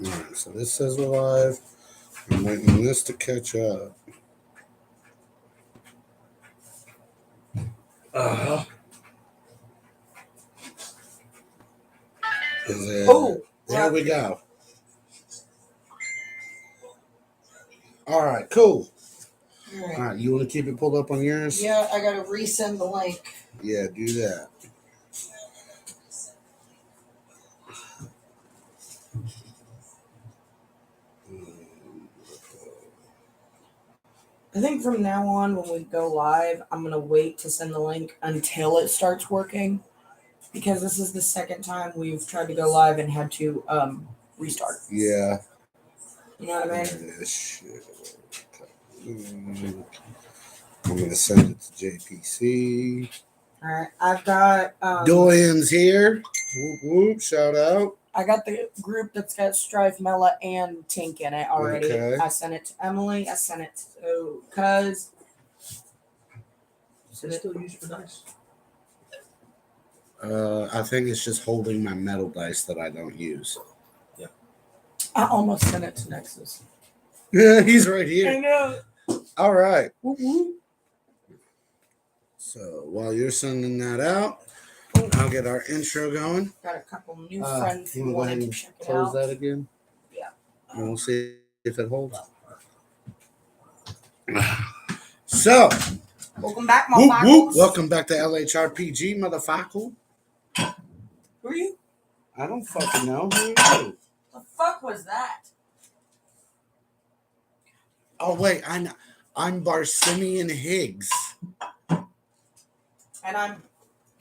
Alright, so this says we're live. I'm waiting on this to catch up. There we go. Alright, cool. Alright, you want to keep it pulled up on yours? Yeah, I gotta resend the link. Yeah, do that. I think from now on, when we go live, I'm gonna wait to send the link until it starts working, because this is the second time we've tried to go live and had to restart. Yeah. You know what I mean? Shit. I'm gonna send it to JPC. All right, I've got Doyen's here. Whoop whoop! Shout out. I got the group that's got Strife, Mela, and Tink in it already. Okay. I sent it to Emily. I sent it to Cuz. Is it still used for dice? I think it's just holding my metal dice that I don't use. Yeah. I almost sent it to Nexus. Yeah, he's right I here. know. All right. Woo woo. So while you're sending that out, I'll get our intro going. Got a couple new friends You who want to go ahead wanted to and check it close out. that again? Yeah. And we'll see if it holds. So, Welcome back, whoop, motherfuckers. whoop. Welcome back to LHRPG, motherfucker. Who are you? I don't fucking know. Who are you? The fuck was that? Oh, wait. I'm Barsimian Higgs. And I'm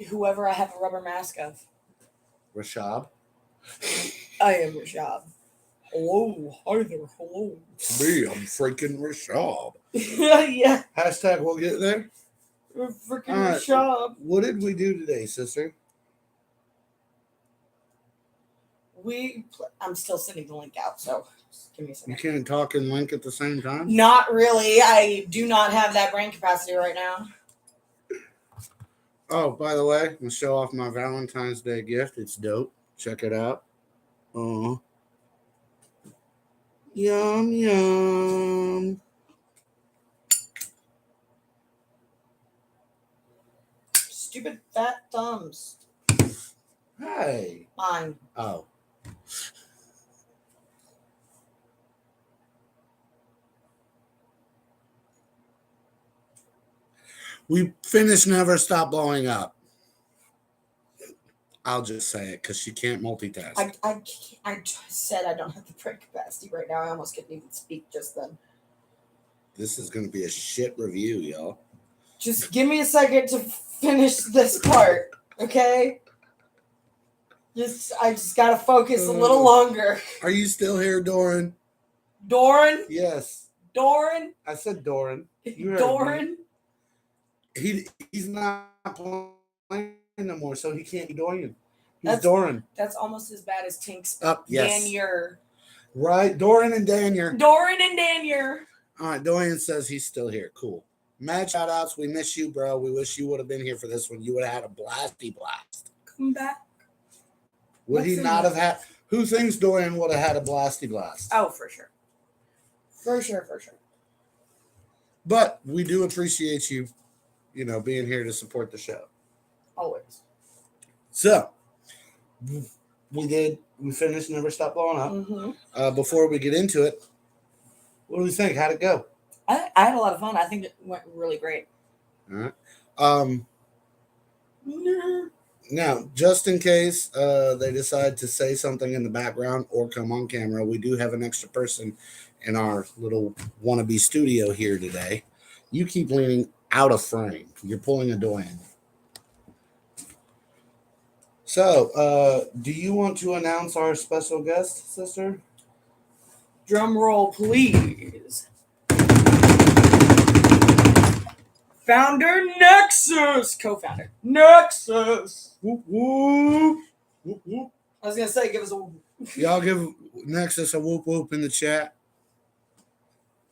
whoever I have a rubber mask of. Rashab. I am Rashab. Hello. Hi there. Hello. It's me. I'm freaking Rashab. Yeah. Hashtag we'll get there. We're freaking All right. Rashab. What did we do today, sister? I'm still sending the link out, so just give me a You second. can't talk and link at the same time? Not really. I do not have that brain capacity right now. Oh, by the way, I'm going to show off my Valentine's Day gift. It's dope. Check it out. Yum, yum. Stupid fat thumbs. Hey. Mine. Oh. We finished Never Stop Blowing Up. I'll just say it because she can't multitask. I just said I don't have the brain capacity right now. I almost couldn't even speak just then. This is going to be a shit review, y'all. Just give me a second to finish this part, okay? I just gotta focus a little longer. Are you still here, Doran? Doran? Yes. Doran? I said Doran. You heard Doran? me. He's not playing no more, so he can't be Dorian. He's That's- Doran. That's almost as bad as Tink's Yes. Danier. Right, Doran and Danier. Doran and Danier. All right, Dorian says he's still here. Cool. Mad shout outs. We miss you, bro. We wish you would have been here for this one. You would have had a blasty blast. Come back. Would he What's not in have had? Who thinks Dorian would have had a blasty blast? Oh, for sure. For sure, for sure. But we do appreciate you, being here to support the show. Always. So, we finished Never Stop Blowing Up. Mm-hmm. Before we get into it, what do we think? How'd it go? I had a lot of fun. I think it went really great. All right. Now, just in case they decide to say something in the background or come on camera, we do have an extra person in our little wannabe studio here today. You keep leaning out of frame. You're pulling a Doyen. So, do you want to announce our special guest, sister? Drum roll, please. Founder Nexus. Co-founder Nexus. Whoop, whoop. Whoop, whoop. I was going to say, give us a... Y'all give Nexus a whoop whoop in the chat.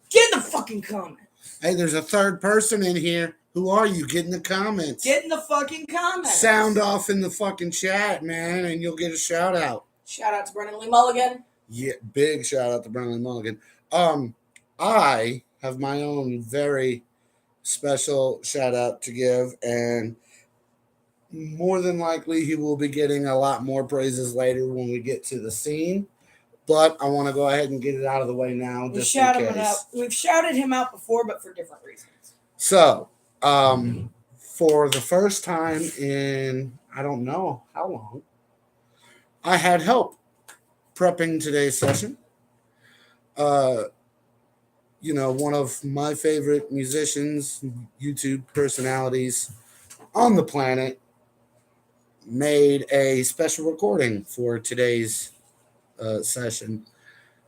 Get in the fucking comment. Hey, there's a third person in here. Who are you? Get in the comments. Get in the fucking comments. Sound off in the fucking chat, man, and you'll get a shout out. Shout out to Brennan Lee Mulligan. Yeah, big shout out to Brennan Mulligan. I have my own very special shout out to give, and more than likely he will be getting a lot more praises later when we get to the scene. But I want to go ahead and get it out of the way now, We just shout in him out. case. We've shouted him out before, but for different reasons. So, for the first time in I don't know how long, I had help prepping today's session. Uh, one of my favorite musicians, YouTube personalities on the planet, made a special recording for today's session.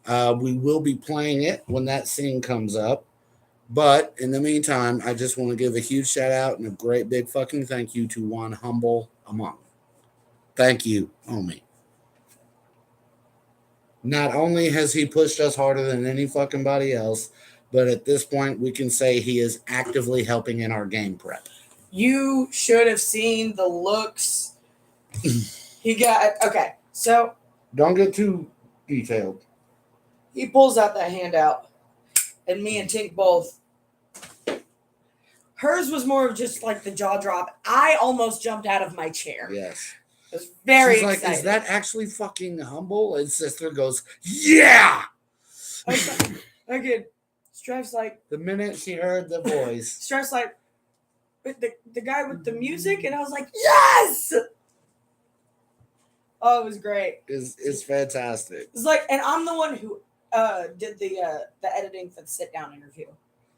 We will be playing it when that scene comes up. But in the meantime, I just want to give a huge shout out and a great big fucking thank you to one humble among. Thank you, homie. Not only has he pushed us harder than any fucking body else, but at this point we can say he is actively helping in our game prep. You should have seen the looks he got. Okay, so Don't get too detailed. he pulls out that handout, and me and Tink both. Hers was more of just like the jaw drop. I almost jumped out of my chair. Yes. I was very She's like, excited. is that actually fucking humble? And sister goes, yeah. Again, Strife's like, The minute she heard the voice. Strife's like, the guy with the music, and I was like, yes. Oh, it was great. It's fantastic. It's like, and I'm the one who did the editing for the sit down interview.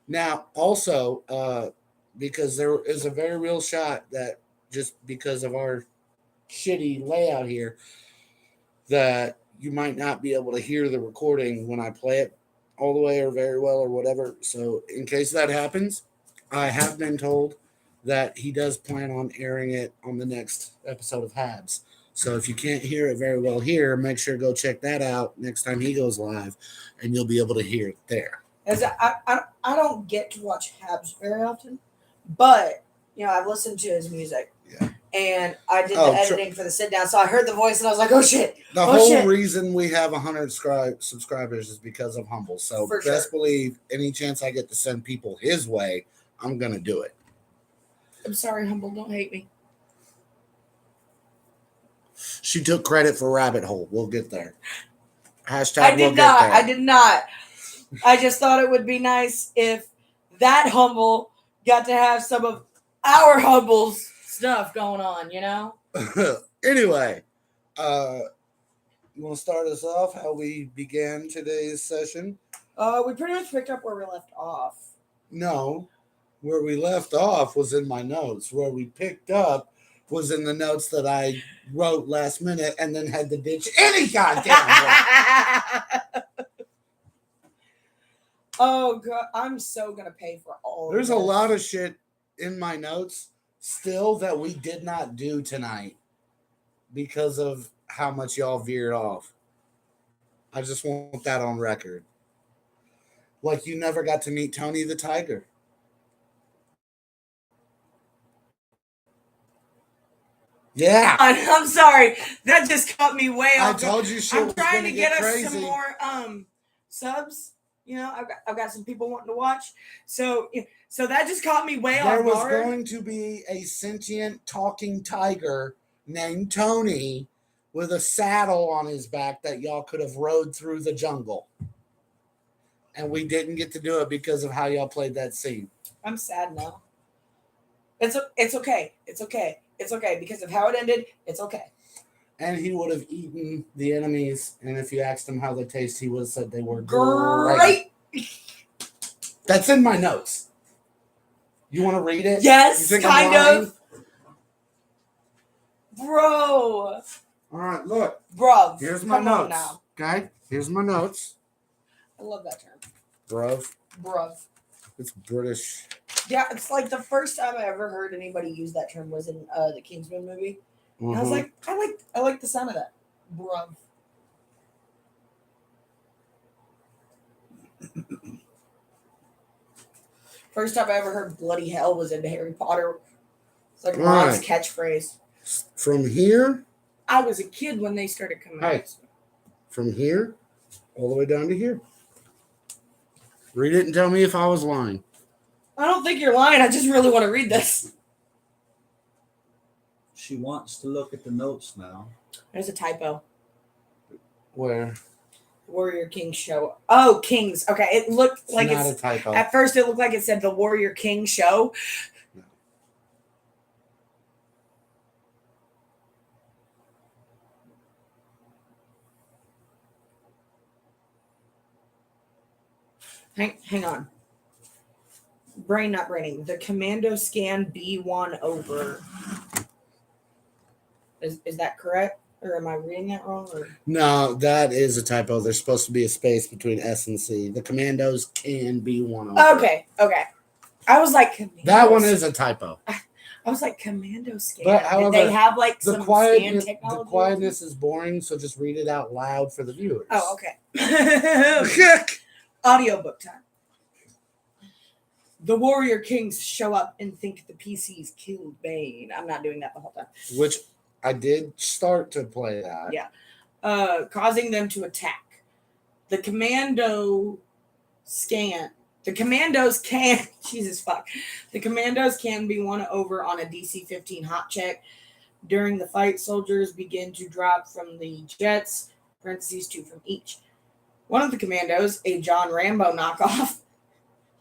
Now, also, because there is a very real shot that just because of our shitty layout here, that you might not be able to hear the recording when I play it all the way or very well or whatever. So in case that happens, I have been told that he does plan on airing it on the next episode of Habs. So if you can't hear it very well here, make sure to go check that out next time he goes live, and you'll be able to hear it there. As I don't get to watch Habs very often, but I've listened to his music. Yeah. And I did the editing for the sit down, so I heard the voice and I was like, "Oh shit!" The whole reason we have 100 subscribers is because of Humble. So best believe any chance I get to send people his way, I'm gonna do it. I'm sorry, Humble. Don't hate me. She took credit for Rabbit Hole. We'll get there. Hashtag. I did not. I did not. I just thought it would be nice if that Humble got to have some of our Humble's stuff going on, Anyway, you want to start us off how we began today's session? We pretty much picked up where we left off. No, where we left off was in my notes. Where we picked up was in the notes that I wrote last minute and then had to ditch any goddamn way. Oh god, I'm so gonna pay for all There's of a this. lot of shit in my notes still that we did not do tonight because of how much y'all veered off. I just want that on record. Like you never got to meet Tony the Tiger. Yeah. I'm sorry. That just cut me way off. I told you shit I'm trying to get us crazy. some more subs. I've got some people wanting to watch. So that just caught me way off guard. There was going to be a sentient talking tiger named Tony with a saddle on his back that y'all could have rode through the jungle. And we didn't get to do it because of how y'all played that scene. I'm sad now. It's okay. It's okay. It's okay because of how it ended. It's okay. And he would have eaten the enemies. And if you asked him how they taste, he would have said they were great. That's in my notes. You want to read it? Yes, kind of. Bro. All right, look. Bro. Here's my notes. Now. Okay? Here's my notes. I love that term. Bruv. It's British. Yeah, it's like the first time I ever heard anybody use that term was in the Kingsman movie. Mm-hmm. And I was like, I like the sound of that. Bruv. First time I ever heard bloody hell was in Harry Potter. It's like Ron's catchphrase. From here? I was a kid when they started coming out. From here, All the way down to here. Read it and tell me if I was lying. I don't think you're lying. I just really want to read this. She wants to look at the notes now. There's a typo. Where? Warrior King show. Oh, Kings. Okay, it looked It's like not it's a typo. at first it looked like it said the Warrior King show. No. Hang on. Brain not braining. The commando scan B1 over. Is that correct? Or am I reading that wrong? Or? No, that is a typo. There's supposed to be a space between S and C. The commandos can be one over. Okay. I was like, That one is a typo. I was like, commando scan. But, however, Did they have like The some quietness, scan technology? the quietness is boring, so just read it out loud for the viewers. Oh, okay. Audiobook time. The Warrior Kings show up and think the PCs killed Bane. I'm not doing that the whole time. Which I did start to play that. Yeah. Causing them to attack. The commandos can Jesus fuck. The commandos can be won over on a DC-15 hot check. During the fight, soldiers begin to drop from the jets, parentheses 2 from each. One of the commandos, a John Rambo knockoff,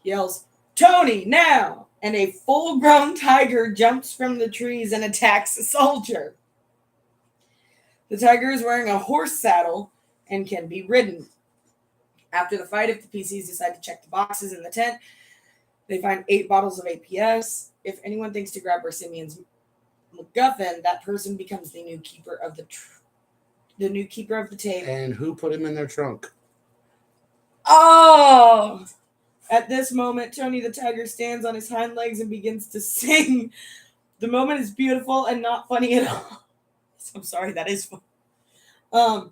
yells, "Tony, now!" And a full-grown tiger jumps from the trees and attacks a soldier. The tiger is wearing a horse saddle and can be ridden. After the fight, if the PCs decide to check the boxes in the tent, they find 8 bottles of APS. If anyone thinks to grab Barsimian's MacGuffin, that person becomes the new keeper of the tape. And who put him in their trunk? Oh! At this moment, Tony the Tiger stands on his hind legs and begins to sing. The moment is beautiful and not funny at all. I'm sorry, that is fun.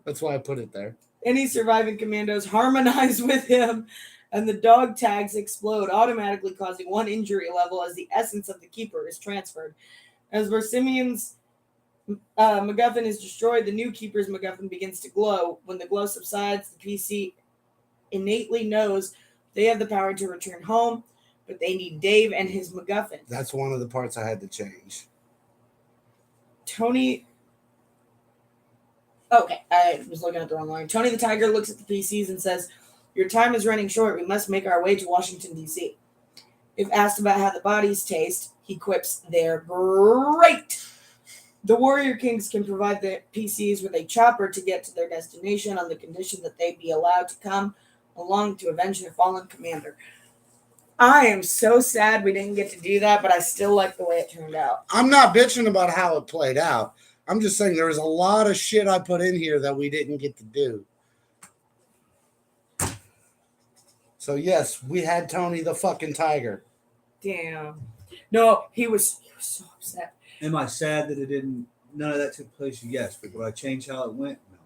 That's why I put it there. Any surviving commandos harmonize with him, and the dog tags explode, automatically causing 1 injury level as the essence of the keeper is transferred. As Barsimian's MacGuffin is destroyed, the new keeper's MacGuffin begins to glow. When the glow subsides, the PC innately knows they have the power to return home, but they need Dave and his MacGuffin. That's one of the parts I had to change. Tony... Okay, I was looking at the wrong line. Tony the Tiger looks at the PCs and says, "Your time is running short. We must make our way to Washington, D.C." If asked about how the bodies taste, he quips, "They're great." The Warrior Kings can provide the PCs with a chopper to get to their destination on the condition that they be allowed to come along to avenge their fallen commander. I am so sad we didn't get to do that, but I still like the way it turned out. I'm not bitching about how it played out. I'm just saying there was a lot of shit I put in here that we didn't get to do. So yes, we had Tony the fucking Tiger. Damn. No, he was so upset. Am I sad that none of that took place? Yes. But would I change how it went? No.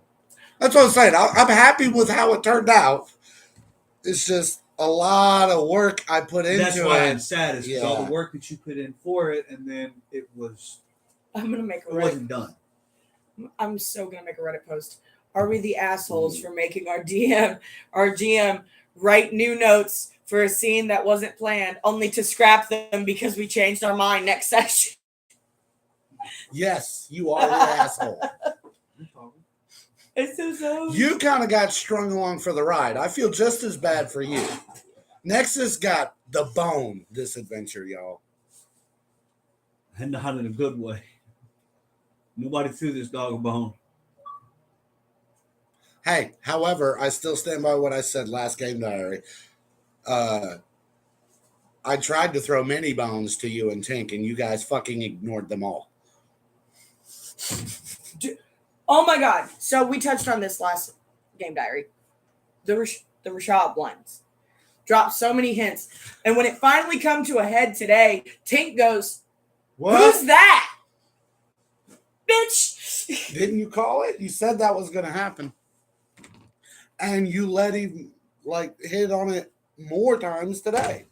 That's what I'm saying. I'm happy with how it turned out. It's just a lot of work I put into That's why I'm it. sad, is because all the work that you put in for it, and then it I'm gonna make a wasn't done. I'm so gonna make a Reddit post. Are we the assholes for making our GM write new notes for a scene that wasn't planned, only to scrap them because we changed our mind next session? Yes, you are the asshole. It's so. You kind of got strung along for the ride. I feel just as bad for you. Nexus got the bone this adventure, y'all. And not in a good way. Nobody threw this dog a bone. Hey, however, I still stand by what I said last game diary. I tried to throw many bones to you and Tink, and you guys fucking ignored them all. Oh my god! So we touched on this last game diary. The Rashad blends dropped so many hints, and when it finally come to a head today, Tink goes, What? "Who's that, bitch?" Didn't you call it? You said that was going to happen. And you let him, hit on it more times today.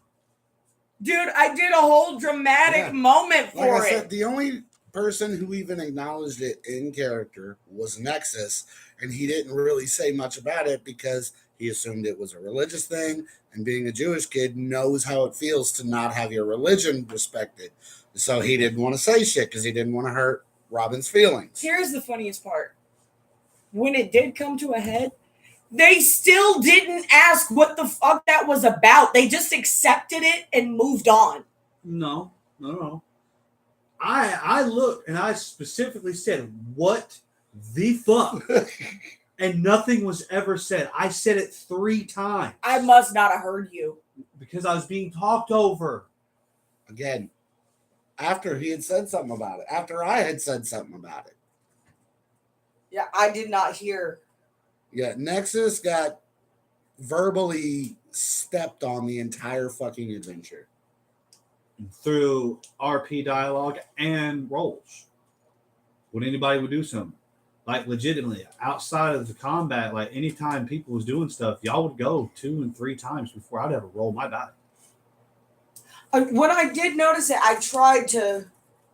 Dude, I did a whole dramatic moment Like for I it. said, the only person who even acknowledged it in character was Nexus, and he didn't really say much about it because he assumed it was a religious thing, and being a Jewish kid knows how it feels to not have your religion respected. So he didn't want to say shit because he didn't want to hurt Robin's feelings. Here's the funniest part. When it did come to a head, they still didn't ask what the fuck that was about. They just accepted it and moved on. No. I looked and I specifically said, "What the fuck?" And nothing was ever said. I said it 3 times. I must not have heard you. Because I was being talked over. Again, after he had said something about it, after I had said something about it. Yeah, I did not hear. Yeah, Nexus got verbally stepped on the entire fucking adventure. Through RP dialogue and roles. When anybody would do something. Like legitimately, outside of the combat, like anytime people was doing stuff, y'all would go 2 and 3 times before I'd ever roll my die. When I did notice it, I tried to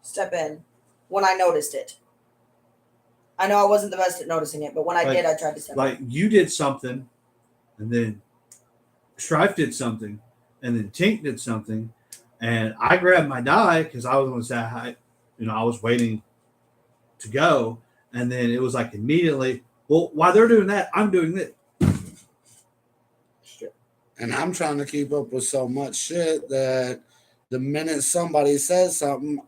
step in when I noticed it. I know I wasn't the best at noticing it, but when I did, I tried to step in. Like you did something, and then Strife did something, and then Tink did something, and I grabbed my die because I was going to say hi. I was waiting to go, and then it was like immediately, well, while they're doing that, I'm doing this. And I'm trying to keep up with so much shit that the minute somebody says something,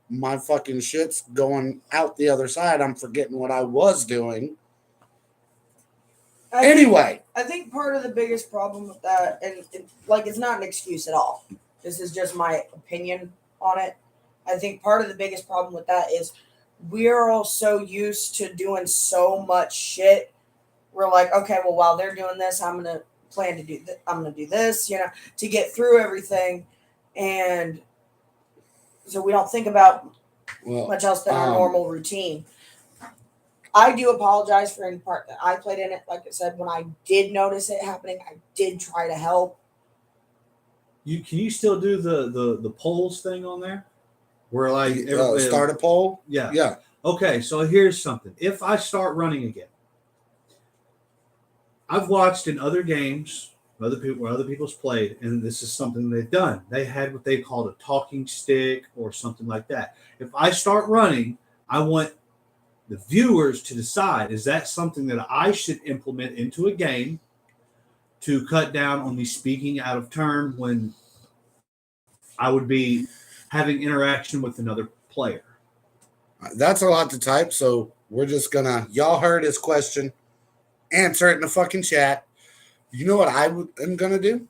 my fucking shit's going out the other side. I'm forgetting what I was doing. I think part of the biggest problem with that, and it's not an excuse at all. This is just my opinion on it. I think part of the biggest problem with that is we're all so used to doing so much shit. We're like, okay, well, while they're doing this, I'm gonna plan to do I'm gonna do this, to get through everything, and so we don't think about much else than our normal routine. I do apologize for any part that I played in it. Like I said, when I did notice it happening, I did try to help. Can you still do the polls thing on there? Where like start a poll? Yeah. Okay, so here's something. If I start running again, I've watched in other games, other people's played, and this is something they've done. They had what they called a talking stick or something like that. If I start running, I want the viewers to decide, is that something that I should implement into a game to cut down on me speaking out of turn when I would be having interaction with another player? That's a lot to type, so we're just gonna, y'all heard his question, answer it in the fucking chat. You know what am gonna do?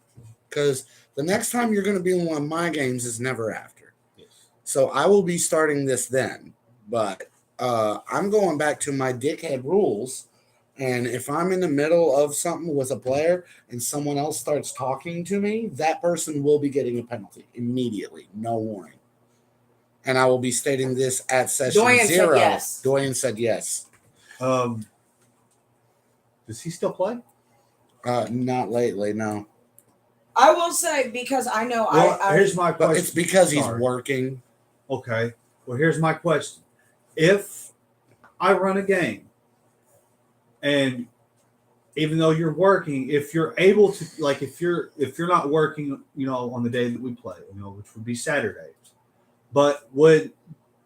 Because the next time you're gonna be in one of my games is never after. Yes. So I will be starting this then, but I'm going back to my dickhead rules. And if I'm in the middle of something with a player and someone else starts talking to me, that person will be getting a penalty immediately, no warning. And I will be stating this at session Doyen 0. said yes. Doyen said yes. Does he still play? Not lately, no. I will say, because I know here's my question. It's because he's working. Okay. Well, here's my question. If I run a game, and even though you're working, if you're able to, like, if you're not working, on the day that we play, which would be Saturdays, but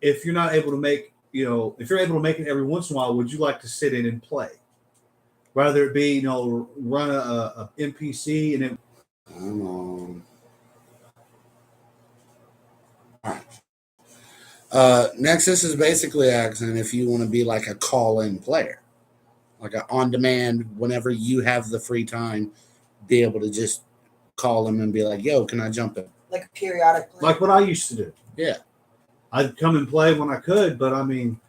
if you're not able to make, if you're able to make it every once in a while, would you like to sit in and play? Rather it be, run a NPC and then. I don't know. All right. Nexus is basically asking if you want to be like a call-in player. Like an on-demand, whenever you have the free time, be able to just call them and be like, yo, can I jump in? Like a periodic play. Like what I used to do. Yeah. I'd come and play when I could, but I mean,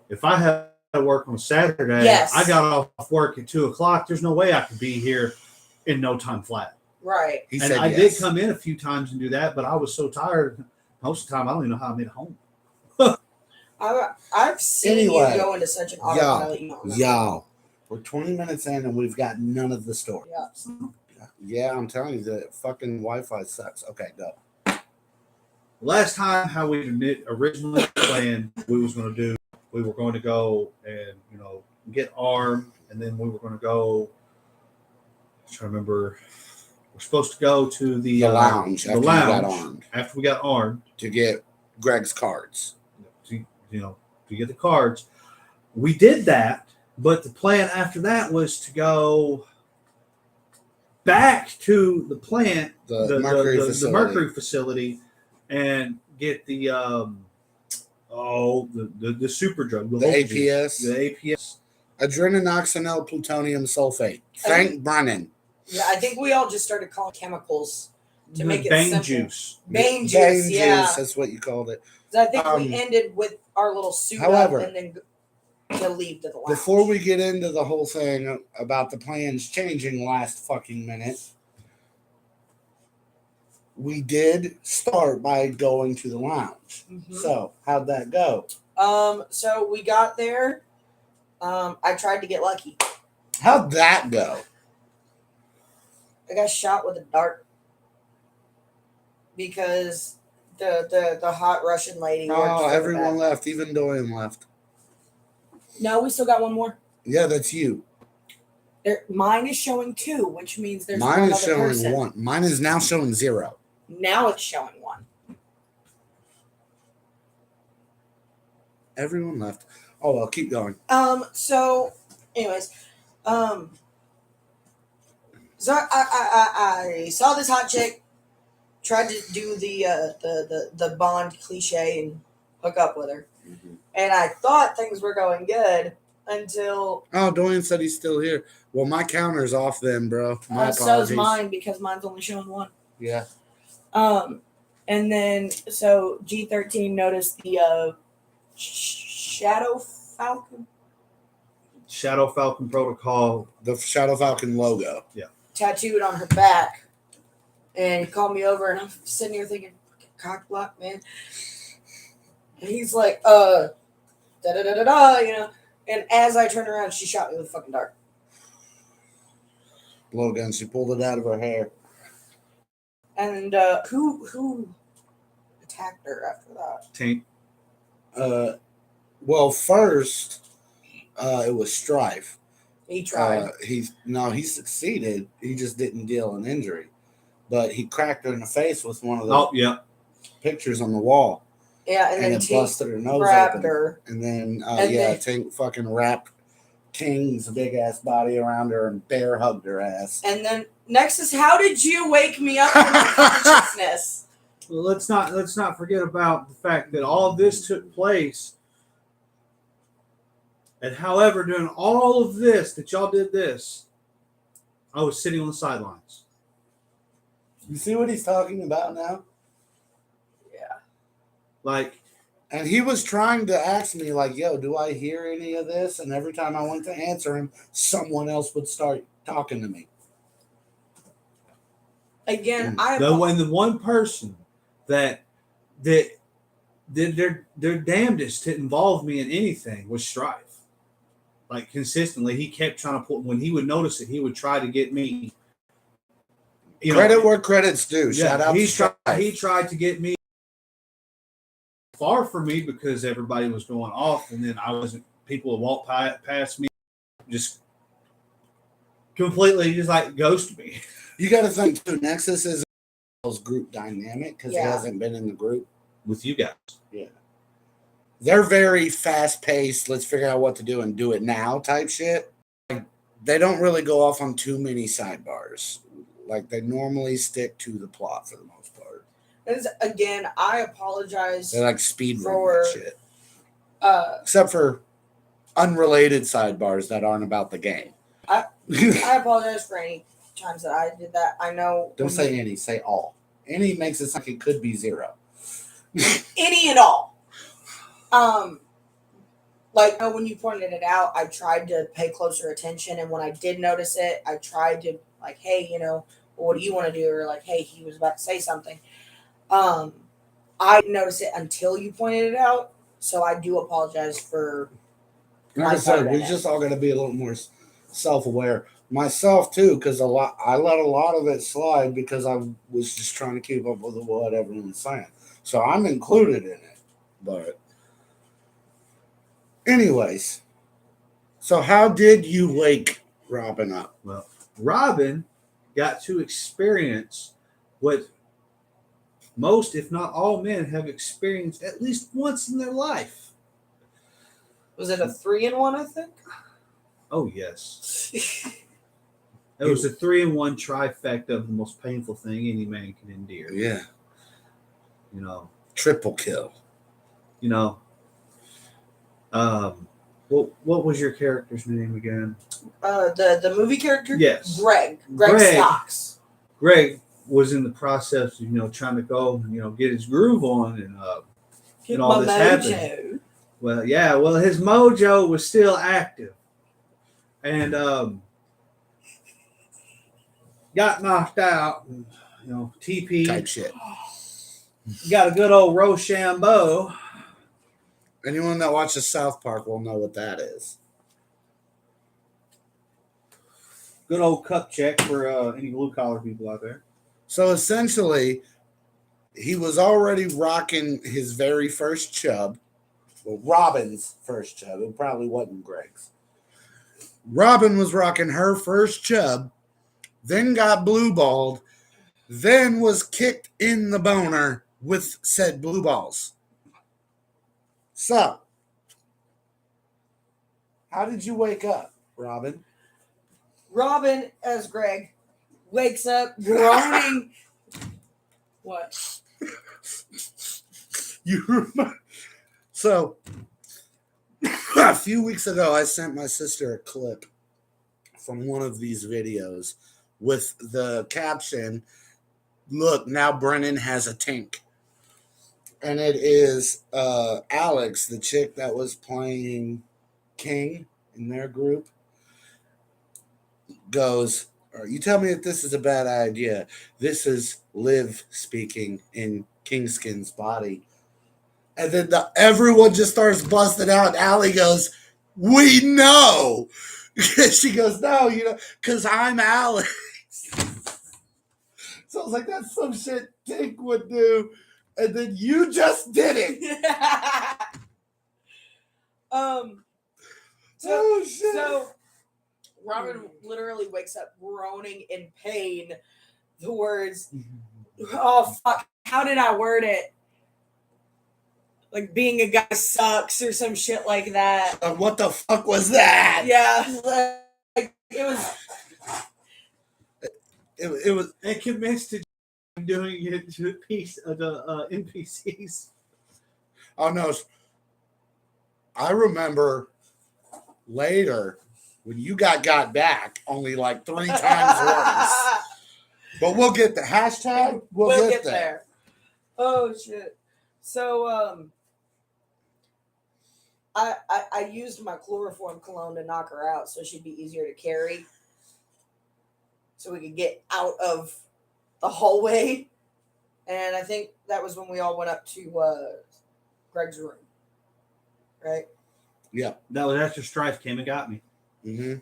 if I had to work on a Saturday, yes. I got off work at 2:00, there's no way I could be here in no time flat. Right. He and said I yes. did come in a few times and do that, but I was so tired. Most of the time, I don't even know how I made it home. I've seen you go into such an autopilot. Y'all, we're 20 minutes in and we've got none of the story. Yeah. Yeah, I'm telling you, the fucking Wi-Fi sucks. Okay, go. Last time, how we originally planned, we were going to go and get armed, and then we were going to go. I'm trying to remember. We're supposed to go to The lounge the after you lounge got armed after we got armed to get Greg's cards. to get the cards. We did that, but the plan after that was to go back to the plant, The Mercury the facility. Mercury facility, and get the the super drug, The voltages, APS. the APS. Adrenoxanil plutonium sulfate. Thank Brennan. Yeah, I think we all just started calling chemicals to make it Bane simple. juice. Bane juice, Bane yeah. juice, that's what you called it. So I think Um, we ended with our little suit however, up and then to leave to the lounge. Before we get into the whole thing about the plans changing last fucking minute, we did start by going to the lounge. Mhm. So, how'd that go? So we got there. I tried to get lucky. How'd that go? I got shot with a dart because the hot Russian lady. worked Oh, for the everyone back. left. Even Dorian left. No, we still got one more. Yeah, that's you. Mine is showing 2, which means there's Mine one is other showing person. 1. Mine is now showing 0. Now it's showing 1. Everyone left. Oh, well, keep going. So, anyways, so I saw this hot chick, tried to do the Bond cliche and hook up with her, and I thought things were going good until Oh, Dorian said he's still here. Well, my counter's off then, bro. My so's apologies. mine because mine's only showing 1. Yeah. And then so G13 noticed the Shadow Falcon Shadow Falcon Protocol. The Shadow Falcon logo. tattooed on her back, and he called me over, and I'm sitting here thinking, fucking cock block, man. And he's like, da da da da da, And as I turned around, she shot me with a fucking dart. Blowgun. She pulled it out of her hair. And who attacked her after that? Tank. Well, first, it was Strife. He tried. He succeeded. He just didn't deal an injury, but he cracked her in the face with one of the Oh yeah. pictures on the wall, Yeah, and and then it Tink busted her nose grabbed open. her. And then, And then- Tank fucking wrapped King's big ass body around her and bear hugged her ass. And then Nexus, how did you wake me up from my consciousness? Well, let's not forget about the fact that all of this took place. And however, during all of this that y'all did this, I was sitting on the sidelines. You see what he's talking about now? Yeah. Like, And he was trying to ask me, like, yo, do I hear any of this? And every time I went to answer him, someone else would start talking to me. Again, the one person that did their damnedest to involve me in anything was Strife. Like, consistently, he kept trying to pull. When he would notice it, he would try to get me. Credit where credit's due. Shout out to Strife. He tried to get me far from me because everybody was going off, and then I wasn't. People would walk past me, just completely just like ghost me. You got to think, too, Nexus is a group dynamic because he Yeah. hasn't been in the group. With you guys. They're very fast paced. Let's figure out what to do and do it now type shit. Like, they don't really go off on too many sidebars. Like, they normally stick to the plot for the most part. again, I apologize. They like speed For- run shit, Uh, except for unrelated sidebars that aren't about the game. I apologize for any times that I did that. I know. Don't say any, say all. Any makes it sound like it could be 0. any and all. Like when you pointed it out, I tried to pay closer attention, and when I did notice it, I tried to like, hey, what do you want to do? Or like, hey, he was about to say something. I didn't notice it until you pointed it out, so I do apologize for. Like I said, we just all got to be a little more self-aware. Myself too, because I let a lot of it slide because I was just trying to keep up with what everyone was saying. So I'm included in it. But anyways, so how did you wake Robin up? Well, Robin got to experience what most, if not all men, have experienced at least once in their life. Was it a 3-in-1? I think. Oh, yes. It was a 3-in-1 trifecta of the most painful thing any man can endure. Yeah. You know, Triple kill. you know. What was your character's name again? The movie character. Yes. Greg Greg. Stocks. Greg was in the process of trying to go get his groove on and all this happened. Well, yeah. Well, his mojo was still active, and got knocked out. And, TP Type shit. got a good old Rochambeau. Anyone that watches South Park will know what that is. Good old cup check for any blue collar people out there. So essentially, he was already rocking his very first chub. Well, Robin's first chub. It probably wasn't Greg's. Robin was rocking her first chub, then got blue balled, then was kicked in the boner with said blue balls. So, how did you wake up, Robin? Robin, as Greg, wakes up groaning. What? You remember? So, a few weeks ago, I sent my sister a clip from one of these videos with the caption, "Look, now Brennan has a tank." And it is Alex, the chick that was playing King in their group, goes, "You tell me if this is a bad idea. This is Liv speaking in Kingskin's body." And then everyone just starts busting out. And Allie goes, "We know." She goes, "No, because I'm Alex." So I was like, that's some shit Tink would do. And then you just did it. Oh, shit. So Robin literally wakes up groaning in pain. The words, "Oh fuck, how did I word it? Like being a guy sucks" or some shit like that. What the fuck was that? Yeah, like it was. It was. And convinced to doing it to a piece of the NPCs. Oh no! I remember later when you got back only like 3 times worse. But we'll get the hashtag. We'll get there. Oh shit! So I used my chloroform cologne to knock her out, so she'd be easier to carry, so we could get out of the hallway. And I think that was when we all went up to Greg's room, right? Yeah. That was after Strife came and got me. Mm-hmm.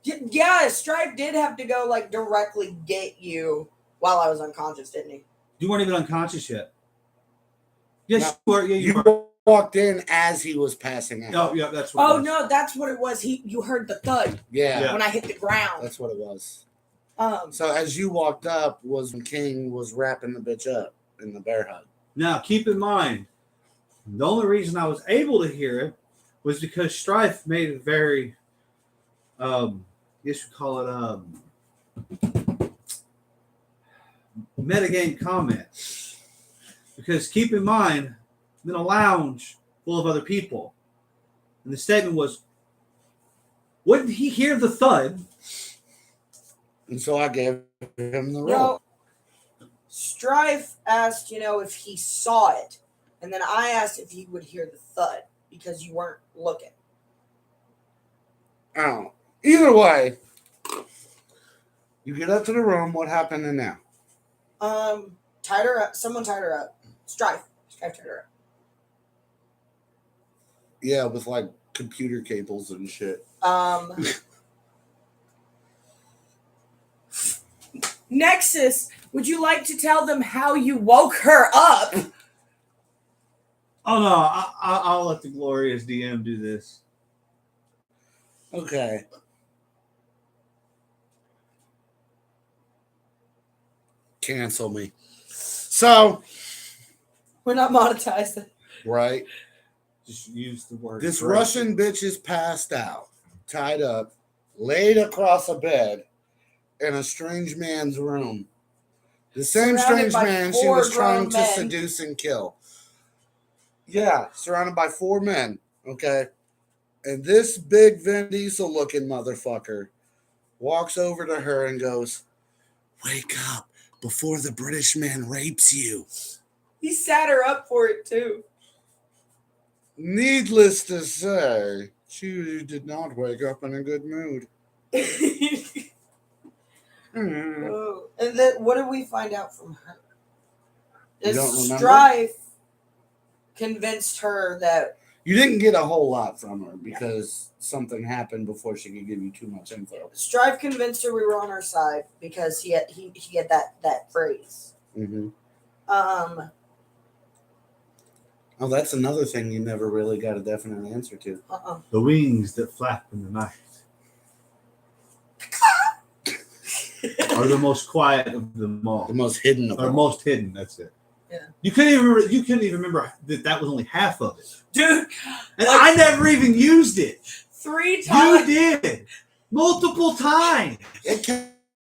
Yeah, Stripe did have to go like directly get you while I was unconscious, didn't he? You weren't even unconscious yet. Yes, No, you were. Yeah, you were. You walked in as he was passing out. Oh, yeah, that's what. Oh it was. no, that's what it was. You heard the thud Yeah, when I hit the ground. that's what it was. Um, So as you walked up was when King was wrapping the bitch up in the bear hug. Now, keep in mind, the only reason I was able to hear it was because Strife made a very, I guess you call it metagame comment. Because keep in mind, I'm in a lounge full of other people. And the statement was, wouldn't he hear the thud? And so I gave him the roll. well, Strife asked, if he saw it, and then I asked if he would hear the thud because you weren't looking. Oh, either way, you get up to the room. What happened in there? Tied her up. Someone tied her up. Strife tied her up. Yeah, with like computer cables and shit. Nexus Would you like to tell them how you woke her up? Oh no, I'll let the glorious DM do this. Okay. Cancel me. So, We're not monetized. right. Just use the word. This great. Russian bitch is passed out, tied up, laid across a bed in a strange man's room. The same Surrounded strange by man she 4 was trying grown to men. seduce and kill. Yeah, surrounded by 4 men. Okay. And this big Vin Diesel looking motherfucker walks over to her and goes, "Wake up before the British man rapes you." He sat her up for it too. Needless to say, she did not wake up in a good mood. Oh, and then what did we find out from her? You don't remember? Strife convinced her that You didn't get a whole lot from her because something happened before she could give you too much info. Strife convinced her we were on her side because he had that phrase. Mm-hmm. Oh, that's another thing you never really got a definite answer to. The wings that flap in the night are the most quiet of them all. The most hidden of Or all. most hidden. That's it. Yeah. You couldn't even remember that was only half of it, Dude. and Like- I never even used it. 3 You times. did multiple times. It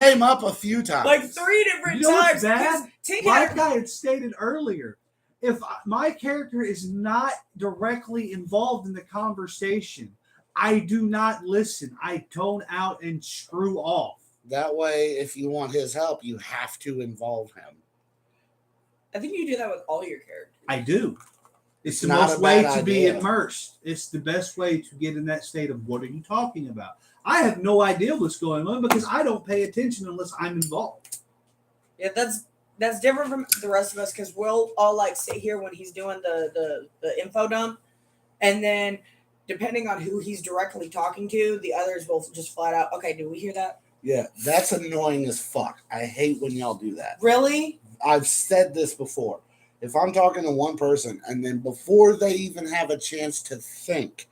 came up a few times. Like 3 different You know what's times. bad? Because Tink Like had- I had stated earlier, if my character is not directly involved in the conversation, I do not listen. I tone out and screw off. That way, if you want his help, you have to involve him. I think you do that with all your characters. I do. It's the Not most a way bad to be idea. immersed. It's the best way to get in that state of what are you talking about? I have no idea what's going on because I don't pay attention unless I'm involved. Yeah, that's different from the rest of us because we'll all like sit here when he's doing the info dump, and then depending on who he's directly talking to, the others will just flat out, okay, do we hear that? Yeah, that's annoying as fuck. I hate when y'all do that. Really? I've said this before. If I'm talking to one person and then before they even have a chance to think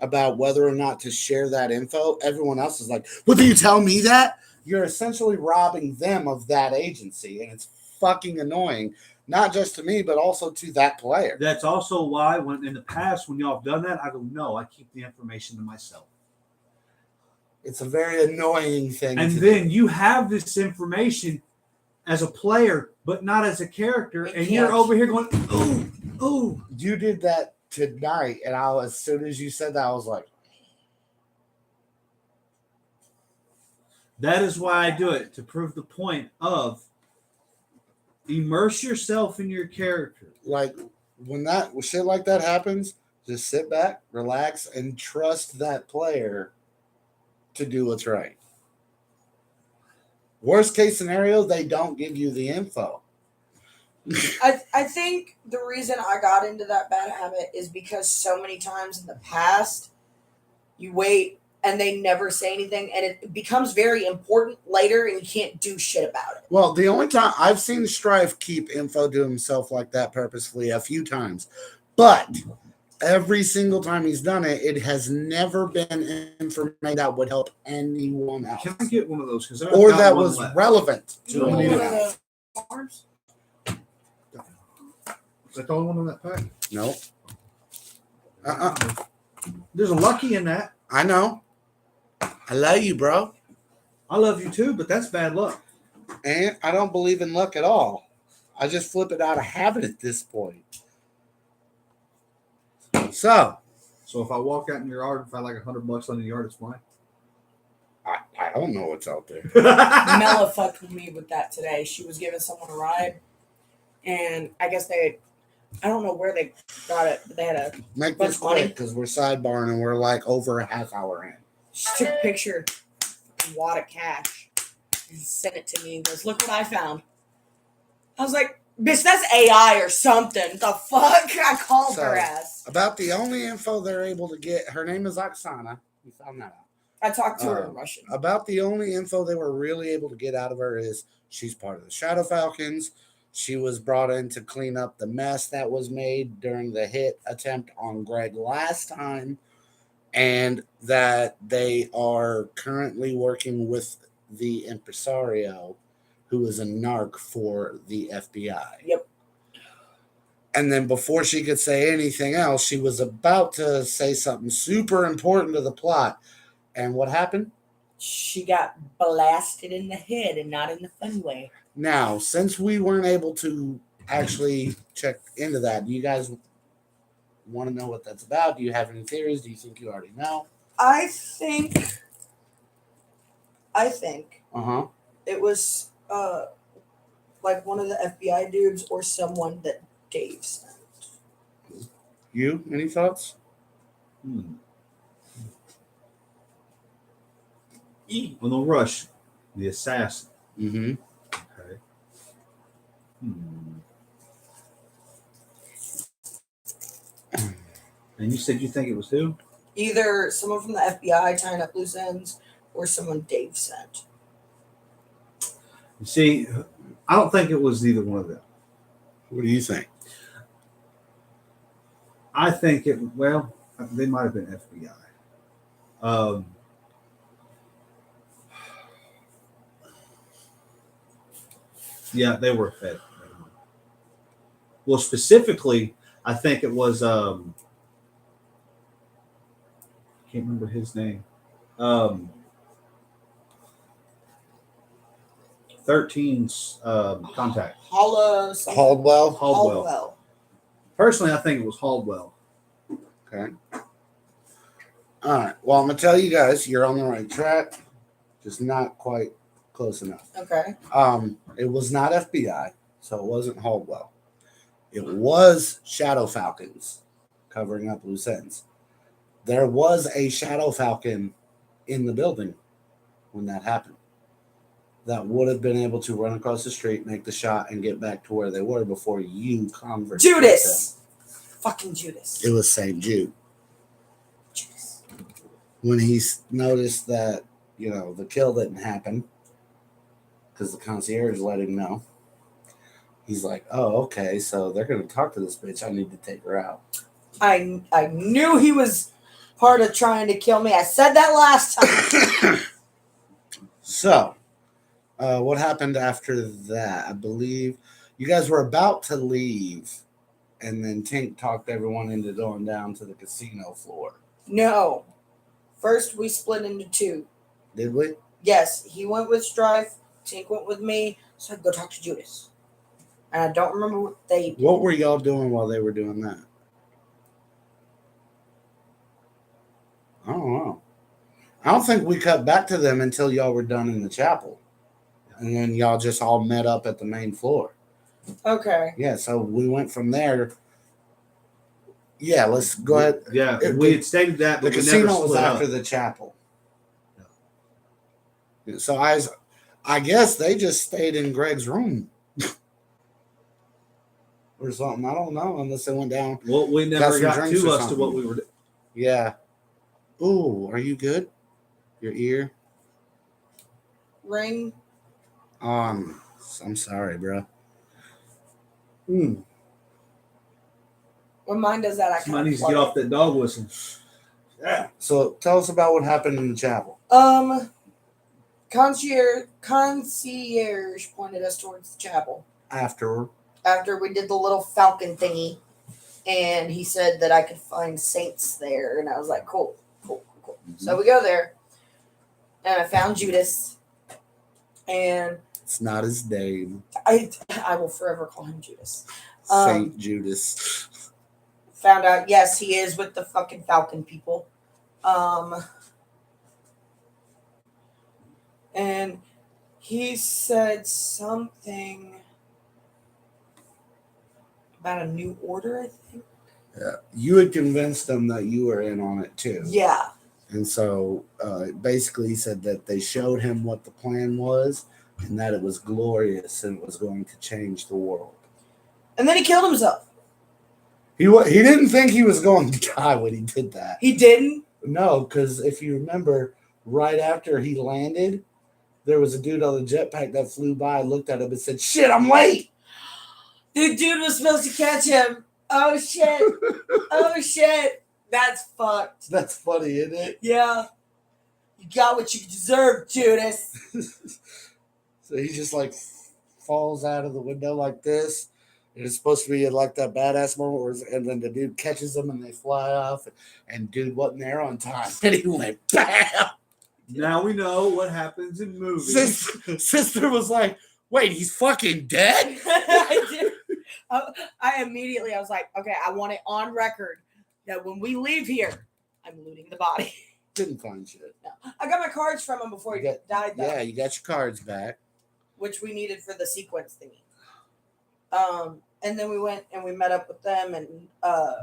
about whether or not to share that info, everyone else is like, "Well, do you tell me that?" You're essentially robbing them of that agency, and it's fucking annoying, not just to me, but also to that player. That's also why when in the past when y'all have done that, I go, no, I keep the information to myself. It's a very annoying thing. And to then you have this information as a player, but not as a character, and you're over here going, ooh, ooh. You did that tonight, and as soon as you said that, I was like, That is why I do it, to prove the point of immerse yourself in your character. like when shit like that happens, just sit back, relax, and trust that player to do what's right. Worst case scenario, they don't give you the info. I think the reason I got into that bad habit is because so many times in the past, you wait and they never say anything, and it becomes very important later, and you can't do shit about it. Well, the only time I've seen Strife keep info to himself like that purposefully a few times, but every single time he's done it, it has never been information that would help anyone else, Can I get one of those? Because or that was relevant to You anyone know, else. arms? Is that the only one on that pack? Nope. There's a lucky in that. I know. I love you, bro. I love you too, but that's bad luck. And I don't believe in luck at all. I just flip it out of habit at this point. So, So if I walk out in your yard and find like $100 on the yard, it's mine. I don't know what's out there. Mela fucked with me with that today. She was giving someone a ride, and I guess I don't know where they got it, but they had a. Make Bunch this of money. quick because we're sidebarring and we're like over a half hour in. She took a picture, a wad of cash, and sent it to me and goes, "Look what I found." I was like, "Bitch, that's AI or something." The fuck? I called her So- ass. About the only info they're able to get, her name is Oksana. We found that out. I talked to her in Russian. About the only info they were really able to get out of her is she's part of the Shadow Falcons. She was brought in to clean up the mess that was made during the hit attempt on Greg last time, and that they are currently working with the impresario, who is a narc for the FBI. Yep. And then before she could say anything else, she was about to say something super important to the plot. And what happened? She got blasted in the head, and not in the fun way. Now, since we weren't able to actually check into that, do you guys want to know what that's about? Do you have any theories? Do you think you already know? I think Uh-huh. it was like one of the FBI dudes or someone that Dave sent. You? Any thoughts? Well, no rush. The assassin. Mm-hmm. Okay. And you said you think it was who? Either someone from the FBI tying up loose ends or someone Dave sent. You see, I don't think it was either one of them. What do you think? I think it, well, they might have been FBI. Yeah, they were Fed. Well, specifically, I think it was, I can't remember his name. 13's contact. Haldwell? Haldwell. Personally, I think it was Haldwell. Okay. All right. Well, I'm going to tell you guys, you're on the right track. Just not quite close enough. Okay. It was not FBI, so it wasn't Haldwell. It was Shadow Falcons covering up loose ends. There was a Shadow Falcon in the building when that happened. That would have been able to run across the street, make the shot, and get back to where they were before you conversed. Judas. Fucking Judas. It was St. Jude. Judas. When he noticed that, the kill didn't happen, because the concierge let him know, he's like, oh, okay, so they're going to talk to this bitch. I need to take her out. I knew he was part of trying to kill me. I said that last time. So, what happened after that? I believe you guys were about to leave, and then Tink talked everyone into going down to the casino floor. No. First, we split into two. Did we? Yes, he went with Strife. Tink went with me. So I'd go talk to Judas. And I don't remember what they did. What were y'all doing while they were doing that? I don't know. I don't think we cut back to them until y'all were done in the chapel. And then y'all just all met up at the main floor. Okay. Yeah, so we went from there. Yeah, let's go ahead. Yeah, we had stated that, The but we never casino was split after up. the chapel. Yeah, so I guess they just stayed in Greg's room. Or something. I don't know, unless they went down. Well, we Got never some got drinks to or us to something. what we were doing. Yeah. Ooh, are you good? Your ear? Ring. I'm sorry, bro. When mine does that, I Somebody needs to get off that dog whistle. Yeah. So tell us about what happened in the chapel. Concierge pointed us towards the chapel After. after we did the little falcon thingy, and he said that I could find saints there, and I was like, cool. So we go there, and I found Judas, and It's not his name. I will forever call him Judas. Saint Judas. Found out, yes, he is with the fucking falcon people. And he said something about a new order, I think. Yeah. You had convinced them that you were in on it too. Yeah. And so basically he said that they showed him what the plan was and that it was glorious and it was going to change the world. And then he killed himself. He didn't think he was going to die when he did that. He didn't? No, because if you remember, right after he landed, there was a dude on the jetpack that flew by, looked at him, and said, "Shit, I'm late." The dude was supposed to catch him. Oh shit. Oh shit. That's fucked. That's funny, isn't it? Yeah. You got what you deserve, Judas. So he just like falls out of the window like this. And it's supposed to be like that badass moment, and then the dude catches them and they fly off. And dude wasn't there on time, and he went bam. Now we know what happens in movies. Sister was like, "Wait, he's fucking dead." I did. I was like, okay, I want it on record that when we leave here, I'm looting the body. Didn't find shit. No. I got my cards from him before he died, though, Yeah, you got your cards back. which we needed for the sequence thingy. And then we went and we met up with them, and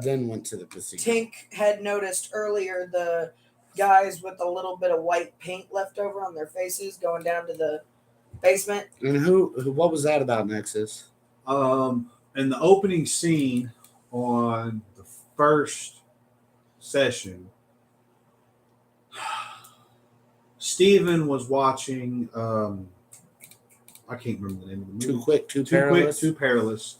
Then went to the casino. Tink had noticed earlier the guys with a little bit of white paint left over on their faces going down to the basement. And who? What was that about, Nexus? In the opening scene on the first session, Steven was watching. I can't remember the name of the movie. Too quick, too Too perilous. Quick, Too Perilous.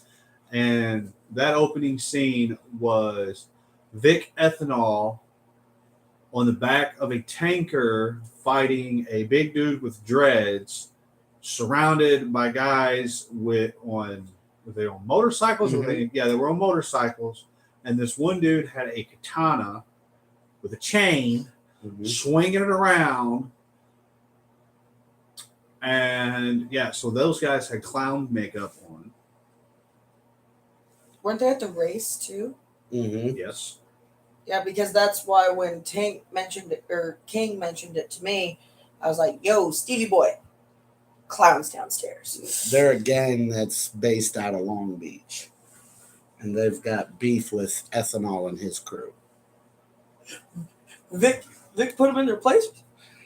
And that opening scene was Vic Ethanol on the back of a tanker fighting a big dude with dreads, surrounded by guys were they on motorcycles? Mhm. They were on motorcycles. And this one dude had a katana with a chain, Mhm. swinging it around. And yeah, so those guys had clown makeup on. Weren't they at the race too? Mhm. Yes. Yeah, because that's why when Tank mentioned it, or King mentioned it to me, I was like, yo, Stevie Boy, clowns downstairs. They're a gang that's based out of Long Beach, and they've got beef with Ethanol and his crew. Vic put them in their place.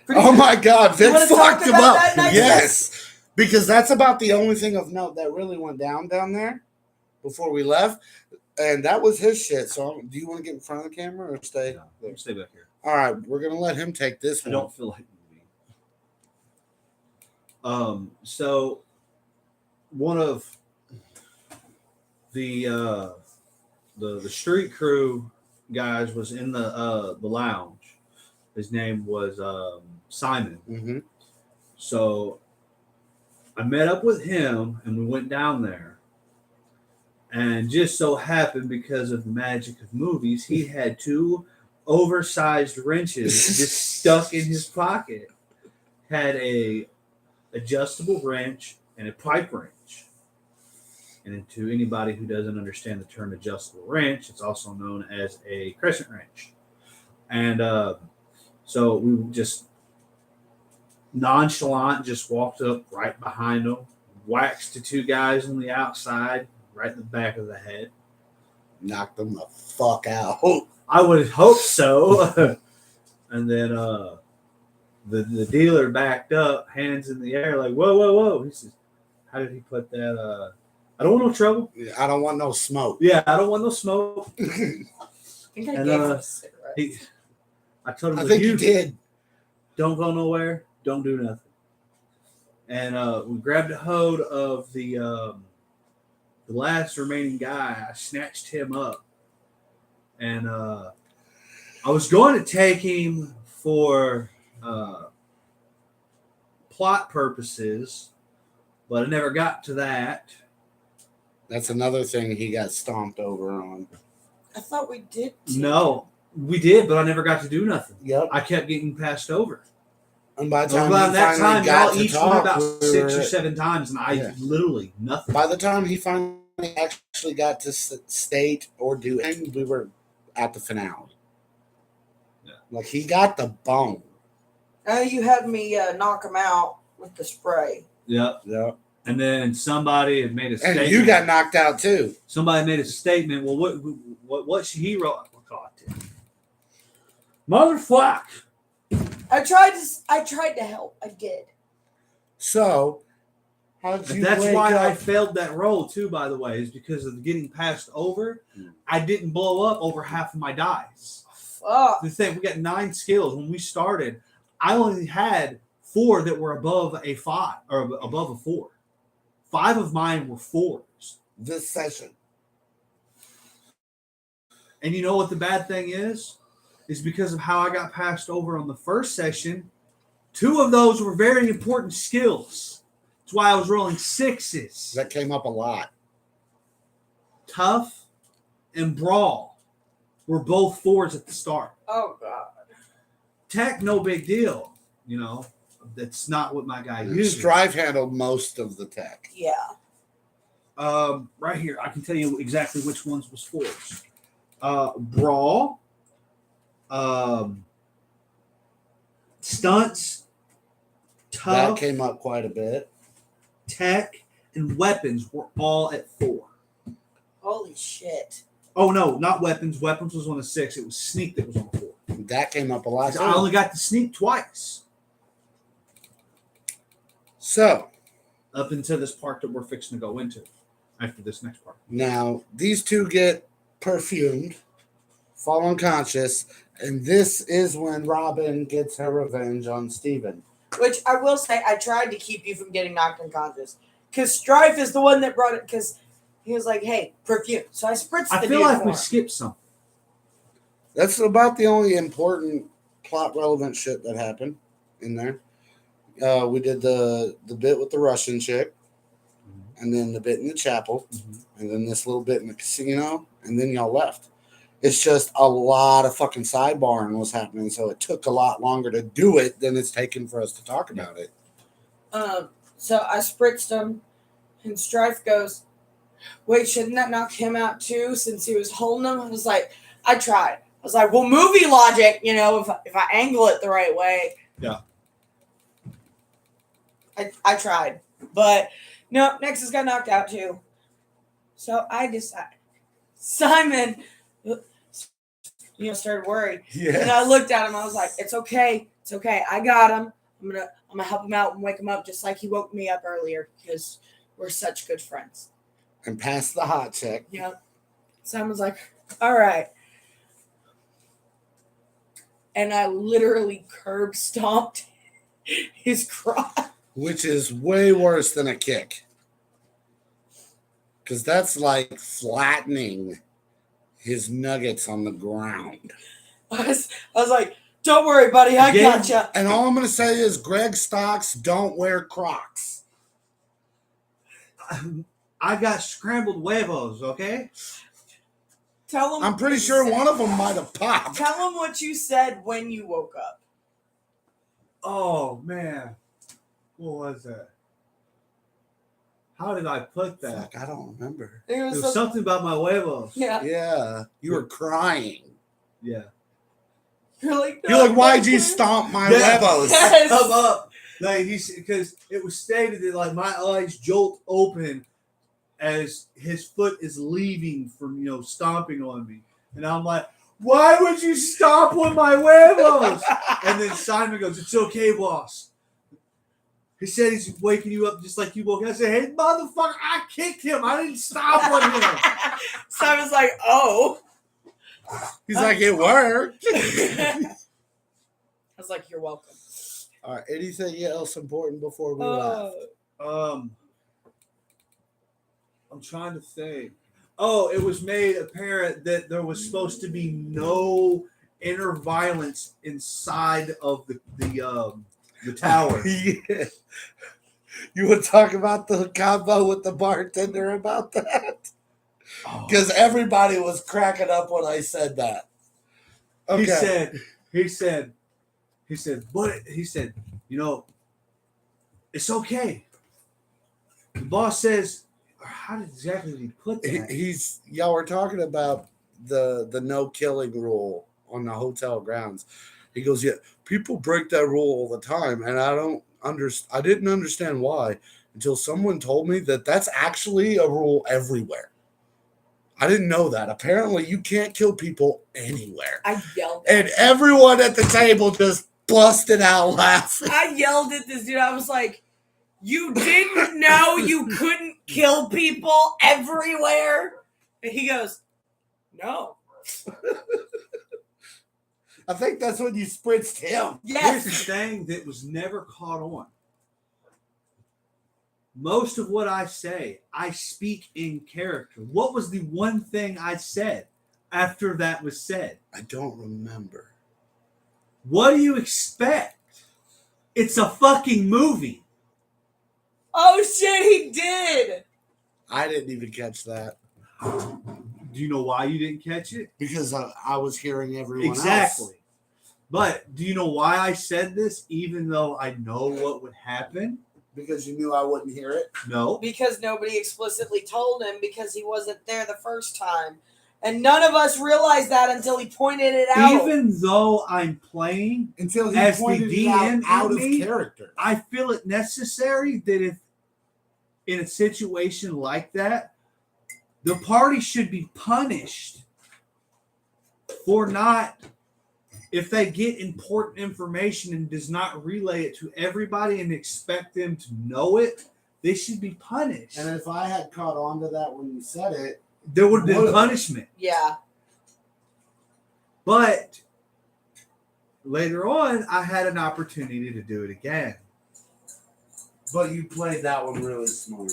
Oh my God, Vic wanna talk fucked him about up. that next? Yes, because that's about the only thing of note that really went down there before we left, and that was his shit. So, do you want to get in front of the camera or stay? No, let me stay back here. All right, we're gonna let him take this I one. don't feel like moving. So one of the street crew guys was in the lounge. His name was Simon. Mm-hmm. So I met up with him and we went down there. And just so happened, because of the magic of movies, he had two oversized wrenches just stuck in his pocket. Had a adjustable wrench and a pipe wrench. And to anybody who doesn't understand the term adjustable wrench, it's also known as a crescent wrench. And so we just nonchalant just walked up right behind them, waxed the two guys on the outside, right in the back of the head. Knocked them the fuck out. I would hope so. And then the dealer backed up, hands in the air, like, whoa, whoa, whoa. He says, how did he put that? I don't want no trouble. I don't want no smoke. Yeah, I don't want no smoke. I think I And, gave him a cigarette. I told him, I if think you did. don't go nowhere, don't do nothing. And we grabbed a hold of the last remaining guy. I snatched him up. And I was going to take him for plot purposes, but I never got to that. That's another thing he got stomped over on. I thought we did. Too. No, we did, but I never got to do nothing. Yep. I kept getting passed over. And by the So time by he that finally time, got y'all to each talk, went about we 6 or were- 7 times, and I Yeah. literally nothing. By the time he finally actually got to state or do anything, we were at the finale. Yeah. Like, he got the bone. You had me knock him out with the spray. Yep. Yep. And then somebody had made a And statement. you got knocked out too. Somebody made a statement. Well, what should he wrote? God, motherfucker. I tried to help. I did. So, how did And you that's wake why I up? failed that role too. By the way, is because of getting passed over. Mm. I didn't blow up over half of my dies. Fuck. The thing, we got 9 skills when we started. I only had 4 that were above a 5 or above a 4. 5 of mine were 4s. This session. And you know what the bad thing is? Is because of how I got passed over on the first session. 2 of those were very important skills. That's why I was rolling 6s. That came up a lot. Tough and brawl were both 4s at the start. Oh God. Tech, no big deal. You know, that's not what my guy uses. Strife handled most of the tech. Yeah. Right here, I can tell you exactly which ones was 4s. Brawl, stunts, That tough, came up quite a bit. tech, and weapons were all at 4. Holy shit. Oh no, not weapons. Weapons was on a 6. It was sneak that was on a 4. That came up a lot. I only got to sneak twice So up into this part that we're fixing to go into after this next part. now these 2 get perfumed, fall unconscious, and this is when Robin gets her revenge on Steven. Which I will say, I tried to keep you from getting knocked unconscious. Because Strife is the one that brought it, because he was like, hey, perfume. So I spritzed the I feel dude like for we him. skipped something. That's about the only important plot relevant shit that happened in there. We did the bit with the Russian chick, and then the bit in the chapel, and then this little bit in the casino, and then y'all left. It's just a lot of fucking sidebarring was happening, so it took a lot longer to do it than it's taken for us to talk about it. So I spritzed him, and Strife goes, wait, shouldn't that knock him out too, since he was holding him? I was like, I tried. I was like, well, movie logic, you know, if I angle it the right way. Yeah. I tried. But no, Nexus got knocked out too. So I decided, Simon, started worried. And I looked at him. I was like, it's okay. It's okay. I got him. I'm gonna help him out and wake him up just like he woke me up earlier because we're such good friends. And pass the hot check. Yeah. Simon's like, all right. And I literally curb stomped his crotch. Which is way worse than a kick. Because that's like flattening his nuggets on the ground. I was like, don't worry, buddy. I Again, gotcha. And all I'm going to say is Greg Stocks don't wear Crocs. I got scrambled huevos, okay? Tell him. I'm pretty sure one of them might have popped. Tell him what you said when you woke up. Oh, man. What was that? How did I put that? Fuck, I don't remember. It It was something about my huevos. Yeah. Yeah, you were crying. Yeah. You're like, You're like, why'd you stomp my Yeah. huevos? Yes. Come up. Like because it was stated that like my eyes jolt open as his foot is leaving from stomping on me. And I'm like, why would you stomp on my huevos? And then Simon goes, it's okay, boss. He said he's waking you up just like you woke up. I said, hey, motherfucker, I kicked him. I didn't stomp on him. Simon's like, oh. He's like, it worked. I was like, you're welcome. All right, anything else important before we left? I'm trying to think. Oh, it was made apparent that there was supposed to be no inner violence inside of the tower. Yeah. You would talk about the combo with the bartender about that? Because everybody was cracking up when I said that. Okay. He said, it's okay. The boss says, how exactly did he put that? Y'all were talking about the no killing rule on the hotel grounds. He goes, yeah, people break that rule all the time, and I didn't understand why until someone told me that that's actually a rule everywhere. I didn't know that. Apparently, you can't kill people anywhere. I yelled. And everyone at the table just busted out laughing. I yelled at this dude. I was like, you didn't know you couldn't kill people everywhere? And he goes, no. I think that's when you spritzed him. Here's the Yes. thing that was never caught on. Most of what I say, I speak in character. What was the one thing I said after that was said? I don't remember. What do you expect? It's a fucking movie. Oh shit, he did. I didn't even catch that Do you know why you didn't catch it? because I was hearing everyone Exactly. else. But do you know why I said this, even though I know what would happen? Because you knew I wouldn't hear it. No. Because nobody explicitly told him because he wasn't there the first time. And none of us realized that until he pointed it out. Even though I'm playing, Until he As the pointed it DM out of in me, character. I feel it necessary that if in a situation like that, the party should be punished for not, if they get important information and does not relay it to everybody and expect them to know it, they should be punished. And if I had caught on to that when you said it, There would have been Would've. punishment. Yeah. But later on, I had an opportunity to do it again. but you played that one really smart.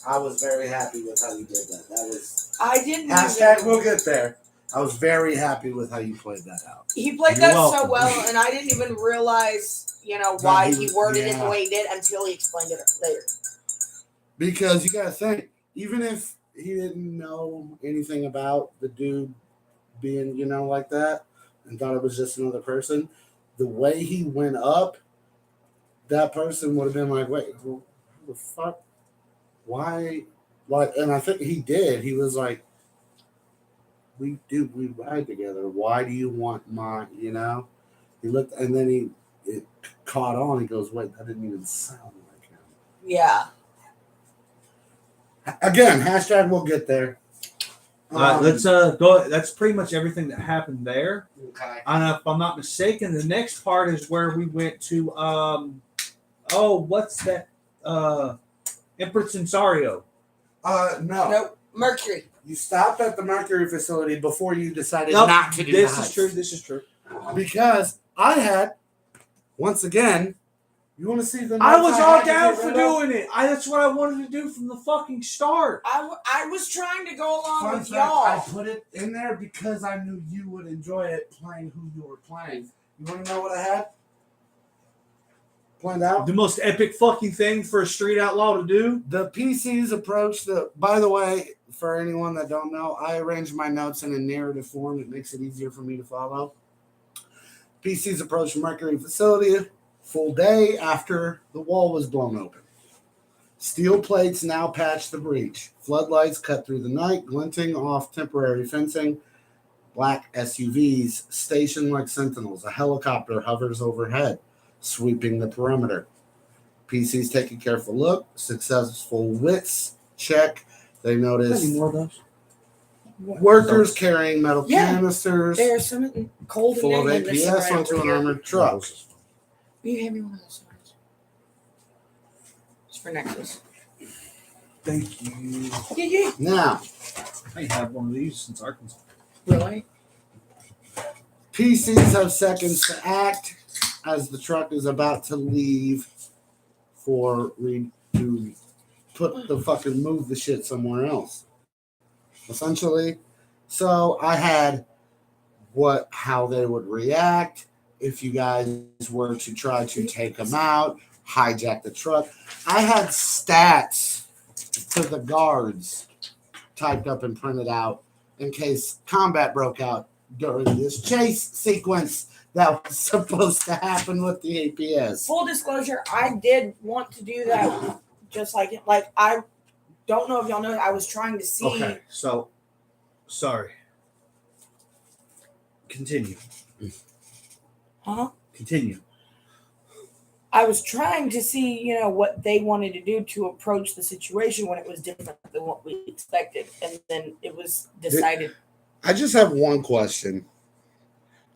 I was very happy with how you did that. That was I didn't hashtag. even, We'll get there. I was very happy with how you played that out. he played You're that so welcome. well, and I didn't even realize, That why he- he worded it yeah. the way he did until he explained it later. Because you gotta think, even if he didn't know anything about the dude being, like that, and thought it was just another person, the way he went up, that person would have been like, wait, who the fuck? Why? Like, and I think he did. He was like, we ride together. Why do you want my, He looked, and then it caught on. He goes, wait, that didn't even sound like him. Yeah. Again, hashtag we'll get there. Let's go. That's pretty much everything that happened there. Okay. And if I'm not mistaken, the next part is where we went to. What's that? Empress Insario. No. Nope. Mercury. You stopped at the Mercury facility before you decided Nope, not to do this the is heist. true. This is true. Because I had, once again, you want to see the. I notes was had all to down get for rid of? doing it. That's what I wanted to do from the fucking start. I was trying to go along Fun with fact, I y'all. put it in there because I knew you would enjoy it playing who you were playing. You want to know what I had planned out? The most epic fucking thing for a street outlaw to do. The PC's approach. By the way, for anyone that don't know, I arrange my notes in a narrative form. It makes it easier for me to follow. PC's approach to Mercury facility. Full day after the wall was blown open. Steel plates now patch the breach. Floodlights cut through the night, glinting off temporary fencing. Black SUVs stationed like sentinels. A helicopter hovers overhead, sweeping the perimeter. PCs take a careful look. Successful wits check. They notice More of those? workers carrying metal Yeah. canisters There's something cold full of in there. APS onto an armored truck. Will you hand me one of those signs? It's for Nexus. Thank you. Yeah. Now, I ain't had one of these since Arkansas. Really? PCs have seconds to act as the truck is about to leave to put the fucking move the shit somewhere else. Essentially. So I had how they would react if you guys were to try to take them out, hijack the truck. I had stats for the guards typed up and printed out in case combat broke out during this chase sequence that was supposed to happen with the APS. Full disclosure, I did want to do that, just like I don't know if y'all know. I was trying to see. Okay, so sorry. Continue. Huh? Continue. I was trying to see, what they wanted to do to approach the situation when it was different than what we expected, and then it was decided. I just have one question.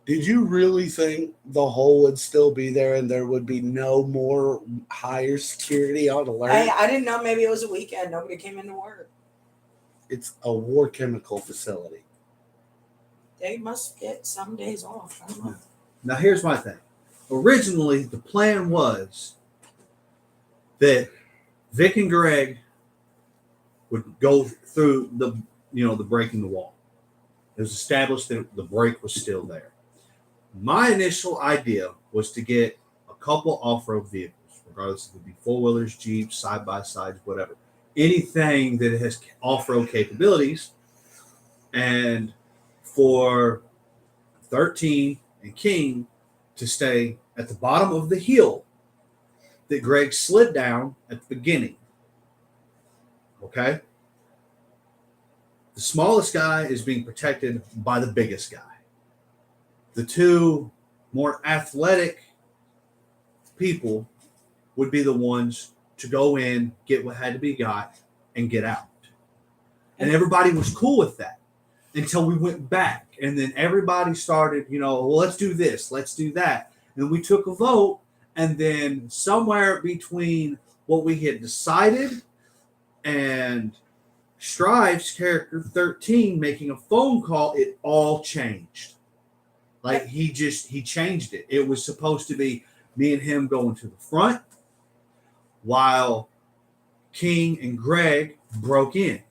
Did you really think the hole would still be there and there would be no more higher security on alert? I didn't know. Maybe it was a weekend. Nobody came into work. It's a war chemical facility. They must get some days off. I don't know. Now, here's my thing. Originally, the plan was that Vic and Greg would go through the breaking the wall. It was established that the break was still there. My initial idea was to get a couple off-road vehicles, regardless if it be four-wheelers, Jeeps, side-by-sides, whatever. Anything that has off-road capabilities, and for 13 and King to stay at the bottom of the hill that Greg slid down at the beginning. Okay? The smallest guy is being protected by the biggest guy. The two more athletic people would be the ones to go in, get what had to be got, and get out. And everybody was cool with that until we went back. And then everybody started, well, let's do this, let's do that. And we took a vote. And then somewhere between what we had decided and Strive's character 13 making a phone call, it all changed. Like he changed it. It was supposed to be me and him going to the front while King and Greg broke in.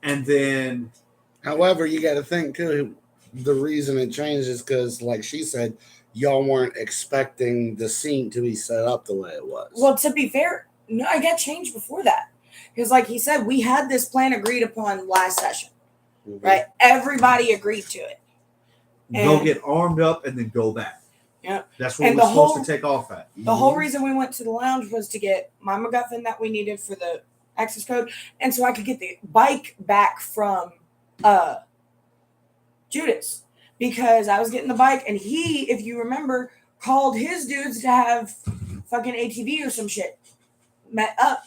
And then, however, you got to think too, the reason it changed is because, like she said, y'all weren't expecting the scene to be set up the way it was. Well, to be fair, no, I got changed before that. Because like he said, we had this plan agreed upon last session, right? Everybody agreed to it. go get armed up and then go back. Yeah. That's where we're supposed to take off at. The whole reason we went to the lounge was to get my MacGuffin that we needed for the access code, and so I could get the bike back from Judas, because I was getting the bike, and he, if you remember, called his dudes to have fucking ATV or some shit met up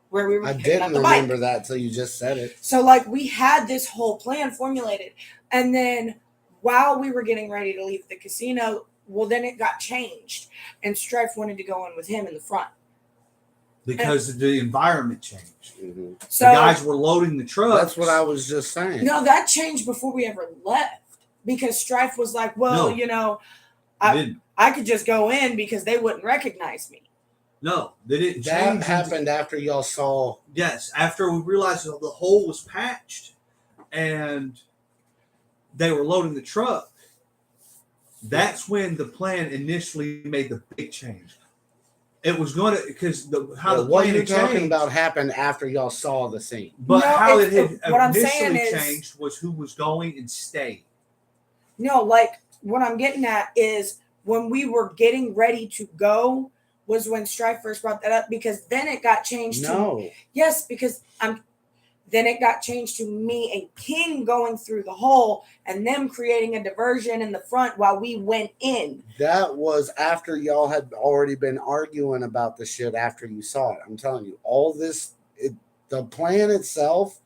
where we were. I picking up didn't the bike. remember that till you just said it. So like we had this whole plan formulated, and then while we were getting ready to leave the casino, well, then it got changed, and Strife wanted to go in with him in the front because the environment changed. Mm-hmm. So the guys were loading the trucks. That's what I was just saying. no, that changed before we ever left, because Strife was like, well, No. you know, They didn't. I could just go in because they wouldn't recognize me. No, they didn't That change. happened after y'all saw. Yes, after we realized that the hole was patched and they were loading the truck, that's when the plan initially made the big change. It was going to, because how the what plan you're had talking changed, about happened after y'all saw the scene. but No, how it had what I'm saying initially is- changed was who was going and staying. No, like what I'm getting at is when we were getting ready to go was when Strife first brought that up, because then it got changed to No, yes, because then it got changed to me and King going through the hole and them creating a diversion in the front while we went in. that was after y'all had already been arguing about the shit after you saw it. I'm telling you, all this, the plan itself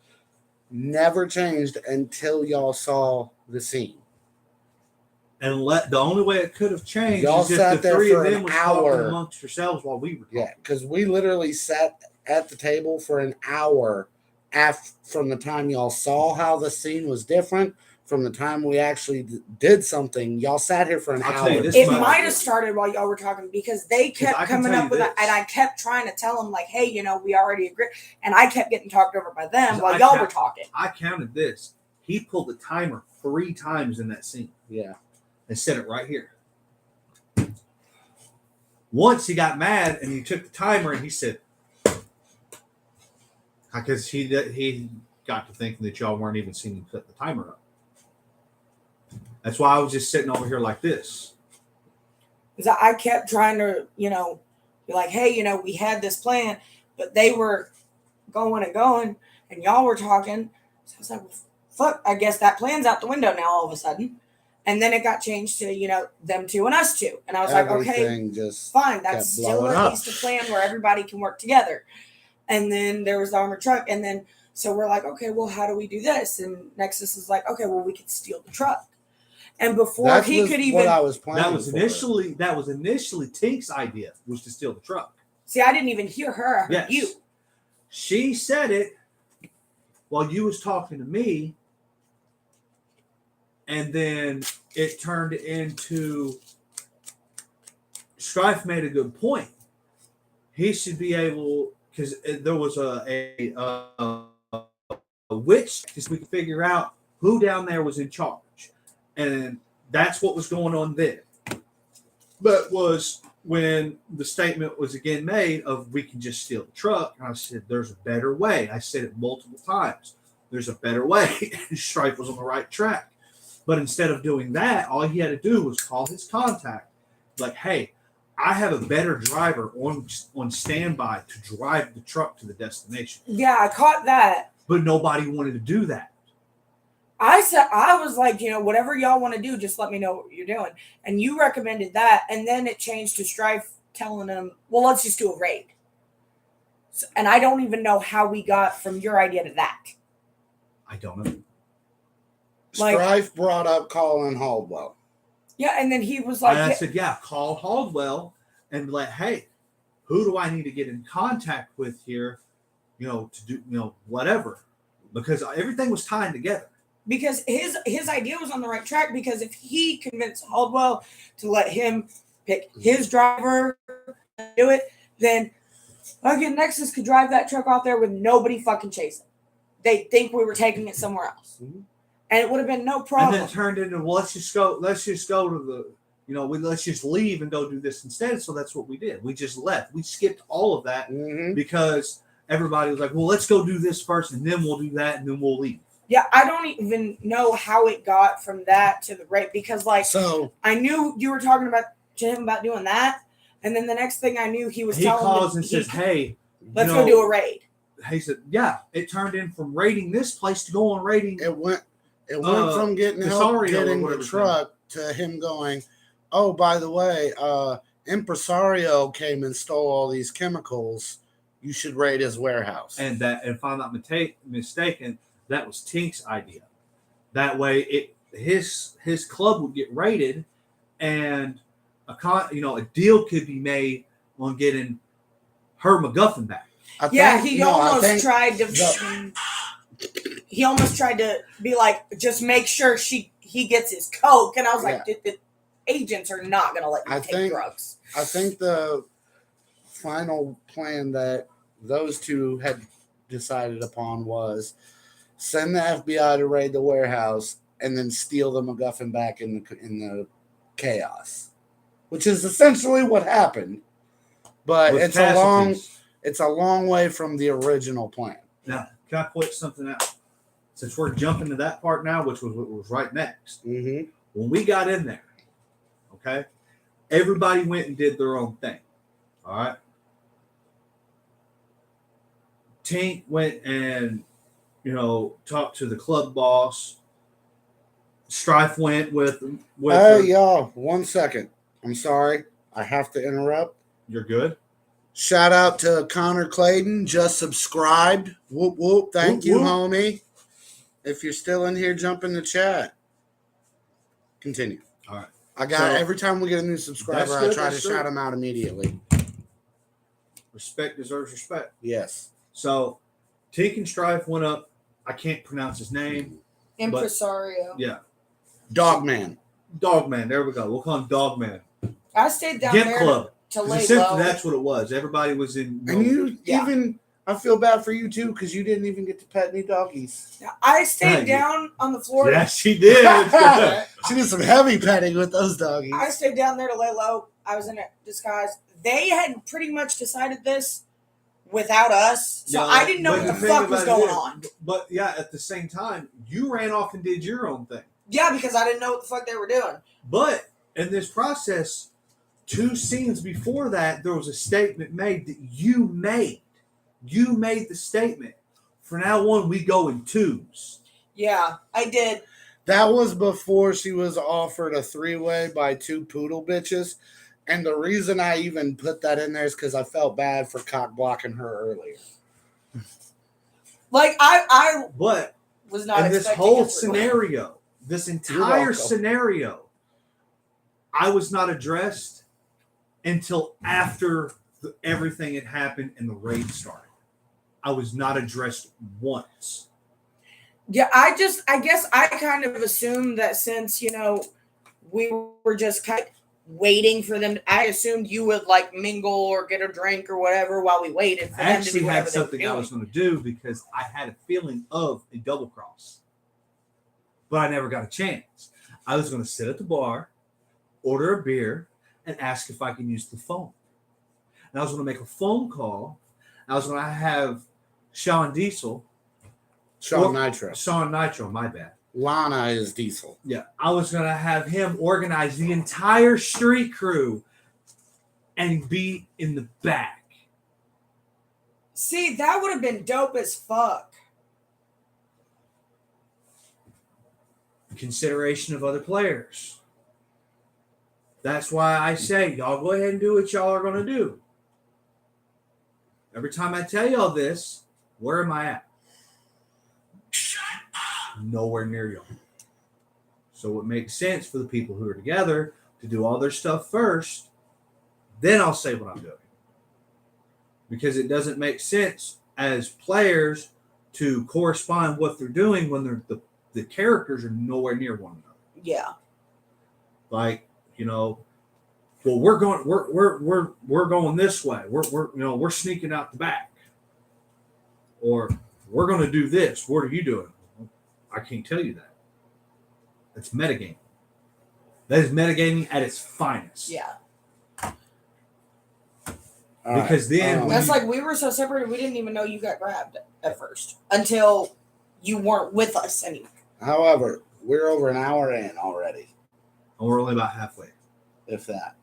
never changed until y'all saw the scene. And the only way it could have changed Y'all is if sat the there three for of an them was hour. talking amongst yourselves while we were talking. Yeah, because we literally sat at the table for an hour from the time y'all saw how the scene was different, from the time we actually did something. Y'all sat here for an I'll hour. tell you this It much. might have started while y'all were talking, because they kept I can coming tell up you with this. it, and I kept trying to tell them, like, hey, you know, we already agree. And I kept getting talked over by them while I y'all kept- were talking. I counted this. He pulled the timer 3 times in that scene Yeah. and set it right here. Once he got mad and he took the timer and he said, because he got to thinking that y'all weren't even seeing him set the timer up. That's why I was just sitting over here like this. Because I kept trying to, you know, be like, hey, you know, we had this plan, but they were going and going, and y'all were talking. So I was like, well, fuck, I guess that plan's out the window now all of a sudden. And then it got changed to, you know, them two and us two. And I was like, okay, Everything just fine, that's kept still blowing at up. least a plan where everybody can work together. And then there was the armored truck. And then, so we're like, okay, well, how do we do this? And Nexus is like, okay, well, we could steal the truck. And before that he was could what even, I was planning. That was for. initially Tink's idea, was to steal the truck. see, I didn't even hear her. I heard Yes. you. She said it while you was talking to me, And then it turned into Strife made a good point. He should be able, because there was a witch, because we could figure out who down there was in charge. And that's what was going on then. But was when the statement was again made of we can just steal the truck. And I said, there's a better way. I said it multiple times. There's a better way. Strife was on the right track. But instead of doing that, all he had to do was call his contact. Like, hey, I have a better driver on standby to drive the truck to the destination. Yeah, I caught that. But nobody wanted to do that. I was like, whatever y'all want to do, just let me know what you're doing. And you recommended that, and then it changed to Strife telling him, well, let's just do a raid. So, and I don't even know how we got from your idea to that. I don't know. Strife brought up Colin Haldwell. Yeah, and then he was like, and I said, yeah, call Haldwell and be like, hey, who do I need to get in contact with here, to do, whatever. Because everything was tied together. because his idea was on the right track, because if he convinced Haldwell to let him pick his driver and do it, then fucking Nexus could drive that truck out there with nobody fucking chasing. They think we were taking it somewhere else. Mm-hmm. And it would have been no problem. And then it turned into, well, let's just go to the, let's just leave and go do this instead. So that's what we did. We just left. We skipped all of that because everybody was like, well, let's go do this first and then we'll do that and then we'll leave. Yeah, I don't even know how it got from that to the raid, because I knew you were talking to him about doing that, and then the next thing I knew, he calls and says, "Hey, let's go do a raid." He said, "Yeah." It turned in from raiding this place to go on raiding. It went from getting help getting the truck to him going, "Oh, by the way, Impresario came and stole all these chemicals. You should raid his warehouse." And if I'm not mistaken, that was Tink's idea. That way, his club would get raided, and a deal could be made on getting her MacGuffin back. He almost tried to be like, just make sure he gets his coke, and I was like, the agents are not going to let you take drugs. I think the final plan that those two had decided upon was send the FBI to raid the warehouse and then steal the MacGuffin back in the chaos, which is essentially what happened. But it's a long way from the original plan. Now, can I point something out? Since we're jumping to that part now, which was right next. Mm-hmm. When we got in there, okay, everybody went and did their own thing. All right. Tink went and talked to the club boss. Strife went with y'all, 1 second. I'm sorry. I have to interrupt. You're good. Shout out to Connor Clayton. Just subscribed. Whoop, whoop. Thank you, homie. If you're still in here, jump in the chat. Continue. All right. Every time we get a new subscriber, I try to shout him out immediately. Respect deserves respect. Yes. So, Tink and Strife went up. I can't pronounce his name. Impresario. Yeah. Dogman. There we go. We'll call him Dogman. I stayed down Gimp there Club. to lay low. That's what it was. Everybody was in. And I feel bad for you too, because you didn't even get to pet any doggies. I stayed down on the floor. Yes, she did. She did some heavy petting with those doggies. I stayed down there to lay low. I was in a disguise. They had pretty much decided this without us, so I didn't know what the fuck was going on. But yeah, at the same time, you ran off and did your own thing. Yeah, because I didn't know what the fuck they were doing. But in this process, 2 scenes before that, there was a statement made that you made. You made the statement. From now on, we go in 2s. Yeah, I did. That was before she was offered a 3-way by 2 poodle bitches. And the reason I even put that in there is because I felt bad for cock blocking her earlier. Like, I but was not in this whole scenario, this entire scenario, I was not addressed until after everything had happened and the raid started. I was not addressed once. Yeah, I guess I kind of assumed that since, we were just kind of waiting for them, I assumed you would like mingle or get a drink or whatever while we waited for I them to actually do had whatever they were something I doing. was going to do because I had a feeling of a double cross, but I never got a chance. I was going to sit at the bar, order a beer, and ask if I can use the phone. And I was going to make a phone call. I was going to have Sean Diesel, Sean Nitro. Sean Nitro, my bad. Lana is Diesel. Yeah, I was going to have him organize the entire street crew and be in the back. See, that would have been dope as fuck. Consideration of other players. That's why I say, y'all go ahead and do what y'all are going to do. Every time I tell y'all this, where am I at? Nowhere near y'all. So it makes sense for the people who are together to do all their stuff first. Then I'll say what I'm doing. Because it doesn't make sense as players to correspond what they're doing when the characters are nowhere near one another. Yeah. Like, well, we're going this way. We're sneaking out the back. Or we're going to do this. What are you doing? I can't tell you that. That's metagaming. That is metagaming at its finest. Yeah. Because then That's like we were so separated we didn't even know you got grabbed at first until you weren't with us anymore. However, we're over an hour in already, we're only about halfway. if that.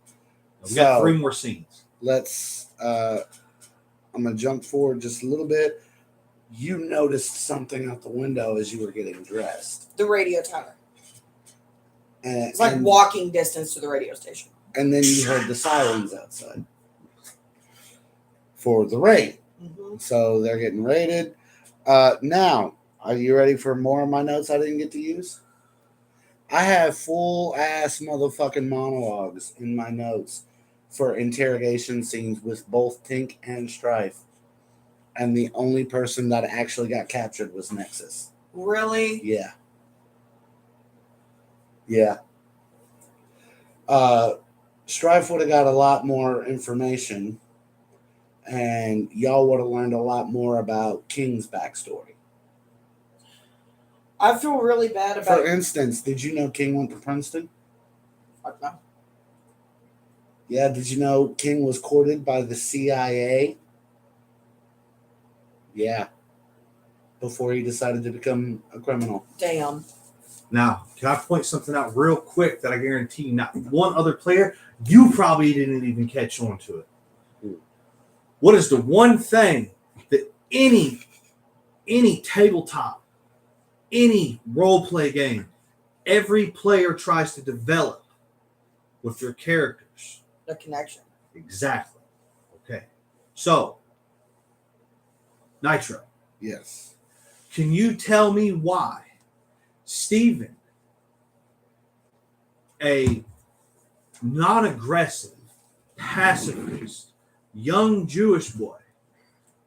We got 3 more scenes. Let's. I'm gonna jump forward just a little bit. You noticed something out the window as you were getting dressed. The radio tower. And, It's like walking distance to the radio station. And then you heard the sirens outside for the raid. Mm-hmm. So they're getting raided. Now, are you ready for more of my notes I didn't get to use? I have full ass motherfucking monologues in my notes for interrogation scenes with both Tink and Strife. And the only person that actually got captured was Nexus. Really? Yeah. Yeah. Strife would have got a lot more information, and y'all would have learned a lot more about King's backstory. I feel really bad about For instance, did you know King went to Princeton? Fuck no. Yeah, did you know King was courted by the CIA? Yeah. Before he decided to become a criminal. Damn. Now, can I point something out real quick that I guarantee not one other player, you probably didn't even catch on to it. What is the one thing that any tabletop, any role play game, every player tries to develop with their characters? The connection. Exactly. Okay. So, Nitro, Yes. can you tell me why Steven, a non-aggressive, pacifist, young Jewish boy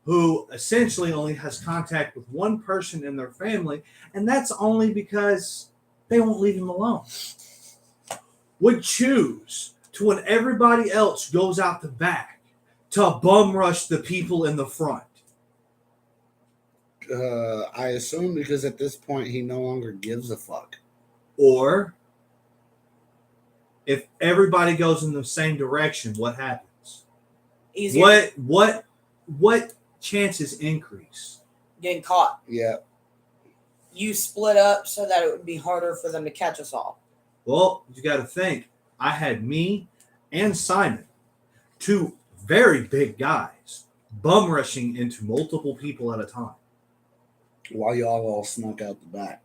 who essentially only has contact with one person in their family, and that's only because they won't leave him alone, would choose to, when everybody else goes out the back, to bum rush the people in the front? I assume because at this point he no longer gives a fuck. Or if everybody goes in the same direction, what happens? Easier. What chances increase? Getting caught. Yeah. You split up so that it would be harder for them to catch us all. Well, you got to think. I had me and Simon, 2 very big guys, bum rushing into multiple people at a time. While y'all all snuck out the back.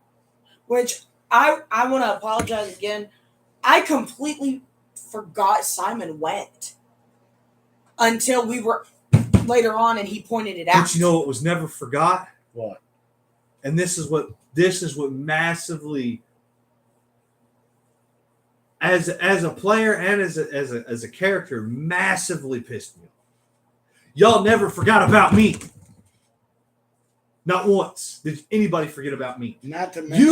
Which I want to apologize again. I completely forgot Simon went until we were later on and he pointed it out. But you know what was never forgot? What? And this is what massively, as a player and as a character, massively pissed me off. Y'all never forgot about me. Not once did anybody forget about Meat. Not to mention,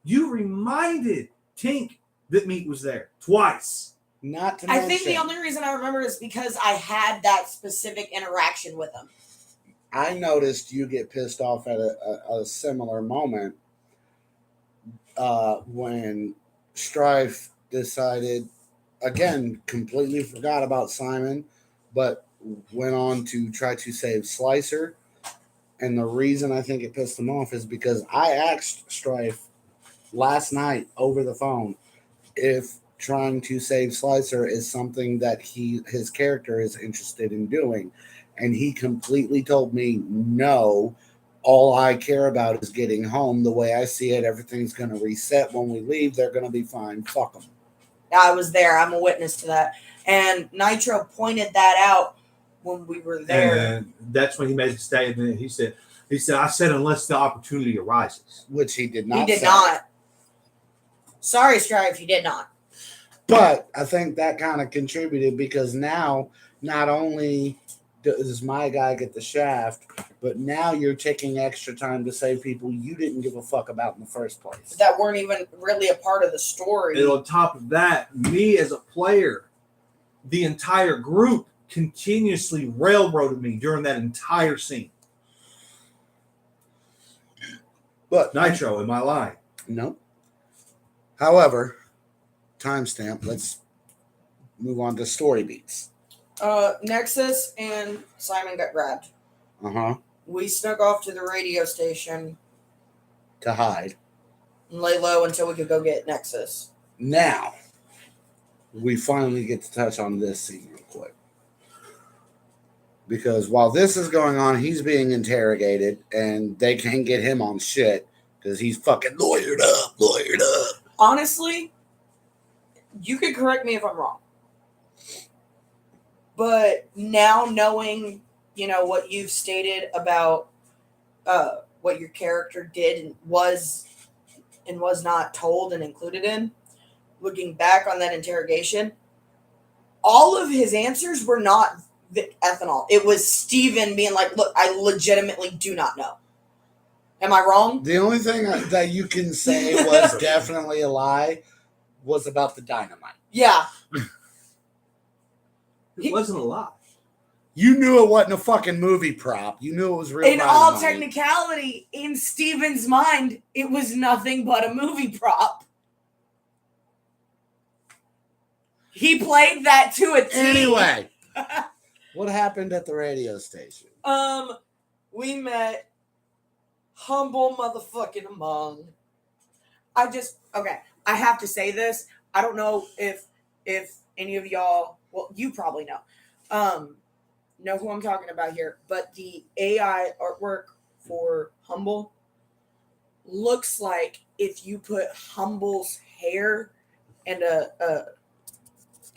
You reminded Tink that Meat was there twice. not to I mention, think the only reason I remember is because I had that specific interaction with him. I noticed you get pissed off at a similar moment when Strife decided, again, completely forgot about Simon, but went on to try to save Slicer. And the reason I think it pissed him off is because I asked Strife last night over the phone if trying to save Slicer is something that his character is interested in doing. And he completely told me, no, all I care about is getting home. The way I see it, everything's going to reset when we leave. They're going to be fine. Fuck them. I was there. I'm a witness to that. And Nitro pointed that out when we were there. And that's when he made the statement. He said, I said, unless the opportunity arises. Which he did not He did say. not. Sorry, Strife, you did not. But I think that kind of contributed because now not only does my guy get the shaft, but now you're taking extra time to save people you didn't give a fuck about in the first place. That weren't even really a part of the story. And on top of that, me as a player, the entire group continuously railroaded me during that entire scene. But Nitro, am I lying? no. However, timestamp. Let's move on to story beats. Nexus and Simon got grabbed. We snuck off to the radio station to hide. and lay low until we could go get Nexus. Now, we finally get to touch on this scene real quick. Because while this is going on, he's being interrogated, and they can't get him on shit because he's fucking lawyered up. Honestly, you could correct me if I'm wrong. But now knowing, what you've stated about what your character did and was not told and included in, looking back on that interrogation, all of his answers were not ethanol. It was Steven being like, look, I legitimately do not know. Am I wrong? The only thing that you can say was definitely a lie was about the dynamite. Yeah. It wasn't a lie. You knew it wasn't a fucking movie prop. You knew it was real In all dynamite. technicality, in Steven's mind, it was nothing but a movie prop. He played that to a T. Anyway, what happened at the radio station? We met Humble motherfucking Among. I have to say this. I don't know if any of y'all, well, you probably know who I'm talking about here, but the AI artwork for Humble looks like if you put Humble's hair and a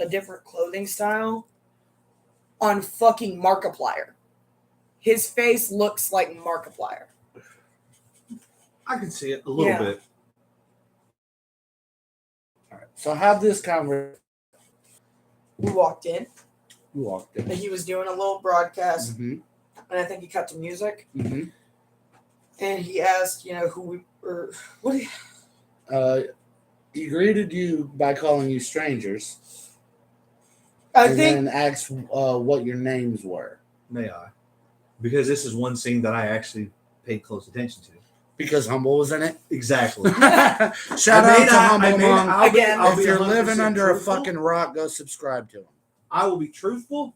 different clothing style on fucking Markiplier. His face looks like Markiplier. I can see it a little bit. All right. So have this conversation. We walked in, You walked in. and he was doing a little broadcast, Mm-hmm. and I think he cut to music, Mm-hmm. and he asked, who we were, what He greeted you by calling you strangers, I and think then asked what your names were. May I? Because this is one scene that I actually paid close attention to. Because Humble was in it. Exactly. Shout out to Humble Mom. Again, I'll If be you're 100% living under truthful. a fucking rock, go subscribe to him. I will be truthful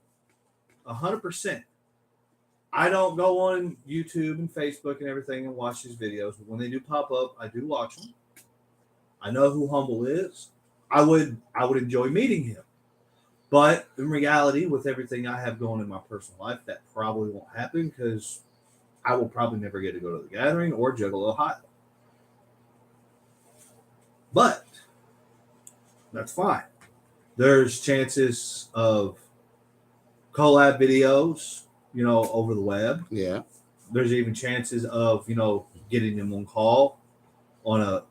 100%. I don't go on YouTube and Facebook and everything and watch these videos, but when they do pop up, I do watch them. I know who Humble is. I would enjoy meeting him. But in reality, with everything I have going in my personal life, that probably won't happen because I will probably never get to go to the gathering or Juggalo Ohio. But that's fine. There's chances of collab videos, over the web. Yeah. There's even chances of, getting them on call on a,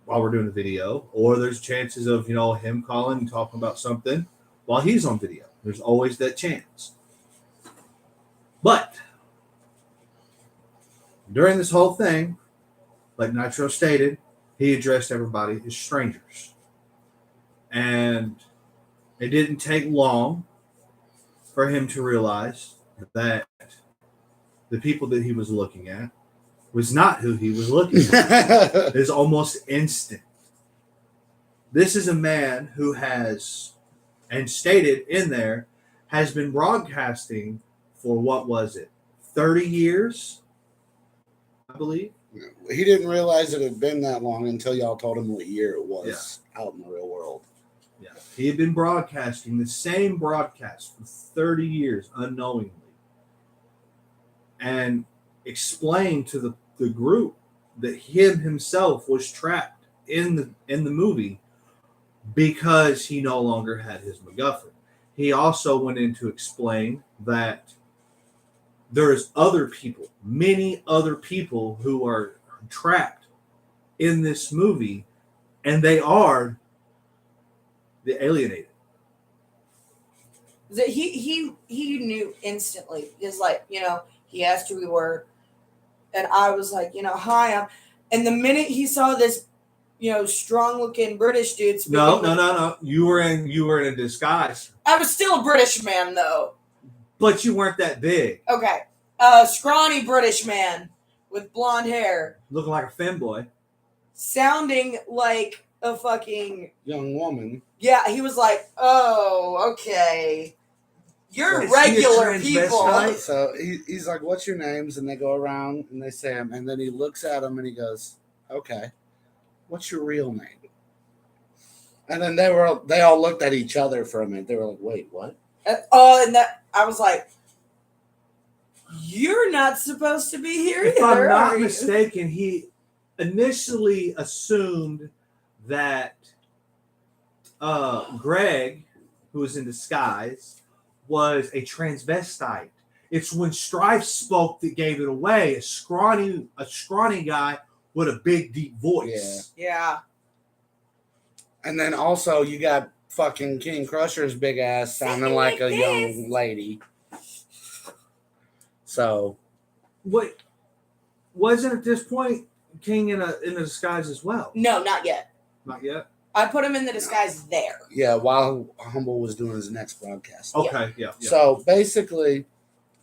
while we're doing the video. Or there's chances of, him calling and talking about something while he's on video. There's always that chance. But During this whole thing, like Nitro stated, he addressed everybody as strangers. And it didn't take long for him to realize that the people that he was looking at was not who he was looking at. It's almost instant. This is a man who has, and stated in there, has been broadcasting for what was it, 30 years, I believe. He didn't realize it had been that long until y'all told him what year it was out in the real world. Yeah, he had been broadcasting the same broadcast for 30 years unknowingly, and explained to the group that him himself was trapped in the movie because he no longer had his MacGuffin. He also went in to explain that there's other people, many other people who are trapped in this movie, and they are the alienated. He knew instantly. It's like, he asked who we were, and I was like, hi, and the minute he saw this, strong looking British dude speaking, No. You were in a disguise. I was still a British man though. But you weren't that big. Okay. Scrawny British man with blonde hair. Looking like a femboy. Sounding like a fucking Young woman. Yeah, he was like, oh, okay. You're Is he a regular people. transvestite? So he's like, what's your names? And they go around and they say him. And then he looks at him and he goes, okay, what's your real name? And then they all looked at each other for a minute. They were like, wait, what? And that I was like, you're not supposed to be here If either, I'm not are you? mistaken, he initially assumed that Greg, who was in disguise, was a transvestite. It's when Strife spoke that gave it away. A scrawny guy with a big deep voice. Yeah. And then also you got fucking King Crusher's big ass sounding like a young lady. So What wasn't at this point King in a disguise as well? No, not yet. Not yet. I put him in the disguise there. yeah, while Humble was doing his next broadcast. Okay, yeah. So basically,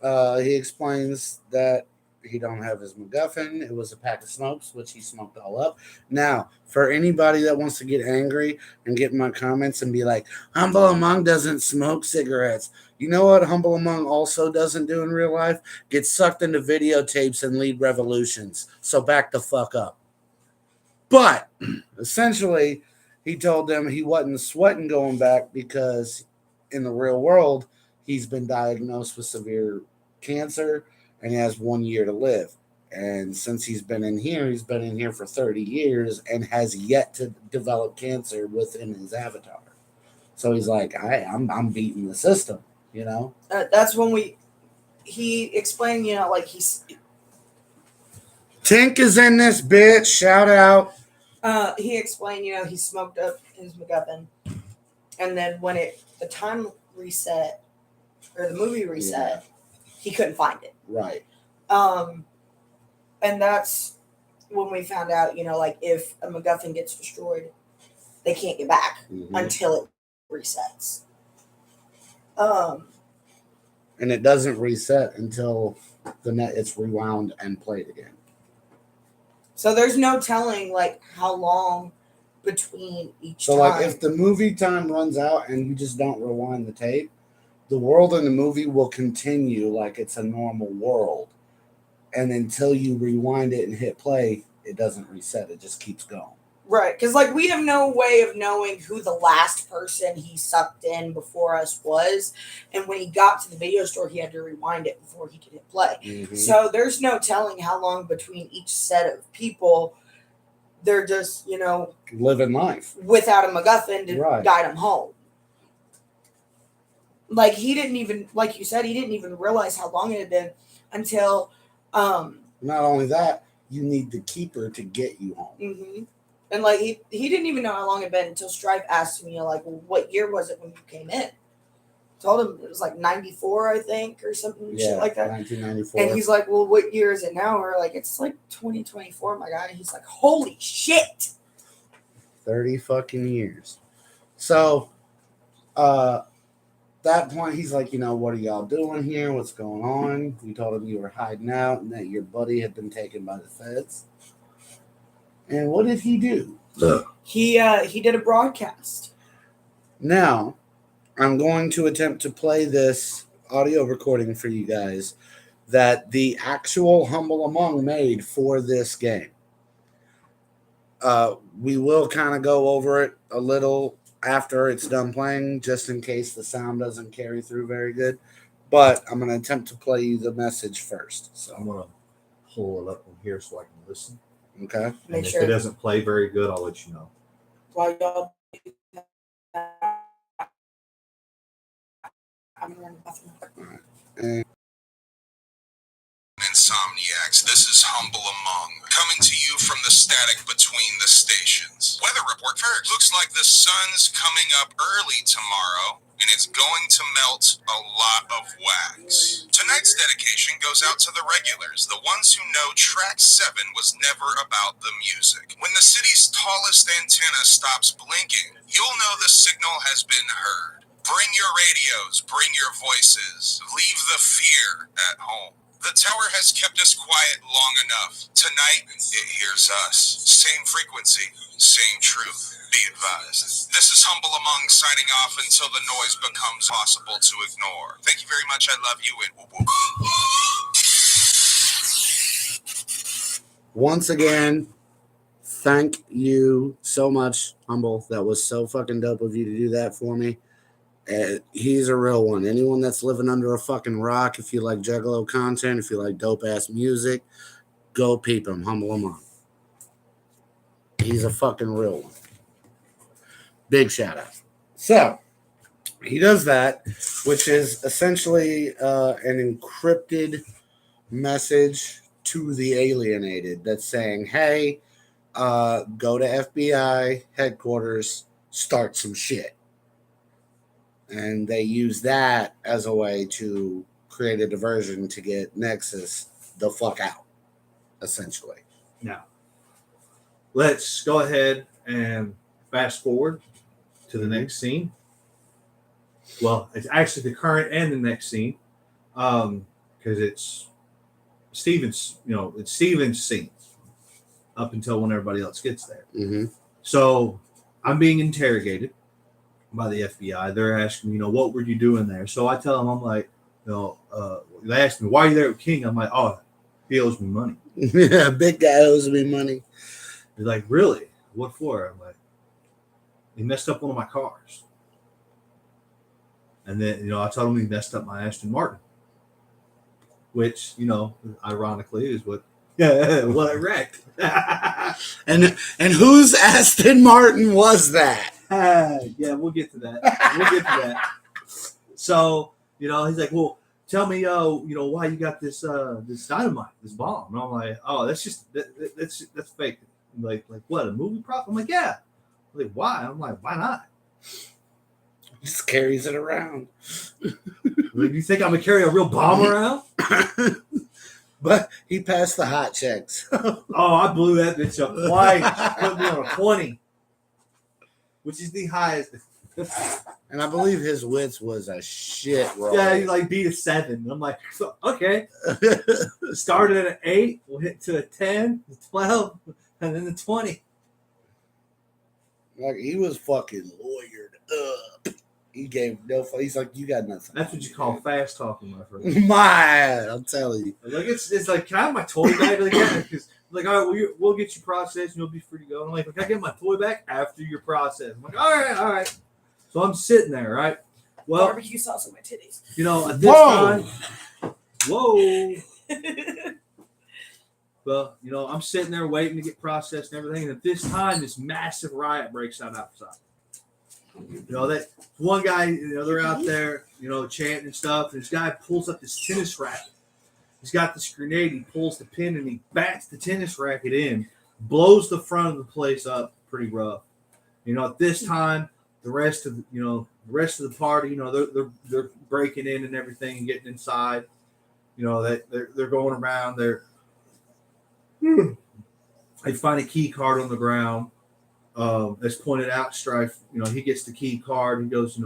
he explains that he don't have his MacGuffin. It was a pack of smokes, which he smoked all up. Now, for anybody that wants to get angry and get in my comments and be like, Humble Among doesn't smoke cigarettes. You know what Humble Among also doesn't do in real life? Get sucked into videotapes and lead revolutions. So back the fuck up. But essentially, he told them he wasn't sweating going back because in the real world, he's been diagnosed with severe cancer and he has 1 year to live. And since he's been in here for 30 years and has yet to develop cancer within his avatar. So he's like, I'm beating the system, That's when he explained, like he's. Tink is in this bitch. Shout out. He explained, he smoked up his MacGuffin, and then when the time reset or the movie reset, he couldn't find it. Right. And that's when we found out, like if a MacGuffin gets destroyed, they can't get back until it resets. And it doesn't reset until it's rewound and played again. So there's no telling like how long between each So time. like if the movie time runs out and you just don't rewind the tape, the world in the movie will continue like it's a normal world. And until you rewind it and hit play, it doesn't reset. It just keeps going. Right, because like we have no way of knowing who the last person he sucked in before us was, and when he got to the video store, he had to rewind it before he could hit play. Mm-hmm. So there's no telling how long between each set of people. They're just Living life. without a MacGuffin to guide him home. Like he didn't even, like you said, he didn't even realize how long it had been until. Not only that, you need the keeper to get you home. Mm-hmm. And like he didn't even know how long it had been until Stripe asked me, like, well, what year was it when you came in? told him it was like 94, I think, or something shit like that. 1994. And he's like, well, what year is it now? We're like, it's like 2024, my guy. And he's like, holy shit. 30 fucking years. So, that point, he's like, what are y'all doing here? What's going on? We told him you were hiding out and that your buddy had been taken by the feds. And what did he do? He did a broadcast. Now, I'm going to attempt to play this audio recording for you guys that the actual Humble Among made for this game. We will kind of go over it a little after it's done playing, just in case the sound doesn't carry through very good. But I'm going to attempt to play you the message first. So I'm gonna pull it up on here so I can listen. Okay. And Make if sure it doesn't play very good, I'll let you know. while y'all do that, I'm going to run the bathroom. And Insomniacs, this is Humble Among, coming to you from the static between the stations. Weather report first. Looks like the sun's coming up early tomorrow, and it's going to melt a lot of wax. Tonight's dedication goes out to the regulars, the ones who know track 7 was never about the music. When the city's tallest antenna stops blinking, you'll know the signal has been heard. Bring your radios, bring your voices, leave the fear at home. The tower has kept us quiet long enough. Tonight, it hears us. Same frequency, same truth. Be advised. This is Humble Among signing off until the noise becomes possible to ignore. Thank you very much. I love you. And whoop whoop. once again, thank you so much, Humble. That was so fucking dope of you to do that for me. He's a real one. Anyone that's living under a fucking rock, if you like Juggalo content, if you like dope ass music, go peep him. Humble Among. He's a fucking real one. Big shout out. So he does that, which is essentially an encrypted message to the alienated that's saying, hey, go to FBI headquarters, start some shit. And they use that as a way to create a diversion to get Nexus the fuck out, essentially. Now, let's go ahead and fast forward to the next scene. Well, it's actually the current and the next scene, because it's Steven's. It's Steven's scene up until when everybody else gets there. Mm-hmm. So I'm being interrogated by the FBI. They're asking me, what were you doing there? So I tell them, I'm like, they asked me, why are you there with King? I'm like, oh, he owes me money. Yeah, big guy owes me money. They're like, really? What for? I'm like, he messed up one of my cars. And then, I told him he messed up my Aston Martin, which, ironically is what I wrecked. And whose Aston Martin was that? Yeah, we'll get to that. So, he's like, well, tell me, why you got this dynamite, this bomb? And I'm like, oh, that's just that's fake. Like what, a movie prop? I'm like, yeah. I'm like, why? I'm like, why not? Just carries it around. Like, you think I'm gonna carry a real bomb around? But he passed the hot checks. Oh, I blew that bitch up twice. Put me on a 20, which is the highest. And I believe his wits was a shit roll. Yeah, he like beat a 7. I'm like, okay. Started at an 8, we'll hit to a 10, 12, and then the 20. Like, he was fucking lawyered up. He gave no fuck. He's like, you got nothing. That's what you call fast talking, my friend. I'm telling you. Like, it's like, can I have my toy back? Like, yeah, because like, all right, we'll get you processed and you'll be free to go. And I'm like, can I get my toy back after your process? I'm like, all right. So I'm sitting there, right? Well, Barbecue sauce on my titties. at this time, whoa. Well, I'm sitting there waiting to get processed and everything. And at this time, this massive riot breaks out outside. That one guy, they're out there, chanting and stuff. And this guy pulls up this tennis racket. He's got this grenade. He pulls the pin and he bats the tennis racket in, blows the front of the place up pretty rough. At this time, the rest of the party, they're breaking in and everything and getting inside. They're going around. They find a key card on the ground. As pointed out, Strife, he gets the key card. He goes,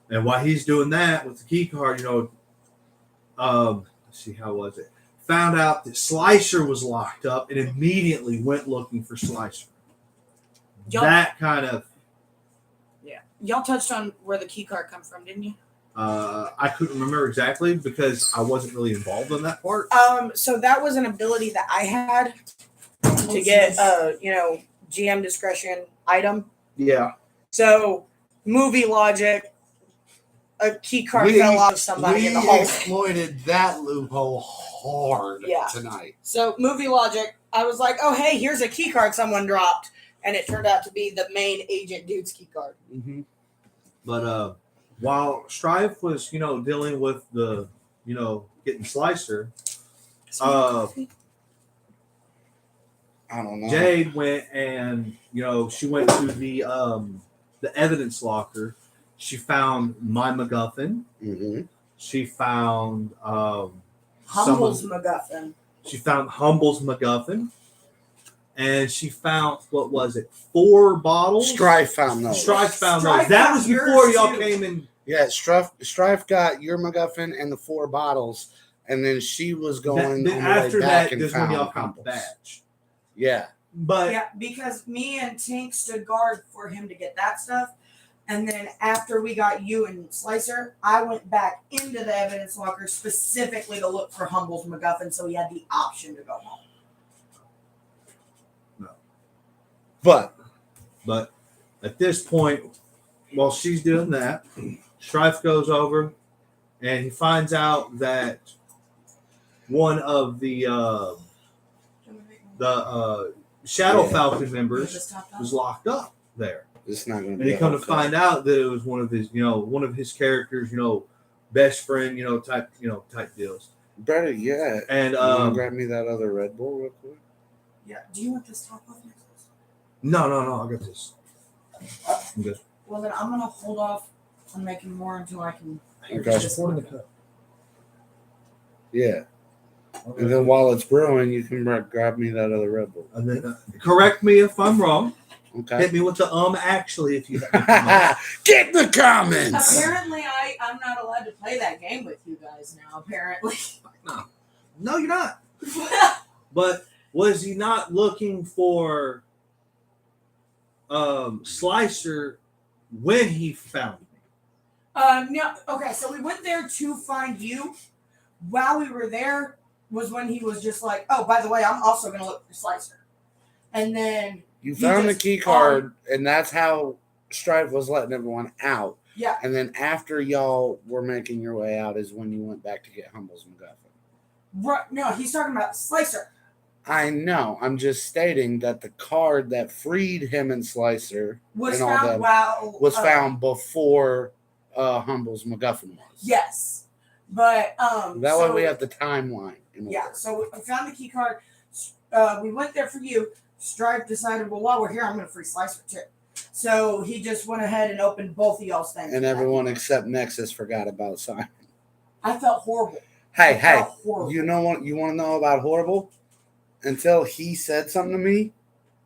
and while he's doing that with the key card, let's see, how was it? Found out that Slicer was locked up and immediately went looking for Slicer. That kind of. Yeah. Y'all touched on where the key card come from, didn't you? I couldn't remember exactly because I wasn't really involved in that part. So that was an ability that I had to get GM discretion item. Yeah. So movie logic, a key card fell off of somebody in the hallway. We exploited that loophole hard tonight. So movie logic, I was like, oh hey, here's a key card someone dropped, and it turned out to be the main agent dude's key card. Mm-hmm. But while Strife was, dealing with the, getting Slicer, I don't know. Jade went and, she went to the evidence locker. She found my MacGuffin. Mm-hmm. She found Humble's MacGuffin. She found Humble's MacGuffin. And she found, what was it, 4 bottles? Strife found those. Strife found Strife those. That found was before yours, y'all too. came in. Yeah, Strife got your MacGuffin and the 4 bottles, and then she was going on the way After back that, and that's when y'all found found the Humble's. badge. Yeah. But Yeah, because me and Tink stood guard for him to get that stuff. And then after we got you and Slicer, I went back into the evidence locker specifically to look for Humble's MacGuffin, so he had the option to go home. But at this point, while she's doing that, Strife goes over and he finds out that one of the Shadow Falcon members was locked up there. it's not going to And be. he come to find out that it was one of his characters, best friend, type deals. Better yet. And You want to grab me that other Red Bull real quick? Yeah. Do you want this top off next? no, I got this. I'm good. Well, then I'm gonna hold off on making more until I can. Okay. This one. Yeah. And then while it's brewing, you can grab me that other Red Bull. And then, correct me if I'm wrong. Okay. Hit me with the actually if you Get in the comments. Apparently, I'm not allowed to play that game with you guys now. Apparently. No, you're not. But was he not looking for Slicer when he found me? No. Okay, so we went there to find you. While we were there was when he was just like, "Oh, by the way, I'm also gonna look for Slicer," and then You he found the just- key card, and that's how Strife was letting everyone out. Yeah. And then after y'all were making your way out is when you went back to get Humble's MacGuffin. Right, no, he's talking about Slicer. I know. I'm just stating that the card that freed him and Slicer Was and all found that while was found before Humble's MacGuffin was. Yes, but That way we have the timeline. In Yeah, order. so we found the key card. We went there for you. Stripe decided, well, while we're here, I'm going to free Slicer too. So he just went ahead and opened both of y'all's things. And everyone except Nexus forgot about Simon. I felt horrible. Hey, I hey, felt horrible. you know what? You want to know about horrible? Until he said something to me,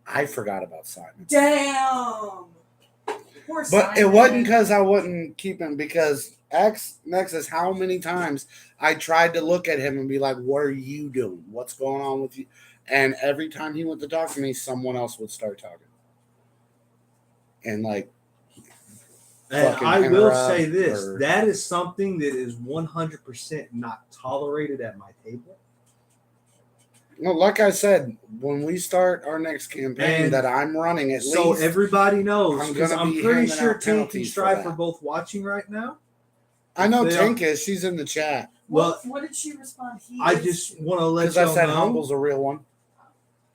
I forgot about Simon. Damn. Poor But it Simon. wasn't because I wasn't keeping, because Nexus, how many times I tried to look at him and be like, what are you doing? What's going on with you? And every time he went to talk to me, someone else would start talking. And like, And fucking I will interrupt say this: or- that is something that is 100% not tolerated at my table. well, like I said, when we start our next campaign And that I'm running, at So least everybody knows, I'm because gonna I'm be pretty handing sure out Tink and penalties for Strife that. are both watching right now. I know They Tink is. She's in the chat What did she respond? I just want to let because I y'all said know Humble's a real one.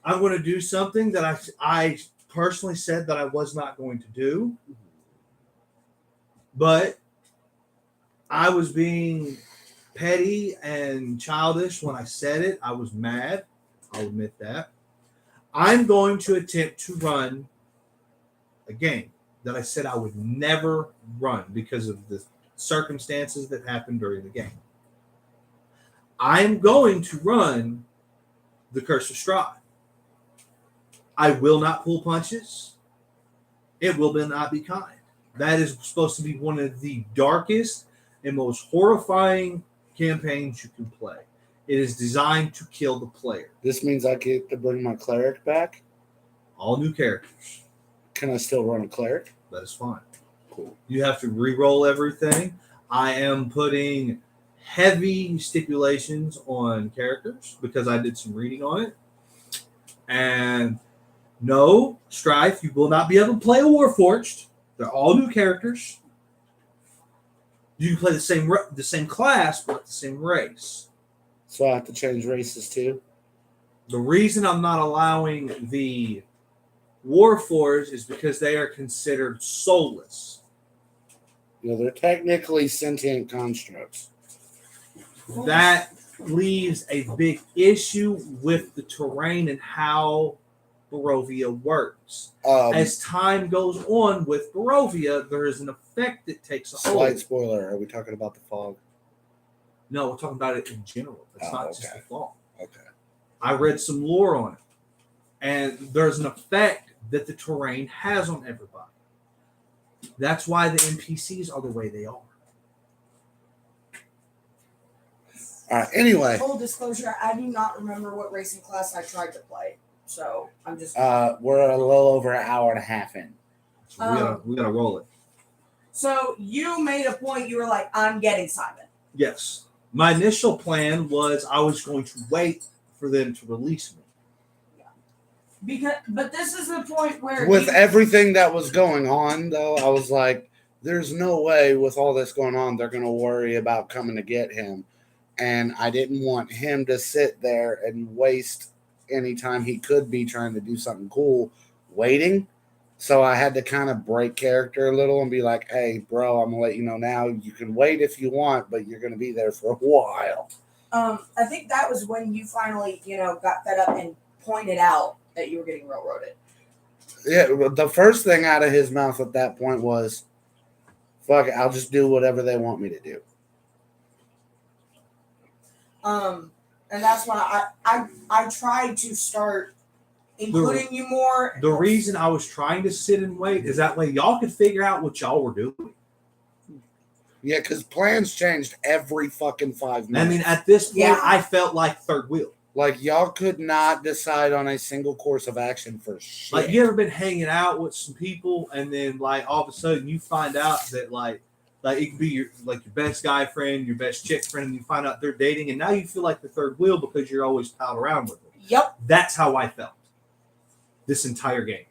I'm going to do something that I personally said that I was not going to do, but I was being petty and childish when I said it. I was mad. I'll admit that. I'm going to attempt to run a game. that I said I would never run because of the circumstances that happened during the game. I'm going to run the Curse of Strahd. I will not pull punches. It will not be kind. That is supposed to be one of the darkest and most horrifying campaigns you can play. It is designed to kill the player. This means I get to bring my cleric back. All new characters. Can I still run a cleric? That is fine. Cool. You have to re-roll everything. I am putting heavy stipulations on characters because I did some reading on it. And no, Strife, you will not be able to play a Warforged. They're all new characters. You can play the same class, but the same race. So I have to change races too? The reason I'm not allowing the Warforged is because they are considered soulless. They're technically sentient constructs. That leaves a big issue with the terrain and how Barovia works. As time goes on with Barovia, there is an effect that takes a hold. Slight spoiler. Are we talking about the fog? No, we're talking about it in general. It's not just okay. the fog. Okay. I read some lore on it, and there's an effect that the terrain has on everybody. That's why the NPCs are the way they are. All right. Anyway, Full disclosure, I do not remember what racing class I tried to play. So I'm just. we're a little over an hour and a half in. So we gotta roll it. So you made a point. You were like, I'm getting Simon. Yes. My initial plan was I was going to wait for them to release me. But this is the point where With everything that was going on, though, I was like, there's no way with all this going on, they're going to worry about coming to get him. And I didn't want him to sit there and waste any time he could be trying to do something cool waiting. So I had to kind of break character a little and be like, hey, bro, I'm going to let you know now. You can wait if you want, but you're going to be there for a while. I think that was when you finally, got fed up and pointed out that you were getting railroaded. Yeah, the first thing out of his mouth at that point was, fuck it, I'll just do whatever they want me to do. And that's when I tried to start including you more. The reason I was trying to sit and wait is that way y'all could figure out what y'all were doing. Yeah, because plans changed every fucking 5 minutes. I mean, at this point, Yeah. I felt like third wheel. Like, y'all could not decide on a single course of action for shit. Like, you ever been hanging out with some people and then, like, all of a sudden you find out that, like it could be your best guy friend, your best chick friend, and you find out they're dating, and now you feel like the third wheel because you're always palled around with them. Yep. That's how I felt this entire game.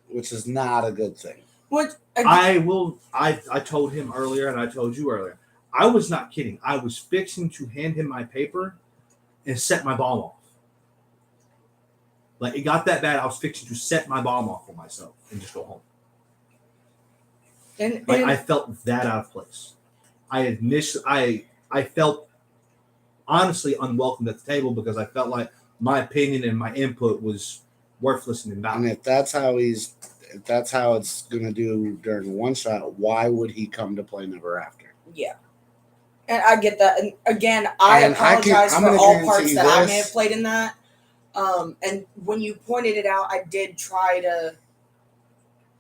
Which is not a good thing. I told him earlier, and I told you earlier, I was not kidding. I was fixing to hand him my paper and set my bomb off. Like, it got that bad, I was fixing to set my bomb off for myself and just go home. And I felt that out of place. I felt honestly unwelcome at the table because I felt like my opinion and my input was worthless and And invaluable. if that's how it's gonna do during one shot, why would he come to play Never After? yeah. And I get that. And again, I apologize I'm for gonna all guarantee parts you that I this. may have played in that. And when you pointed it out, I did try to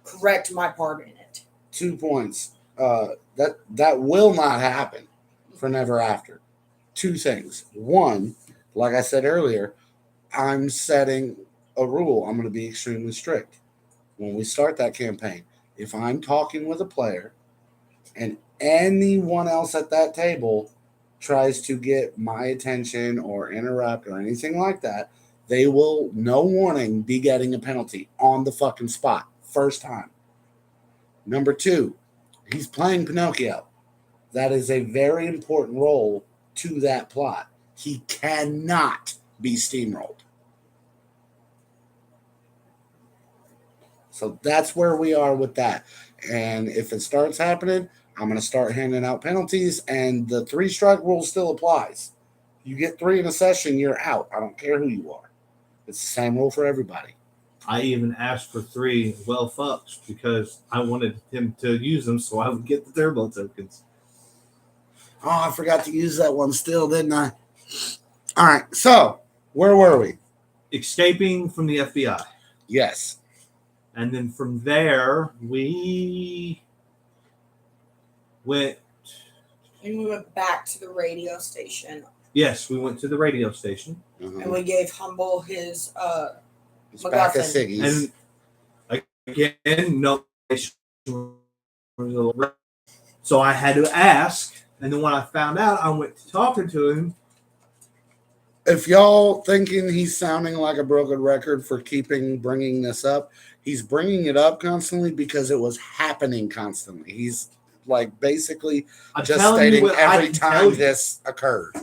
correct my part in it. 2 points. That will not happen for Never After. 2 things. One, like I said earlier, I'm setting a rule. I'm going to be extremely strict. When we start that campaign, if I'm talking with a player and anyone else at that table tries to get my attention or interrupt or anything like that, they will, no warning, be getting a penalty on the fucking spot. First time. Number 2, he's playing Pinocchio. That is a very important role to that plot. He cannot be steamrolled. So that's where we are with that. And if it starts happening, I'm going to start handing out penalties, and the 3-strike rule still applies. You get 3 in a session, you're out. I don't care who you are. It's the same rule for everybody. I even asked for 3 well fucks because I wanted him to use them so I would get the turbo tokens. Oh, I forgot to use that one still, didn't I? All right. So, where were we? Escaping from the FBI. Yes. And then from there, we went. And we went back to the radio station Yes, we went to the radio station. and we gave Humble his It's back at MacGuffin. Siggy's. And again, no. So I had to ask. And then when I found out, I went to talking to him. If y'all thinking he's sounding like a broken record for bringing this up, he's bringing it up constantly because it was happening constantly. He's like basically I'm just telling you stating what I every can tell time you. this occurred.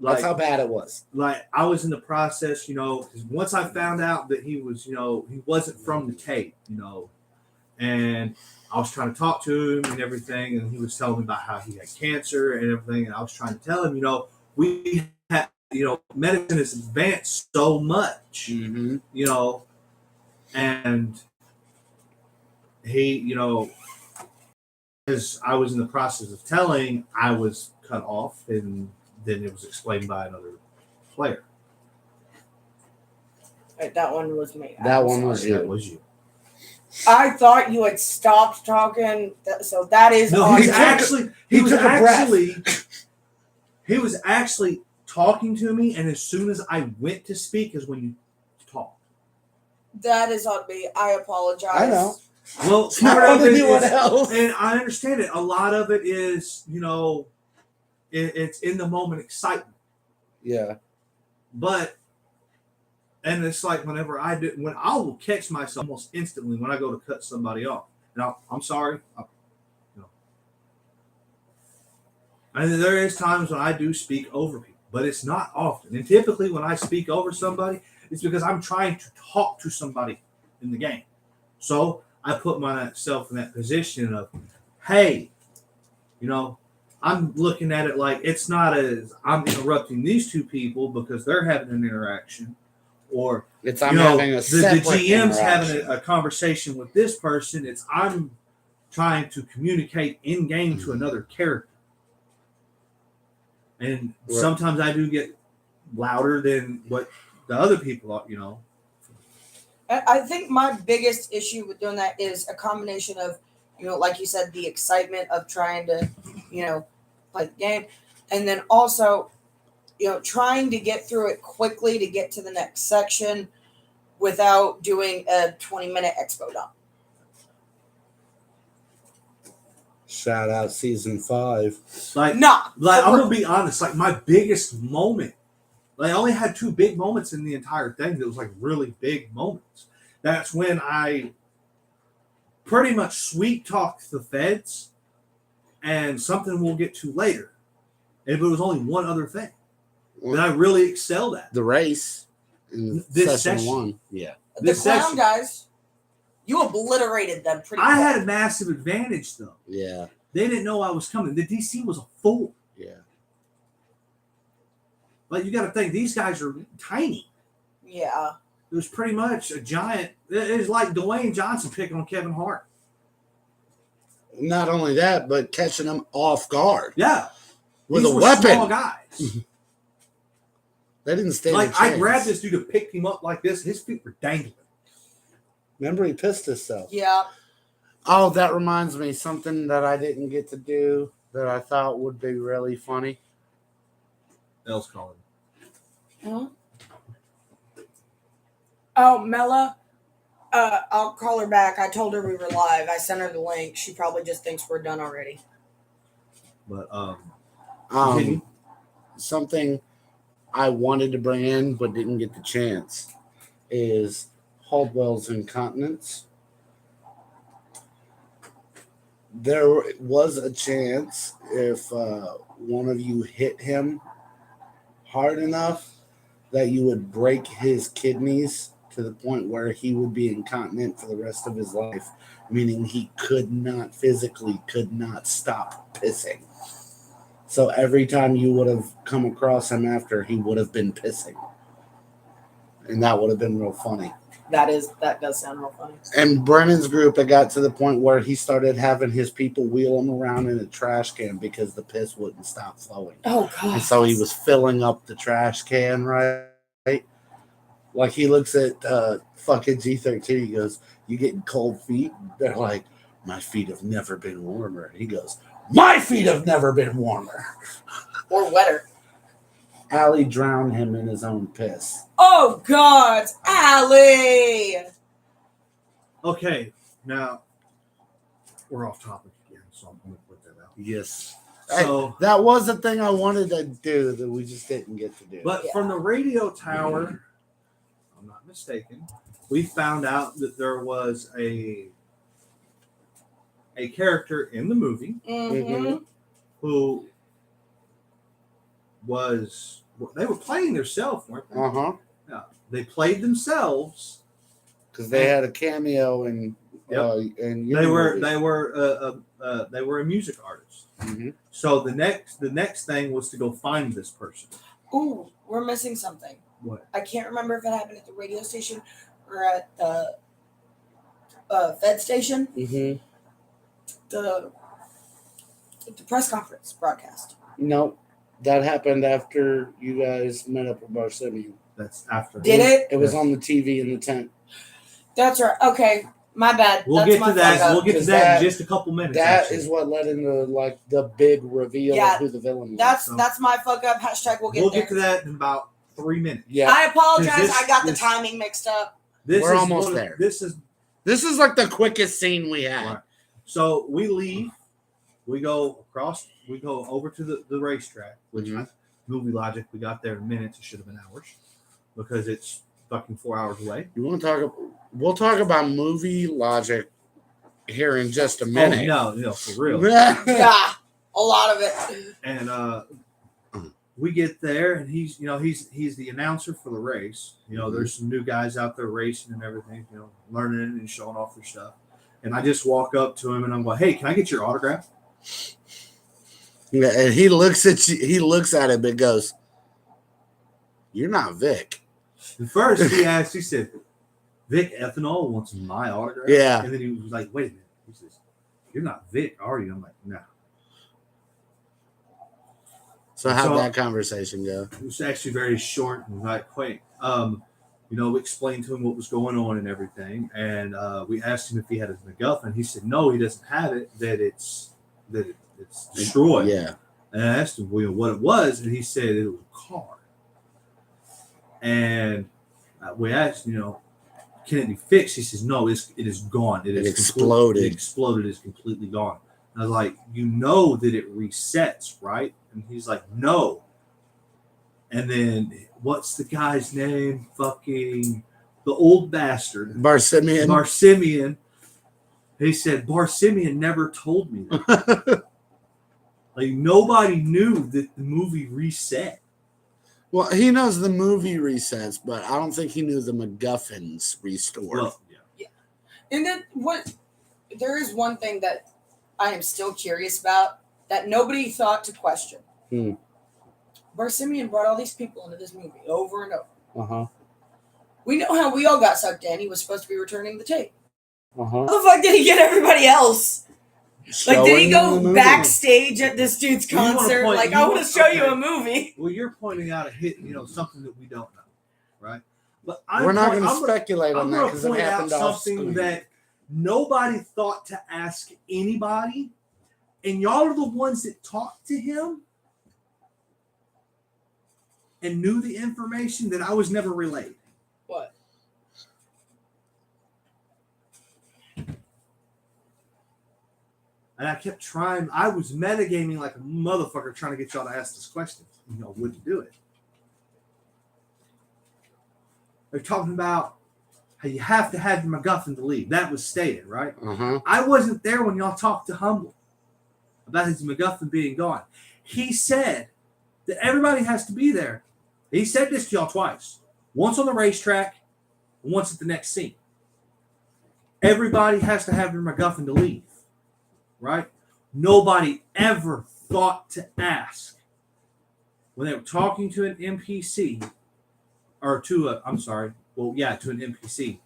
That's how bad it was. Like I was in the process, 'cause once I found out that he was, he wasn't from the Cape, and I was trying to talk to him and everything, and he was telling me about how he had cancer and everything, and I was trying to tell him, we have, medicine has advanced so much, Mm-hmm. and he, as I was in the process of telling, I was cut off, and then it was explained by another player. Right, that one was me. That I'm one sorry. was That you. was you. I thought you had stopped talking, so that is No, on he you. was actually talking to me, and as soon as I went to speak is when you talked. That is on me. I apologize. I know. Well, It's not part of on it anyone is, else. and I understand it. A lot of it is, it's in the moment excitement. Yeah. But, and it's like when I will catch myself almost instantly when I go to cut somebody off. And I'm sorry. And there is times when I do speak over people, but it's not often. And typically when I speak over somebody, it's because I'm trying to talk to somebody in the game. So I put myself in that position of, hey, I'm looking at it like it's not as I'm interrupting these 2 people because they're having an interaction, or It's I'm having a the separate GM's having interaction. a conversation with this person. It's I'm trying to communicate in game to another character, and Right. sometimes I do get louder than what the other people are. I think my biggest issue with doing that is a combination of, like you said, the excitement of trying to, play the game, and then also, trying to get through it quickly to get to the next section without doing a 20-minute expo dump. Shout out season 5. Like, No, I'm gonna be honest. Like my biggest moment, I only had 2 big moments in the entire thing. That was like really big moments. That's when I pretty much sweet talked the feds, and something we'll get to later. If it was only one other thing that I really excelled at. The race in This session session. 1. Yeah. the This clown session. guys, you obliterated them pretty I quick. had a massive advantage though. Yeah. They didn't know I was coming. The DC was a fool. Yeah. Like you got to think these guys are tiny. Yeah. It was pretty much a giant. It was like Dwayne Johnson picking on Kevin Hart. Not only that, but catching them off guard Yeah, with these a were weapon. Small guys. They didn't stand a Like chance. I grabbed this dude to pick him up like this. His feet were dangling. Remember, he pissed himself. Yeah. Oh, that reminds me something that I didn't get to do that I thought would be really funny. Else calling. Huh? Oh, Mela. I'll call her back. I told her we were live. I sent her the link. She probably just thinks we're done already. But continue. Something I wanted to bring in but didn't get the chance is Haldwell's incontinence. There was a chance if one of you hit him hard enough that you would break his kidneys to the point where he would be incontinent for the rest of his life, meaning he could not stop pissing. So every time you would have come across him after, he would have been pissing. and that would have been real funny. That does sound real funny. And Brennan's group, it got to the point where he started having his people wheel him around in a trash can because the piss wouldn't stop flowing. Oh god. And so he was filling up the trash can, right? Like he looks at fucking G13. He goes, "You getting cold feet?" They're like, "My feet have never been warmer." He goes, "My feet have never been warmer." Or wetter. Allie drowned him in his own piss. Oh god, Allie! Okay, now we're off topic again, so I'm going to put that out. Yes. So, That was the thing I wanted to do that we just didn't get to do. but Yeah. from the radio tower, I'm not mistaken, we found out that there was a character in the movie Mm-hmm. who was, they were playing themselves, weren't they? Uh-huh. Yeah, they played themselves. Because they had a cameo and and They were a music artist. Mhm. So the next thing was to go find this person. Ooh, we're missing something. What? I can't remember if it happened at the radio station or at the Fed station. Mhm. The press conference broadcast. Nope. That happened after you guys met up with Barsimian. That's after. Did it? It was on the TV in the tent. That's right. Okay, my bad. We'll That's get my to that. fuck up. We'll get to 'Cause that in that- just a couple minutes. That actually. is what led into like the big reveal Yeah, of who the villain was. That's my fuck up. Hashtag we'll get We'll there. get to that in about 3 minutes. Yeah. I apologize. This- I got the this- timing mixed up. This We're is almost one of- there. This is This is like the quickest scene we had. right. So we leave. We go across. We go over to the racetrack, which Mhm. movie logic. We got there in minutes. It should have been hours because it's fucking 4 hours away. You want to talk? We'll talk about movie logic here in just a minute. Oh, no, for real. Yeah, a lot of it. And we get there, and he's the announcer for the race. There's some new guys out there racing and everything. Learning and showing off their stuff. And I just walk up to him and I'm like, "Hey, can I get your autograph?" Yeah, and he looks at you. He looks at him and goes, "You're not Vic." And first he said, "Vic Ethanol wants my autograph." Yeah. And then he was like, "Wait a minute." He says, "You're not Vic, are you?" I'm like, "No." So how'd So- that conversation go? It was actually very short and not quaint. We explained to him what was going on and everything, and we asked him if he had his MacGuffin. He said no, he doesn't have it. That it's destroyed. Yeah. And I asked him what it was, and he said it was a car. And we asked, can it be fixed? He says no, it is gone. It is exploded. It exploded. It's completely gone. And I was like, that it resets, right? And he's like, no. And then what's the guy's name? Fucking the old bastard. Barsimian. Barsimian. He said, Barsimian never told me that. Like, nobody knew that the movie reset. Well, he knows the movie resets, but I don't think he knew the MacGuffins restored. Well, yeah. And then there is one thing that I am still curious about that nobody thought to question. Barsimian brought all these people into this movie over and over. Uh-huh. We know how we all got sucked in. He was supposed to be returning the tape. Uh-huh. How the fuck did he get everybody else? Like, did he Showing them the go movie. backstage at this dude's You wanna concert? point- Like, you I want want- to show you okay. a movie. Well, you're pointing out something that we don't know, right? But We're not going to I'm speculate on I'm that going to because it point out happened off something screen. that nobody thought to ask anybody, and y'all are the ones that talked to him and knew the information that I was never relayed. What? And I kept trying. I was metagaming like a motherfucker trying to get y'all to ask this question. Wouldn't do it. They're talking about how you have to have your MacGuffin to leave. That was stated, right? Uh-huh. I wasn't there when y'all talked to Humble about his MacGuffin being gone. He said that everybody has to be there. He said this to y'all twice. Once on the racetrack, and once at the next scene. Everybody has to have their MacGuffin to leave. Right? Nobody ever thought to ask when they were talking to an NPC to an NPC.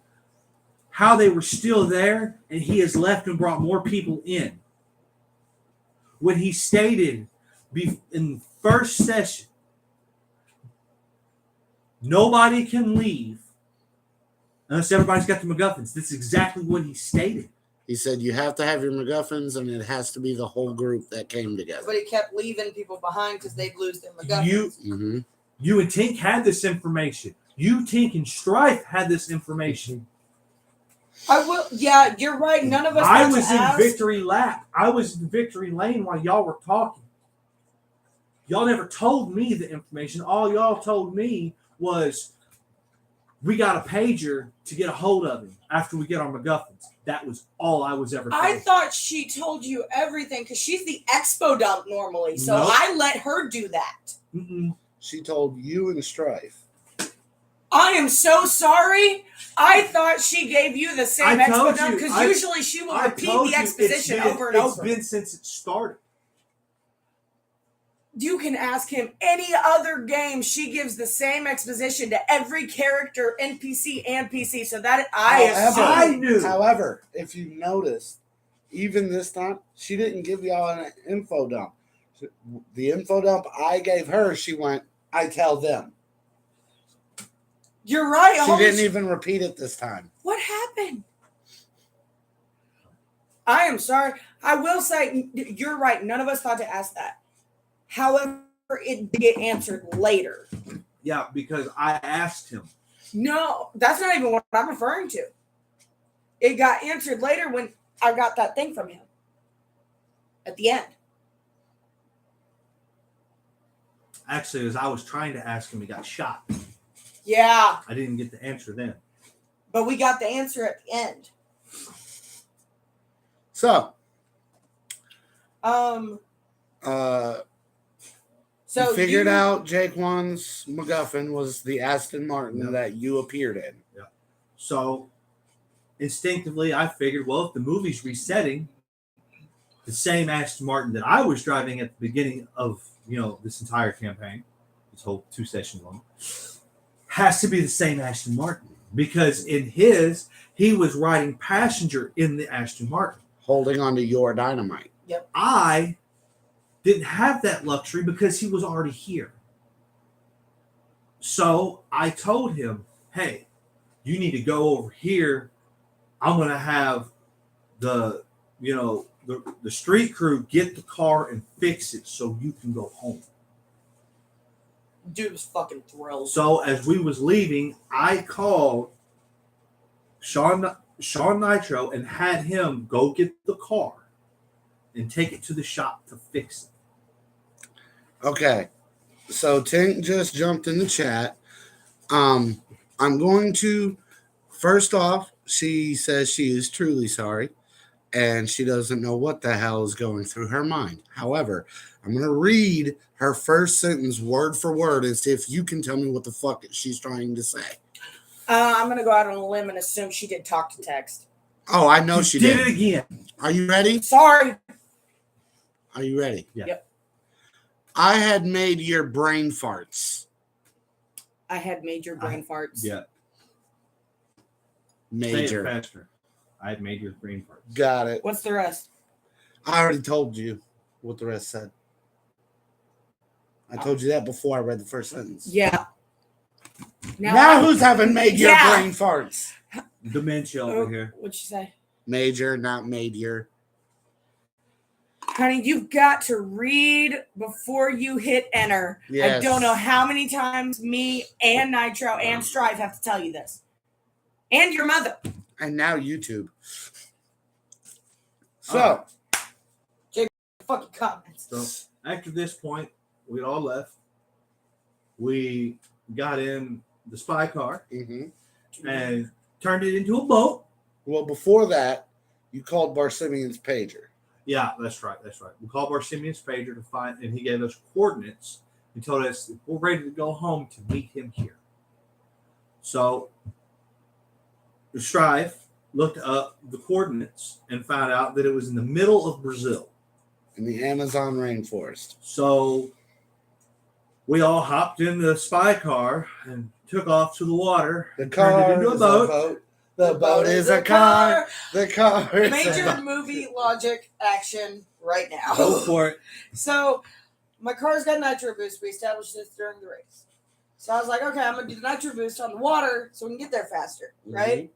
How they were still there, and he has left and brought more people in. When he stated in the first session, nobody can leave unless everybody's got the MacGuffins. That's exactly what he stated. He said you have to have your MacGuffins, and it has to be the whole group that came together. But he kept leaving people behind because they'd lose their MacGuffins. You and Tink had this information. You, Tink, and Strife had this information. I will. Yeah, you're right. None of us. I got was to in ask. Victory Lap. I was in Victory Lane while y'all were talking. Y'all never told me the information. All y'all told me was we got a pager to get a hold of him after we get our MacGuffins. That was all I was ever told. I thought she told you everything because she's the expo dump normally. So Nope. I let her do that. Mm-mm. She told you and Strife. I am so sorry. I thought she gave you the same I expo told dump you. because usually she will I repeat told the you exposition it's been- over and over. It's been since it started. You can ask him any other game. She gives the same exposition to every character, NPC and PC. So that I knew. However, if you notice, even this time, she didn't give y'all an info dump. The info dump I gave her, she went, I tell them. You're right. She didn't even repeat it this time. What happened? I am sorry. I will say you're right. None of us thought to ask that. However, it did get answered later. Yeah, because I asked him. No, that's not even what I'm referring to. It got answered later when I got that thing from him at the end. Actually, as I was trying to ask him, he got shot. Yeah, I didn't get the answer then. but we got the answer at the end. So, So you figured out Jake One's MacGuffin was the Aston Martin Yep. that you appeared in. So instinctively, I figured, well, if the movie's resetting, the same Aston Martin that I was driving at the beginning of this entire campaign, this whole 2 session long, has to be the same Aston Martin because in his he was riding passenger in the Aston Martin. Holding on to your dynamite. I didn't have that luxury because he was already here. So I told him, hey, you need to go over here. I'm going to have the street crew get the car and fix it so you can go home. dude was fucking thrilled. So as we was leaving, I called Sean Nitro and had him go get the car and take it to the shop to fix it. Okay. So Tink just jumped in the chat. I'm going to, first off, she says she is truly sorry and she doesn't know what the hell is going through her mind. However, I'm going to read her first sentence word for word and see if you can tell me what the fuck she's trying to say. I'm going to go out on a limb and assume she did talk to text. Oh, I know she did did. it again. Are you ready? Sorry. Are you ready? Yeah. Yep. I had made your brain farts. I had major brain farts. Yeah. Say it Major. faster. I had made your brain farts. Got it. What's the rest? I already told you what the rest said. I told you that before I read the first sentence. Yeah. Now who's having made your Yeah. brain farts? Dementia over here. What'd you say? Major, not major. Honey, you've got to read before you hit enter. Yes. I don't know how many times me and Nitro and Strive have to tell you this. And your mother. And now YouTube. So, Fucking comments. So after this point, we all left. We got in the spy car mhm. and turned it into a boat. Well, before that, you called Barsimian's pager. Yeah, that's right. That's right. We called Barsimian's pager to find, and he gave us coordinates. He told us if we're ready to go home to meet him here. So the Strive looked up the coordinates and found out that it was in the middle of Brazil. In the Amazon rainforest. So we all hopped in the spy car and took off to the water. The and turned car it into a is boat. a boat. The boat is a car. The car is a Major boat. movie logic action right now. Go for it. So my car's got nitro boost. We established this during the race. So I was like, okay, I'm gonna do the nitro boost on the water so we can get there faster, right?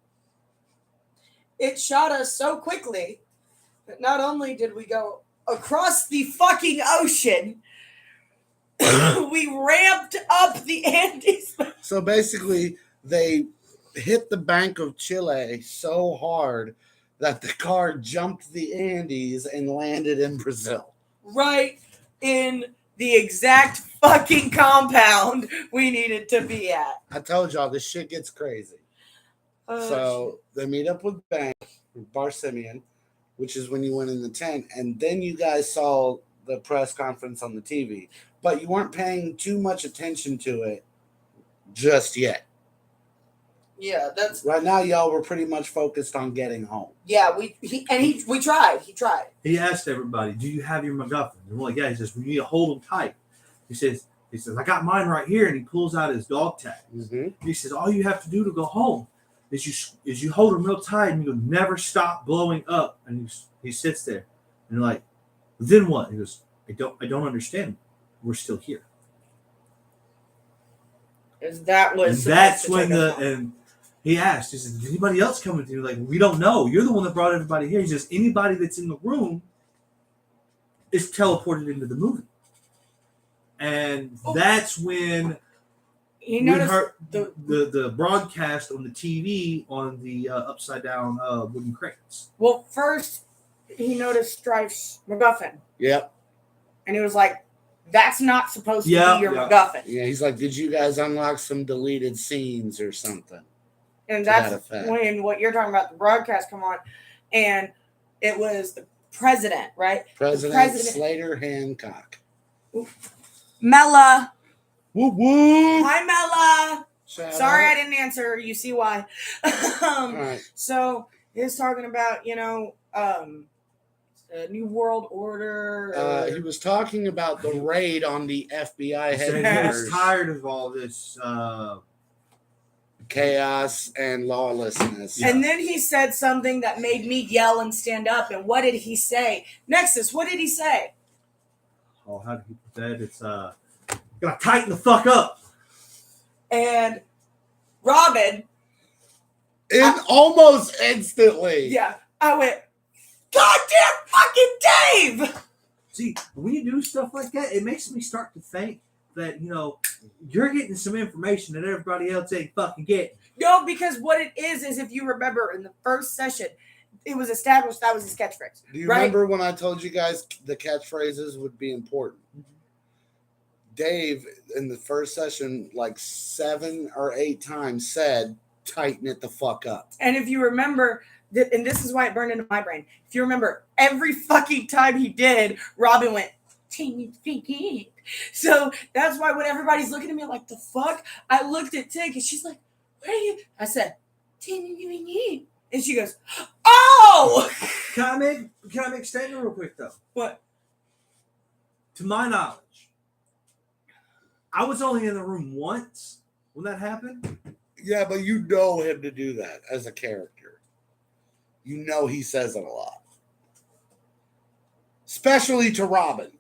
It shot us so quickly that not only did we go across the fucking ocean, we ramped up the Andes. So basically, they hit the bank of Chile so hard that the car jumped the Andes and landed in Brazil. Right in the exact fucking compound we needed to be at. I told y'all this shit gets crazy. So they meet up with Bank, Bar Simeon, which is when you went in the tent, and then you guys saw the press conference on the TV, but you weren't paying too much attention to it just yet. yeah, that's Right now, y'all were pretty much focused on getting home. yeah. We tried. He tried. He asked everybody, "Do you have your MacGuffin?" And we're like, "Yeah." He says, "We need to hold them tight." He says, "I got mine right here," and he pulls out his dog tag. Mm-hmm. He says, "All you have to do to go home is you hold them real tight, and you'll never stop blowing up." And he sits there, and like, then what? He goes, "I don't understand. We're still here." That was And that's when and he asked, he said, "Is anybody else coming to you?" Like, we don't know. You're the one that brought everybody here. He says, anybody that's in the room is teleported into the movie. And that's when he we noticed heard the the broadcast on the TV on the upside down wooden crates. well. First, he noticed Strife's MacGuffin, Yep. and he was like, "That's not supposed to Yeah, be your yeah. MacGuffin." Yeah, he's like, "Did you guys unlock some deleted scenes or something?" And To that that's effect. when what you're talking about, the broadcast come on, and it was the president, right? President Slater Hancock. Mela. Woo woo. Hi, Mela. Shout Sorry, out. I didn't answer. You see why? All right. So he's talking about, a new world order. He was talking about the raid on the FBI He said he headquarters, was tired of all this. chaos and lawlessness. Yeah. And then he said something that made me yell and stand up. And what did he say? Nexus, what did he say? Oh, how did he put that? It's gotta tighten the fuck up. And Robin, Almost instantly. yeah, I went, "Goddamn fucking Dave!" See, when you do stuff like that, it makes me start to think that, you're getting some information that everybody else ain't fucking getting. No, because what it is if you remember in the first session, it was established that was his catchphrase. Do you right? remember when I told you guys the catchphrases would be important? Dave, in the first session, like 7 or 8 times said, "Tighten it the fuck up." And if you remember, and this is why it burned into my brain, if you remember, every fucking time he did, Robin went, so that's why when everybody's looking at me like, the fuck, I looked at Tig and she's like, "Where are you?" I said, and she goes, "Oh!" Can I make a statement real quick though? What? To my knowledge, I was only in the room once when that happened. Yeah, but you know him to do that as a character. You know he says it a lot. Especially to Robin.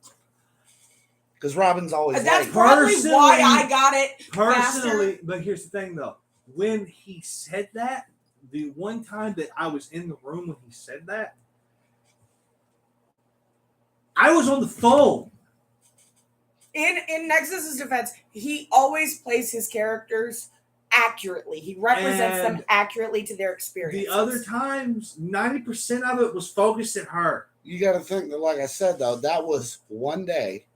Because Robin's always That's like, probably personally- why I got it Personally, faster. but here's the thing though. When he said that, the one time that I was in the room when he said that, I was on the phone. In Nexus's defense, he always plays his characters accurately. He represents them And accurately to their experience. The other times, 90% of it was focused at her. you got to think that, like I said, though, that was one day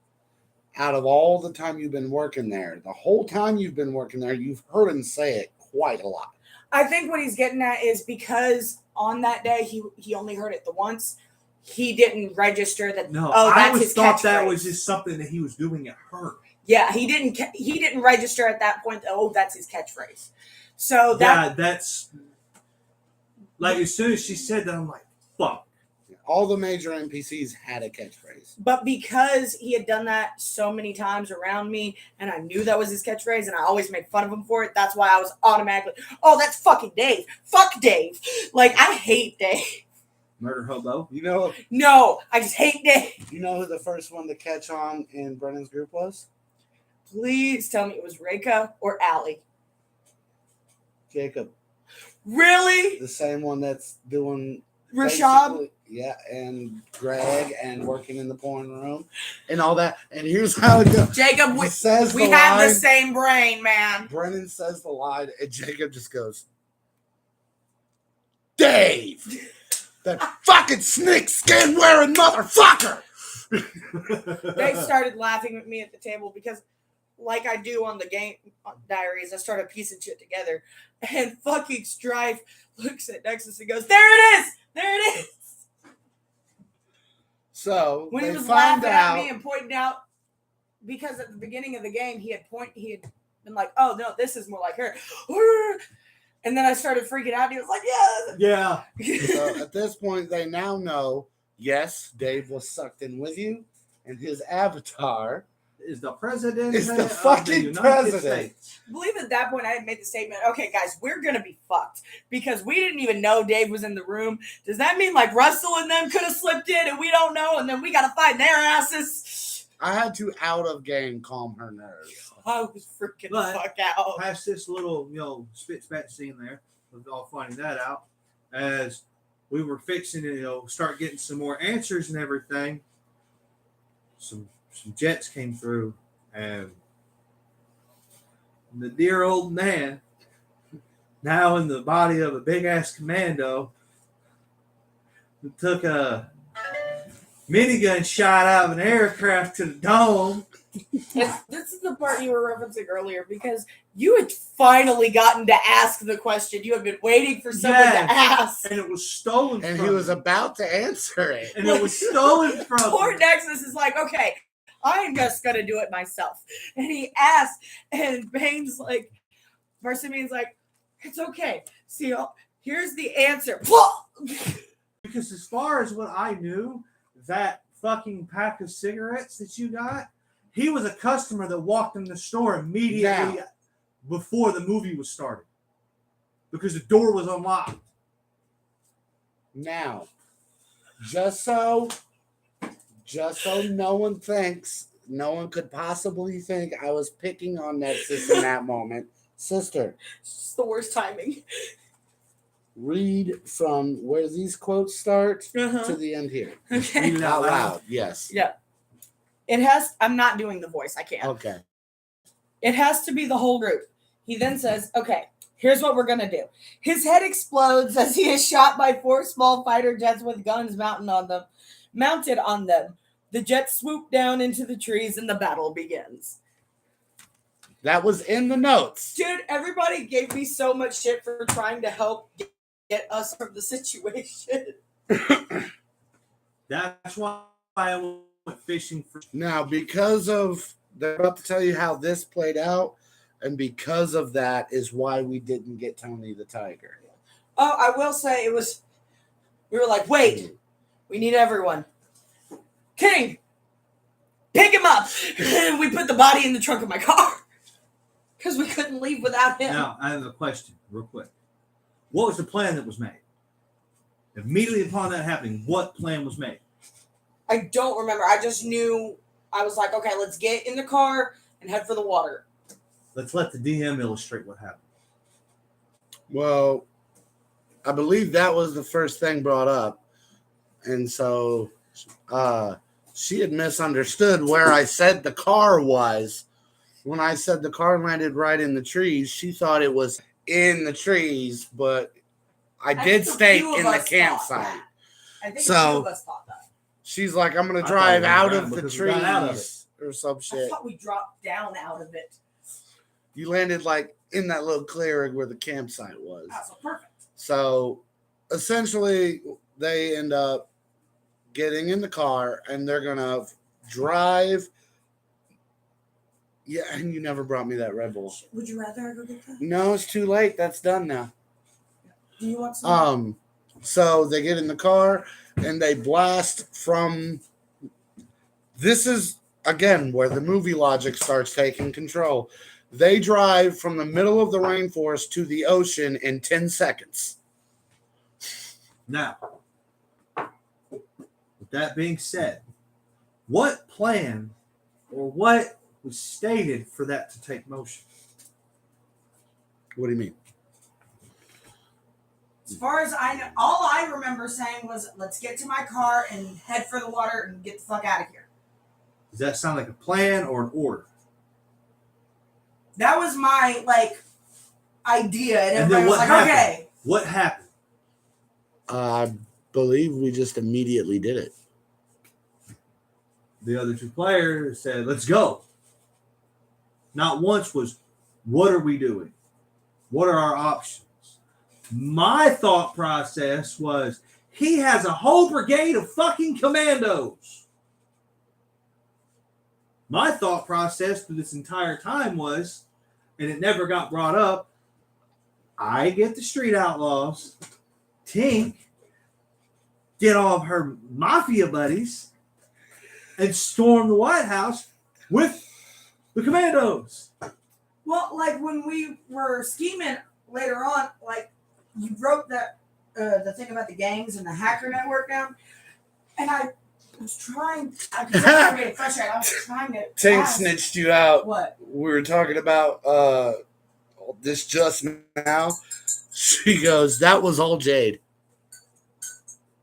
out of all the time you've been working there. The whole time you've been working there, you've heard him say it quite a lot. I think what he's getting at is because on that day he only heard it the once. He didn't register that. No, oh, I that's always his thought that catchphrase. was just something that he was doing at her. Yeah, he didn't register at that point. That, oh, that's his catchphrase. So that Yeah, that's like as soon as she said that, I'm like, fuck. All the major NPCs had a catchphrase. But because he had done that so many times around me, and I knew that was his catchphrase, and I always made fun of him for it, that's why I was automatically, oh, that's fucking Dave. Fuck Dave. Like, I hate Dave. Murder hobo. You know, No, I just hate Dave. you know who the first one to catch on in Brennan's group was? Please tell me it was Reka or Allie. Jacob, Really? the same one that's doing Rashad? basically- yeah, and Greg and working in the porn room and all that. And here's how it goes. Jacob, He we, says we the have line. the same brain, man. Brennan says the line, and Jacob just goes, Dave, that fucking snake skin wearing motherfucker. They started laughing at me at the table because, like I do on the game diaries, I started piecing shit together. And fucking Strife looks at Nexus and goes, "There it is! There it is!" So When they he was find laughing out. at me and pointing out, because at the beginning of the game he had been like, "Oh no, this is more like her." And then I started freaking out. And he was like, Yeah. "Yeah." So at this point, they now know. Yes, Dave was sucked in with you, and his avatar. Is the president Is the of fucking United president. States. I believe at that point I had made the statement, okay, guys, we're going to be fucked because we didn't even know Dave was in the room. Does that mean like Russell and them could have slipped in and we don't know and then we got to find their asses? I had to out of game calm her nerves. I was freaking But- the fuck out. Past this little, spit spat scene there, of all finding that out, as we were fixing to, start getting some more answers and everything, some jets came through, and the dear old man, now in the body of a big ass commando, took a minigun shot out of an aircraft to the dome. This is the part you were referencing earlier because you had finally gotten to ask the question. You had been waiting for someone Yes. to ask. And it was stolen And from he was him. about to answer it. And it was stolen from Poor him. Nexus is like, okay, I'm just gonna do it myself. And he asked, and Bane's like, Barsamian's like, it's okay. See, here's the answer. Because as far as what I knew, that fucking pack of cigarettes that you got, he was a customer that walked in the store immediately Now. before the movie was started. Because the door was unlocked. Now, just so no one thinks, no one could possibly think I was picking on Nexus in that moment. Sister, It's just the worst timing. read from where these quotes start Uh-huh. to the end here. Okay. Read it Out out loud. loud, yes. Yeah. It has, I'm not doing the voice. I can't. Okay. It has to be the whole group. He then says, okay, here's what we're going to do. His head explodes as he is shot by 4 small fighter jets with guns mounted on them. The jets swoop down into the trees and the battle begins. That was in the notes. Dude, everybody gave me so much shit for trying to help get us from the situation. That's why I went fishing for. Now, because of, they're about to tell you how this played out, and because of that is why we didn't get Tony the Tiger. Oh, I will say we were like, wait, we need everyone. King, pick him up. And we put the body in the trunk of my car because we couldn't leave without him. Now, I have a question, real quick. What was the plan that was made? Immediately upon that happening, what plan was made? I don't remember. I just knew I was like, okay, let's get in the car and head for the water. Let's let the DM illustrate what happened. Well, I believe that was the first thing brought up. And so she had misunderstood where I said the car was. When I said the car landed right in the trees, she thought it was in the trees, but I did think a state few of in the us thought campsite. that. I think So- a few of us thought that. She's like, I'm going I to thought drive it was out around of the because we got out of trees or some I shit. thought we dropped down out of it. You landed like in that little clearing where the campsite was. That's perfect. So essentially, they end up getting in the car and they're going to drive. Yeah, and you never brought me that Red Bull. Would you rather I go get that? No, it's too late. That's done now. Do you want some? So they get in the car and they blast from. This is, again, where the movie logic starts taking control. They drive from the middle of the rainforest to the ocean in 10 seconds. Now, with that being said, what plan or what was stated for that to take motion? What do you mean? As far as I know, all I remember saying was, "Let's get to my car and head for the water and get the fuck out of here." Does that sound like a plan or an order? That was my idea, and And everybody then was what like, happened? "Okay." What happened? I believe we just immediately did it. The other two players said, let's go. Not once was, what are we doing? What are our options? My thought process was, he has a whole brigade of fucking commandos. My thought process through this entire time was, and it never got brought up, I get the street outlaws, Tink, get all of her mafia buddies, and storm the White House with the commandos. Well, when we were scheming later on, you wrote that the thing about the gangs and the hacker network down, and I was trying. I was getting frustrated. I was trying to. Tink ask, snitched you out. What? We were talking about this just now. She goes, that was all Jade.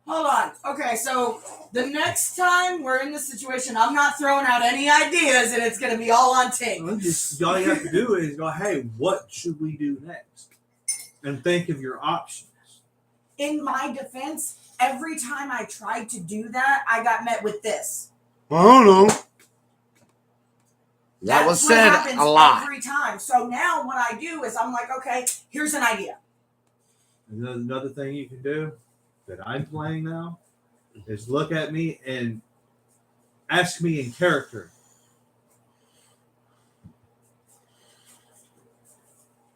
Hold on. Okay, so the next time we're in this situation, I'm not throwing out any ideas, and it's going to be all on Tink. All you have to do is go, hey, what should we do next? And think of your options. In my defense, every time I tried to do that, I got met with this. I don't know. That That's was what said happens a lot. every time. So now what I do is I'm like, okay, here's an idea. Another thing you can do that I'm playing now is look at me and ask me in character.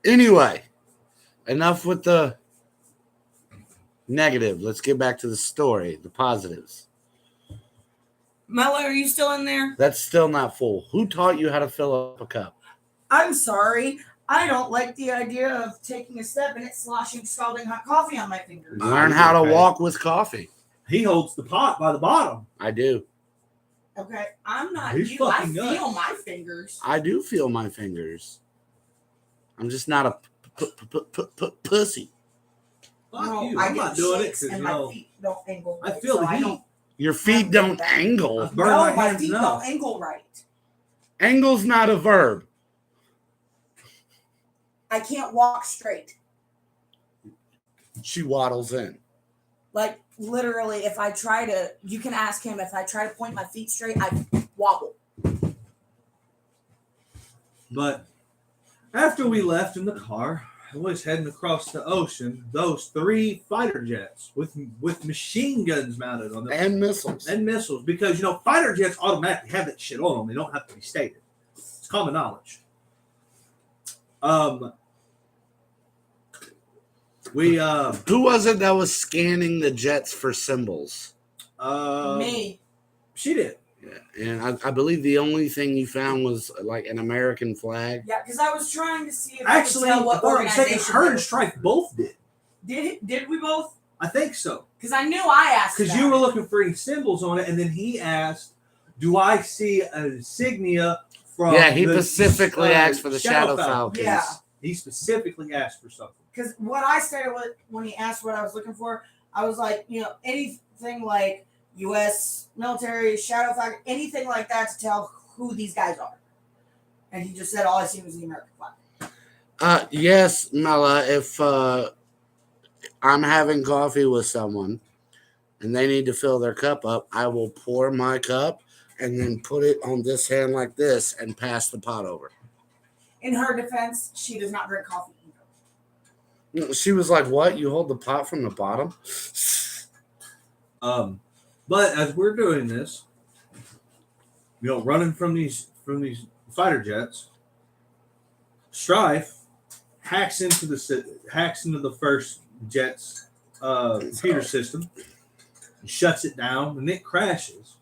Anyway, enough with the negative. Let's get back to the story, the positives. Mello, are you still in there? That's still not full. Who taught you how to fill up a cup? I'm sorry. I don't like the idea of taking a step and it sloshing scalding hot coffee on my fingers. Learn how to walk with coffee. He holds the pot by the bottom. I do. Okay, I'm not He's you. I fucking feel nuts. my fingers. I do feel my fingers. I'm just not a pussy. Fuck No, you. I I'm get not doing it shakes because, and my feet don't angle. I right, feel so the I heat. don't- Your feet don't angle. I've burned No, my my hands feet enough. don't angle right. Angle's not a verb. I can't walk straight. She waddles in. Like literally, if I try to, you can ask him. If I try to point my feet straight, I wobble. But after we left in the car, I was heading across the ocean. Those 3 fighter jets with machine guns mounted on them And missiles. and missiles, because fighter jets automatically have that shit on them. They don't have to be stated. It's common knowledge. Who was it that was scanning the jets for symbols? Me. She did. Yeah, and I believe the only thing you found was like an American flag. Yeah, because I was trying to see if Actually, I could tell what for a second, organization. her they and were. Strife both did. Did we both? I think so. Because I knew I asked. Because about you were it. looking for any symbols on it, and then he asked, "Do I see a insignia from?" Yeah, he the, specifically asked for the Shadow Falcons. Yeah. He specifically asked for something. Because what I started with when he asked what I was looking for, I was like, anything like U.S. military, Shadow Falcon, anything like that to tell who these guys are. And he just said all I seen was the American flag. Yes, Mela, if I'm having coffee with someone and they need to fill their cup up, I will pour my cup and then put it on this hand like this and pass the pot over. In her defense, she does not drink coffee either. She was like, what? You hold the pot from the bottom? But as we're doing this, running from these fighter jets, Strife hacks into the first jet's computer system, and shuts it down, and it crashes.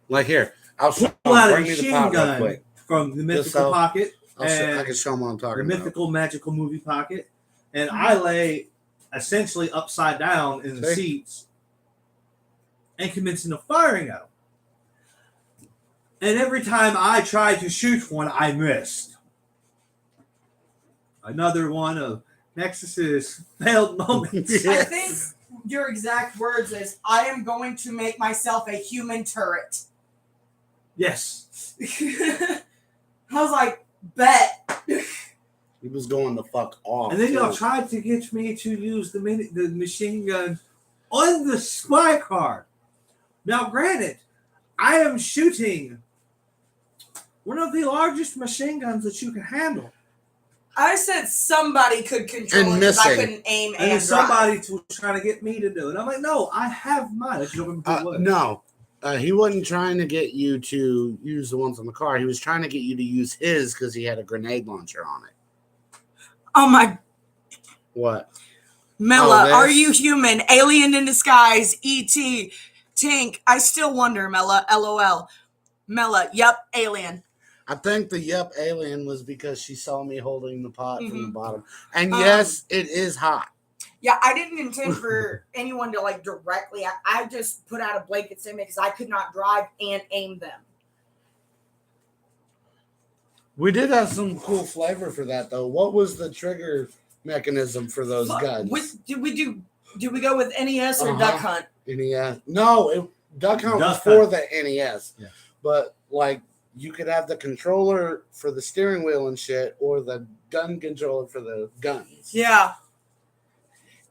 Like here, I'll show pull out a bring me the machine pot real gun quick. from the mythical so pocket, I and can show them what I'm the talking about. mythical magical movie pocket, and I lay essentially upside down in the See? seats and commencing the firing out. And every time I tried to shoot one, I missed. Another one of Nexus's failed moments. I think your exact words is, "I am going to make myself a human turret." Yes. I was like, bet. He was going the fuck off. And then y'all too. tried to get me to use the machine gun on the spy car. Now, granted, I am shooting one of the largest machine guns that you can handle. I said somebody could control And it because I missing. couldn't aim And then and somebody was trying to get me to do it. I'm like, no, I have mine. I just don't remember who it was. No, he wasn't trying to get you to use the ones on the car. He was trying to get you to use his because he had a grenade launcher on it. Oh my, What? Mela, Oh, are this? you human? Alien in disguise, E.T., Tink. I still wonder, Mela, LOL. Mela, yep, alien. I think the yep alien was because she saw me holding the pot from the Mhm. bottom. And yes, it is hot. Yeah, I didn't intend for anyone to like directly. I just put out a blanket statement because I could not drive and aim them. We did have some cool flavor for that though. What was the trigger mechanism for those guns? Did we go with NES or Uh-huh. Duck Hunt? NES. No, Duck Hunt was Duck for Hunt. the NES. Yeah. But like you could have the controller for the steering wheel and shit, or the gun controller for the guns. Yeah.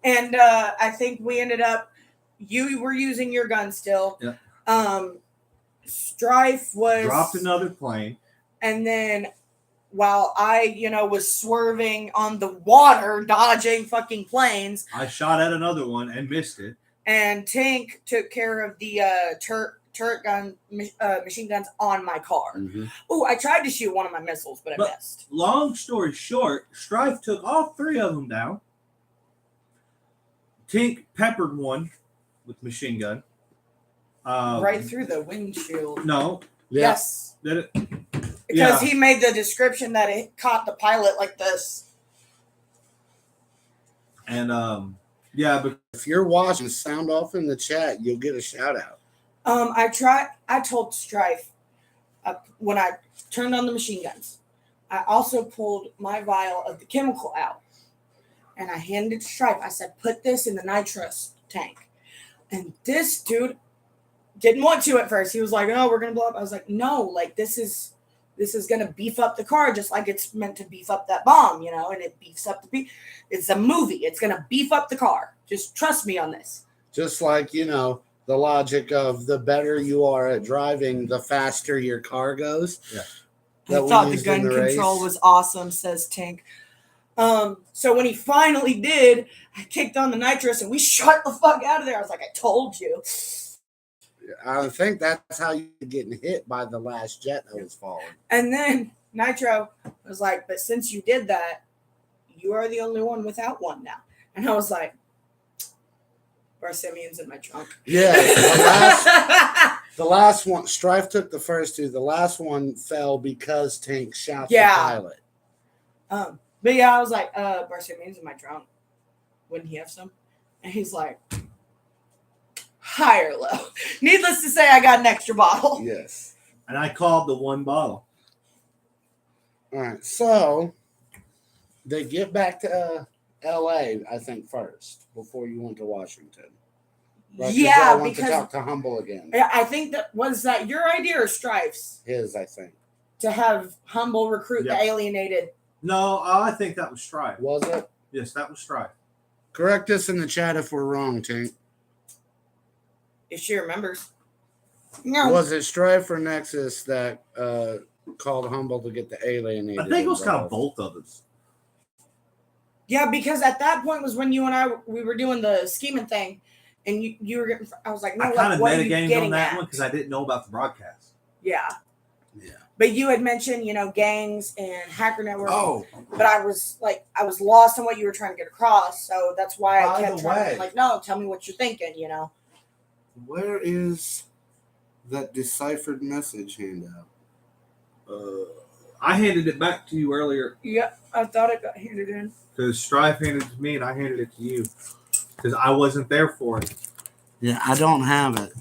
And I think we ended up. You were using your gun still. Yeah. Strife was Dropped another plane. and then while I, was swerving on the water, dodging fucking planes, I shot at another one and missed it. and Tink took care of the turret gun machine guns on my car. Mhm. Oh, I tried to shoot one of my missiles, but I But- missed. Long story short, Strife took all three of them down. Tink peppered one with machine gun. Right through the windshield. No. Yeah. Yes. Did it? Because Yeah. he made the description that it caught the pilot like this. And yeah, but If you're watching, sound off in the chat, you'll get a shout out. I told Strife when I turned on the machine guns, I also pulled my vial of the chemical out and I handed it to Strife. I said, put this in the nitrous tank. And this dude didn't want to at first. He was like, oh, we're going to blow up. I was like, no, like this is going to beef up the car just like it's meant to beef up that bomb, and it beefs up it's a movie. It's going to beef up the car. Just trust me on this. Just like, the logic of the better you are at driving, the faster your car goes. Yeah. That I we thought the used gun in the control race. was awesome, says Tink. So when he finally did, I kicked on the nitrous and we shot the fuck out of there. I was like, I told you. I think that's how you're getting hit by the last jet that was falling. And then Nitro was like, but since you did that, you are the only one without one now. And I was like, Barsimian's in my trunk. Yeah. The last one, Strife took the first two. The last one fell because Tank shot Yeah. the pilot. But yeah, I was like, Barsimian's in my trunk. Wouldn't he have some? And he's like, high or low. Needless to say, I got an extra bottle. Yes. and I called the one bottle. All right. So they get back to LA, I think, first before you went to Washington. Right? 'Cause Yeah, y'all went to because talk to Humble again. I think that your idea or Strife's His, I think. to have Humble recruit Yeah. the alienated. No, I think that was Strife. Was it? Yes, that was Strife. Correct us in the chat if we're wrong, Tink. If she remembers. No. Was it Strife or Nexus that called Humble to get the alienated? I think it was kind of involved? both of us. Yeah, because at that point was when you and we were doing the scheming thing, and you were getting. I was like, no, I kind of what are you metagamed getting on that at? one because I didn't know about the broadcast. Yeah. Yeah. But you had mentioned, gangs and Hacker Network. Oh, But I was lost in what you were trying to get across. So that's why I By kept the trying to way- be like, no, tell me what you're thinking, where is that deciphered message handout? I handed it back to you earlier Yeah, I thought it got handed in. because Strife handed it to me and I handed it to you because I wasn't there for it. Yeah, I don't have it.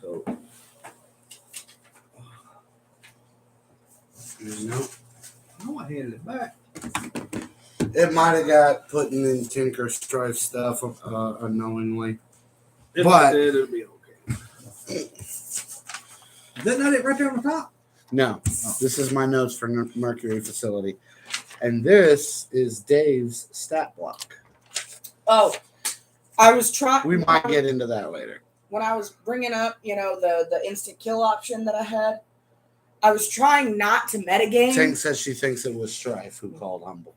So No. no, I handed it back. It might have got put in Tinker Strife stuff unknowingly. If But- it did, it'll be okay. Is that not it right there on the top? No, this is my notes for Mercury facility. And this is Dave's stat block. Oh, I was trying. We might get into that later. When I was bringing up, the instant kill option that I had, I was trying not to metagame. Tank says she thinks it was Strife who called Humble.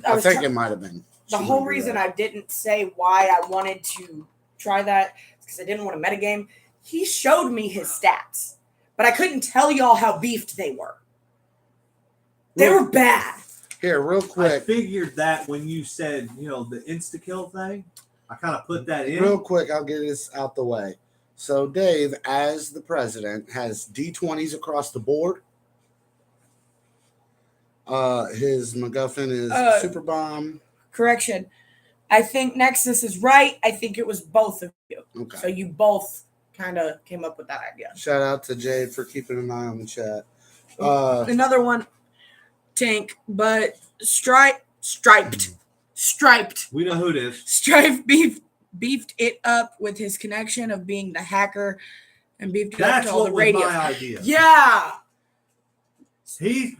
I I was think try- it might have been. the She whole might be reason right. I didn't say why I wanted to try that is because I didn't want to metagame. He showed me his stats, but I couldn't tell y'all how beefed they were. They were bad. Here, real I quick. figured that when you said, the insta kill thing, I kind of put that in. Real quick, I'll get this out the way. So Dave, as the president, has D20s across the board. His MacGuffin is Super Bomb. Correction. I think Nexus is right. I think it was both of you. Okay. So you both kind of came up with that idea. Shout out to Jade for keeping an eye on the chat. Another one, Tank, but striped. We know who it is. Strife beefed it up with his connection of being the hacker and beefed it up That's to all what the was radio. my idea. Yeah. He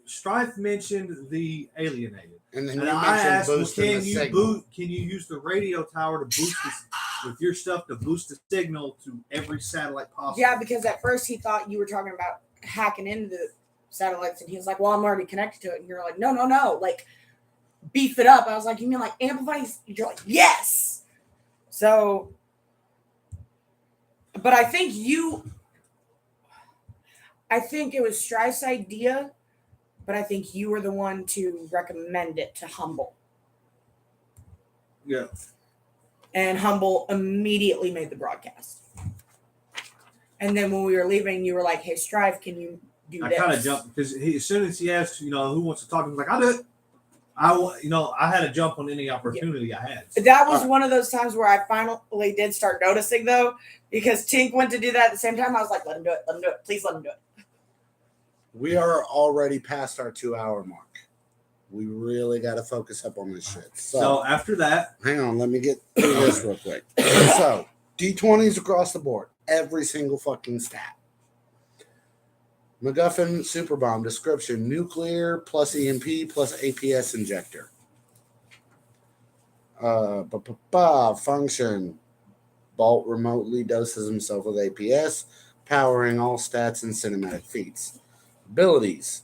Strife mentioned the alienated. And then And you I mentioned asked, well, boosting can the you signal. can you use the radio tower to boost this with your stuff to boost the signal to every satellite possible? Yeah, because at first he thought you were talking about hacking into the satellites, and he was like, well, I'm already connected to it. And you're like, no, like beef it up. I was like, you mean like amplify? You're like, yes. So, but I think it was Strife's idea, but I think you were the one to recommend it to Humble. Yeah. And Humble immediately made the broadcast. And then when we were leaving, you were like, hey, Strife, can you do I this? kind of jumped because as soon as he asked, who wants to talk, I was like, I'll do it. I had to jump on any opportunity I had. That was one of those times where I finally did start noticing, though, because Tink went to do that at the same time. I was like, let him do it. Please let him do it. We are already past our 2-hour mark. We really got to focus up on this shit. So after that, Hang on, let me get through this real quick. So, D20s across the board. Every single fucking stat. MacGuffin Super Bomb description: nuclear plus EMP plus APS injector. Function: Bolt remotely doses himself with APS, powering all stats and cinematic feats. Abilities: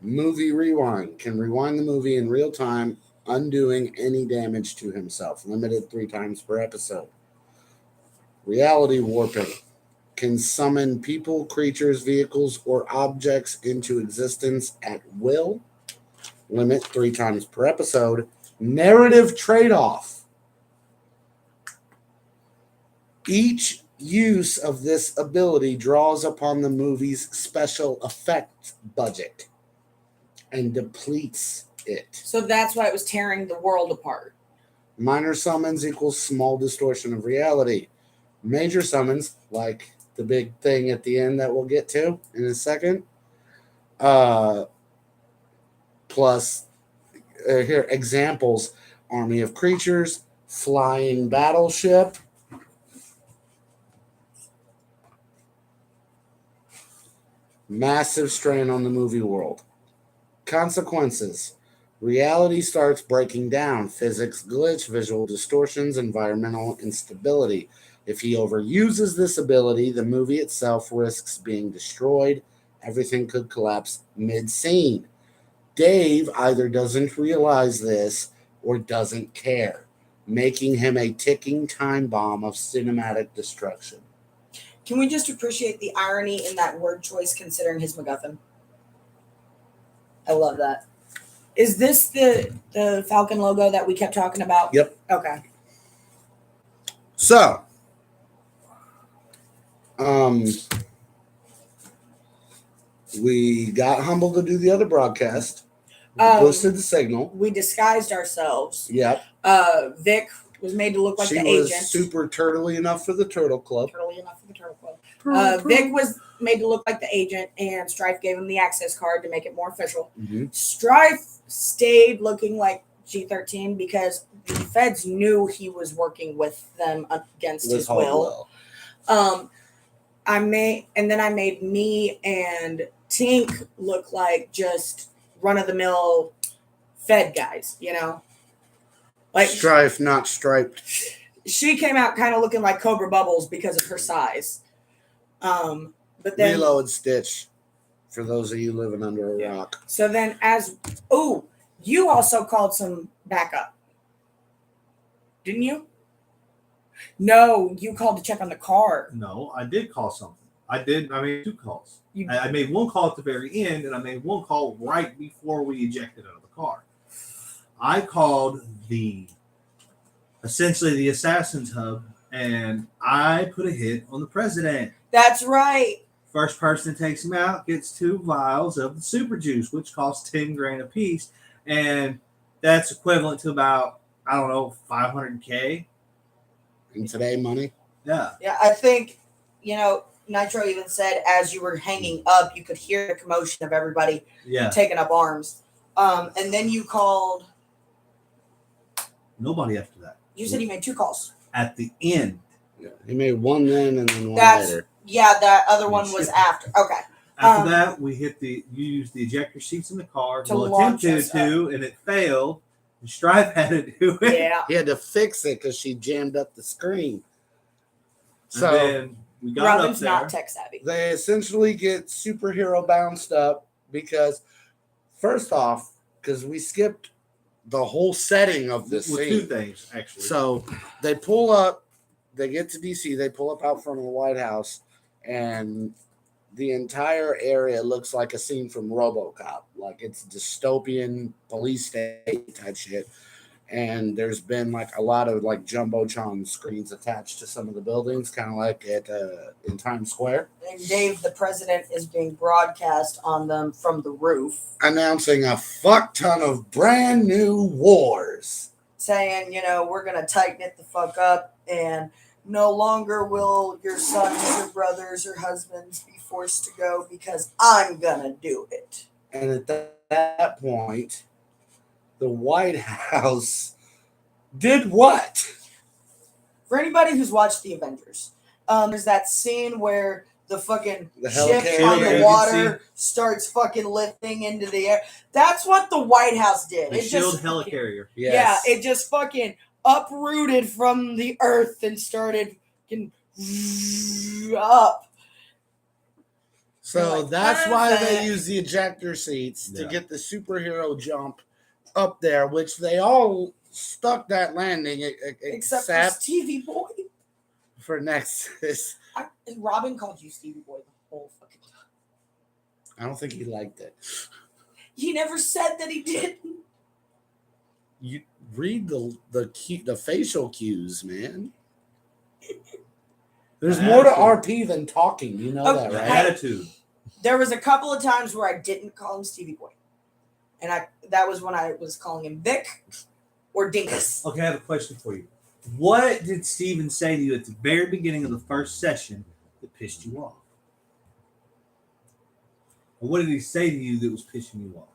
movie rewind, can rewind the movie in real time, undoing any damage to himself. Limited 3 times per episode. Reality warping, can summon people, creatures, vehicles, or objects into existence at will. Limit 3 times per episode. Narrative trade-off. Each use of this ability draws upon the movie's special effects budget and depletes it. So that's why it was tearing the world apart. Minor summons equals small distortion of reality. Major summons, like the big thing at the end that we'll get to in a second, plus here examples: army of creatures, flying battleship, massive strain on the movie world. Consequences: reality starts breaking down, physics glitch, visual distortions, environmental instability. If he overuses this ability, the movie itself risks being destroyed. Everything could collapse mid-scene. Dave either doesn't realize this or doesn't care, making him a ticking time bomb of cinematic destruction. Can we just appreciate the irony in that word choice considering his MacGuffin? I love that. Is this the Falcon logo that we kept talking about? Yep. Okay. So, we got Humble to do the other broadcast. We boosted the signal. We disguised ourselves. Yep. Vic was made to look like she the was agent. super turtly enough for the Turtle Club. Turtly enough for the Turtle Club. Vic was made to look like the agent, and Strife gave him the access card to make it more official. Mm-hmm. Strife stayed looking like G13 because the feds knew he was working with them against his will. I made me and Tink look like just run-of-the-mill Fed guys, you know? Like Strife, not striped. she came out kind of looking like Cobra Bubbles because of her size. But then Lilo and Stitch, for those of you living under a rock. So then you also called some backup. Didn't you? No, you called to check on the car. No, I did call something. I made 2 calls. You- I made 1 call at the very end, and I made 1 call right before we ejected out of the car. I called essentially the Assassin's Hub, and I put a hit on the president. That's right. First person that takes him out gets 2 vials of the super juice, which costs 10 grand a piece, and that's equivalent to about, I don't know, 500K. In today money. Yeah. Yeah, I think, Nitro even said as you were hanging up, you could hear the commotion of everybody Yeah. taking up arms. And then you called. Nobody after that. You said you made 2 calls. At the end. Yeah. He made 1 then and then 1 That's later. Yeah, that other one was after. Okay. After that, you used the ejector seats in the car. To Well, launch attempted us to, and it failed. And Stripe had to do it. Yeah. He had to fix it because she jammed up the screen. So And then we got Robin's up there. not tech savvy. they essentially get superhero bounced up because, first off, because we skipped the whole setting of this with scene. 2 things, actually. So they pull up, they get to DC, they pull up out front of the White House, and the entire area looks like a scene from RoboCop. Like it's dystopian police state type shit. And there's been like a lot of like Jumbotron screens attached to some of the buildings, kind of like in Times Square. And Dave, the president, is being broadcast on them from the roof, Announcing a fuck ton of brand new wars. saying, we're going to tighten it the fuck up, and no longer will your sons or brothers or husbands be forced to go because I'm going to do it. And at that point, the White House did what? For anybody who's watched The Avengers, there's that scene where the fucking The ship helicarrier on the agency water starts fucking lifting into the air. That's what the White House did. the It shield just helicarrier. Yes. Yeah, it just fucking uprooted from the earth and started fucking up. So Like, that's why they perfect. use the ejector seats to Yeah. get the superhero jump up there, which they all stuck that landing Except for except Stevie Boy. for Nexus. Robin called you Stevie Boy the whole fucking time. I don't think he liked it. He never said that he didn't. You read the facial cues, man. There's more to RP than talking. You know that, Okay. The right? attitude. There was a couple of times where I didn't call him Stevie Boy. And that was when I was calling him Vic or Dingus. Okay, I have a question for you. What did Steven say to you at the very beginning of the first session that pissed you off? Or what did he say to you that was pissing you off?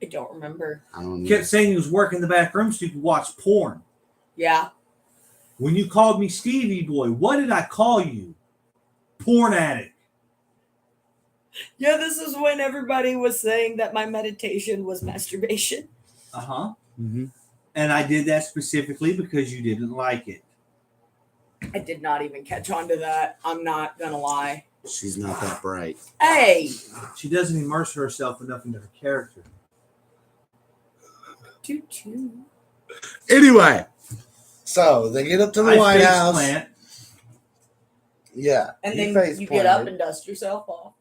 I don't remember. I don't He know. kept saying he was working in the back room so you could watch porn. Yeah. When you called me Stevie Boy, what did I call you? Porn addict. Yeah, this is when everybody was saying that my meditation was masturbation. Uh-huh. Mm-hmm. And I did that specifically because you didn't like it. I did not even catch on to that. I'm not gonna lie. She's not that bright. Hey, She doesn't immerse herself enough into her character. choo-choo. Anyway, so they get up to the White face House. plant. Yeah. And he then face you get up planted. and dust yourself off.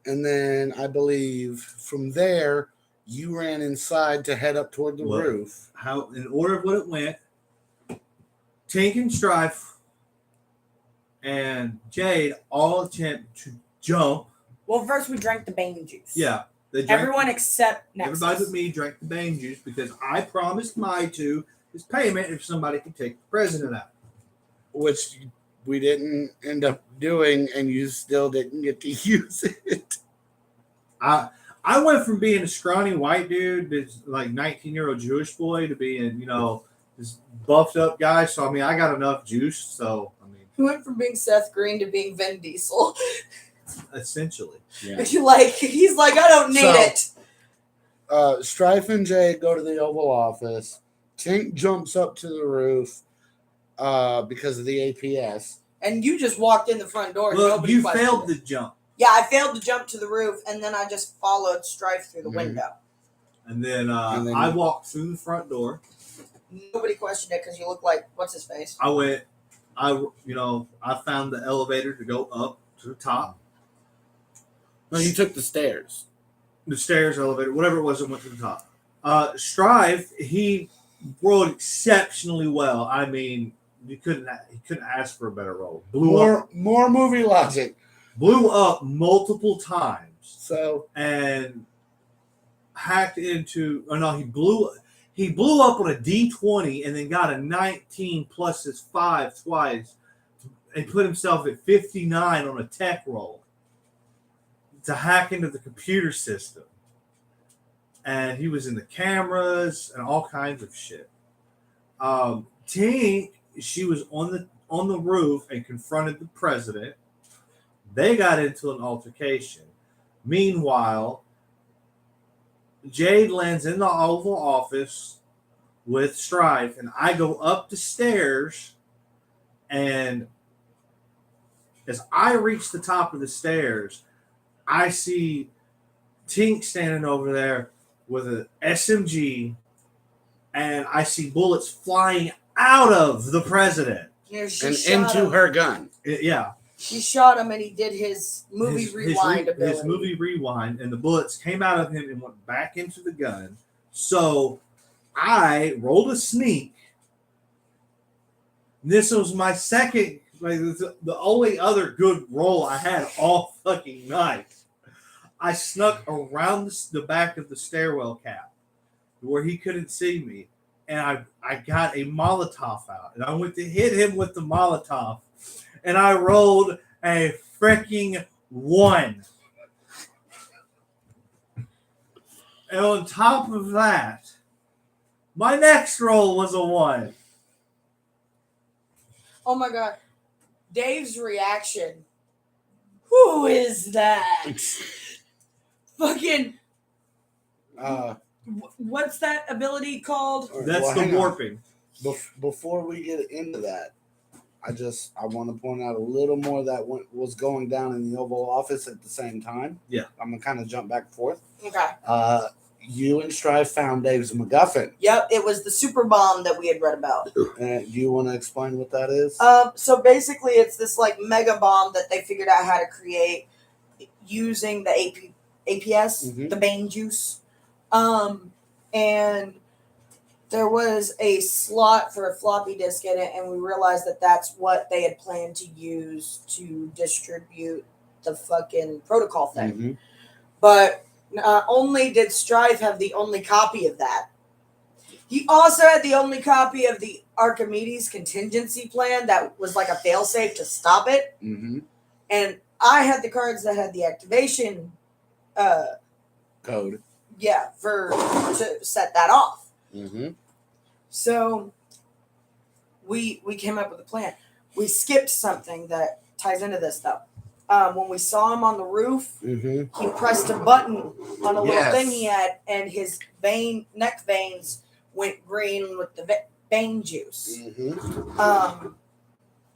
And then I believe from there you ran inside to head up toward the Well, roof. How in order of what it went, Tink and Strife and Jade all attempt to jump. Well, first we drank the Bane juice. Yeah, they drank, Everyone except Nexus. everybody but me drank the Bane juice because I promised my two his payment if somebody could take the president out. Which we didn't end up doing, and you still didn't get to use it. I went from being a scrawny white dude that's like 19-year-old Jewish boy to being, this buffed up guy. So I mean I got enough juice. So I mean He went from being Seth Green to being Vin Diesel. essentially. Yeah. He's like, I don't need it. Strife and Jay go to the Oval Office. Tink jumps up to the roof because of the APS. And you just walked in the front door. And Well, nobody you questioned failed it. the jump. Yeah, I failed to jump to the roof, and then I just followed Strife through the Mhm. window. And then, And then I you- walked through the front door. Nobody questioned it because you look like what's his face. I went, I found the elevator to go up to the top. No, you took the stairs. The stairs, elevator, whatever it was that went to the top. Strive, he rolled exceptionally well. I mean, he couldn't ask for a better roll. More movie logic. Blew up multiple times So and hacked into. Oh no, he blew up on a D20 and then got a 19 plus his 5 twice and put himself at 59 on a tech roll to hack into the computer system. And he was in the cameras and all kinds of shit. Tink, she was on the roof and confronted the president. They got into an altercation. Meanwhile, Jade lands in the Oval Office with Strife, and I go up the stairs, and as I reach the top of the stairs, I see Tink standing over there with an SMG, and I see bullets flying out of the president. Yeah, she and shot into him. her gun. Yeah. She shot him, and he did his movie rewind ability. His movie rewind, and the bullets came out of him and went back into the gun. So I rolled a sneak. This was my second, the only other good roll I had all fucking night. I snuck around the back of the stairwell cap where he couldn't see me, and I got a Molotov out, and I went to hit him with the Molotov, and I rolled a freaking 1. And on top of that, my next roll was a 1. Oh my god. Dave's reaction. Who is that? Fucking what's that ability called? That's well, the hang on. warping. Before we get into that, I want to point out a little more that was going down in the Oval Office at the same time. Yeah. I'm gonna kind of jump back and forth. Okay. You and Strife found Dave's MacGuffin. Yep, it was the super bomb that we had read about. Do you want to explain what that is? So basically it's this like mega bomb that they figured out how to create using the APS, Mhm. the Bane juice. And there was a slot for a floppy disk in it, and we realized that that's what they had planned to use to distribute the fucking protocol thing. Mhm. But only did Strife have the only copy of that. He also had the only copy of the Archimedes contingency plan that was like a failsafe to stop it. Mhm. And I had the cards that had the activation, Code. to set that off. Mm-hmm. So we came up with a plan. We skipped something that ties into this though. When we saw him on the roof, Mm-hmm. he pressed a button on a little Yes. thing he had, and his neck veins went green with the vein juice. Mm-hmm.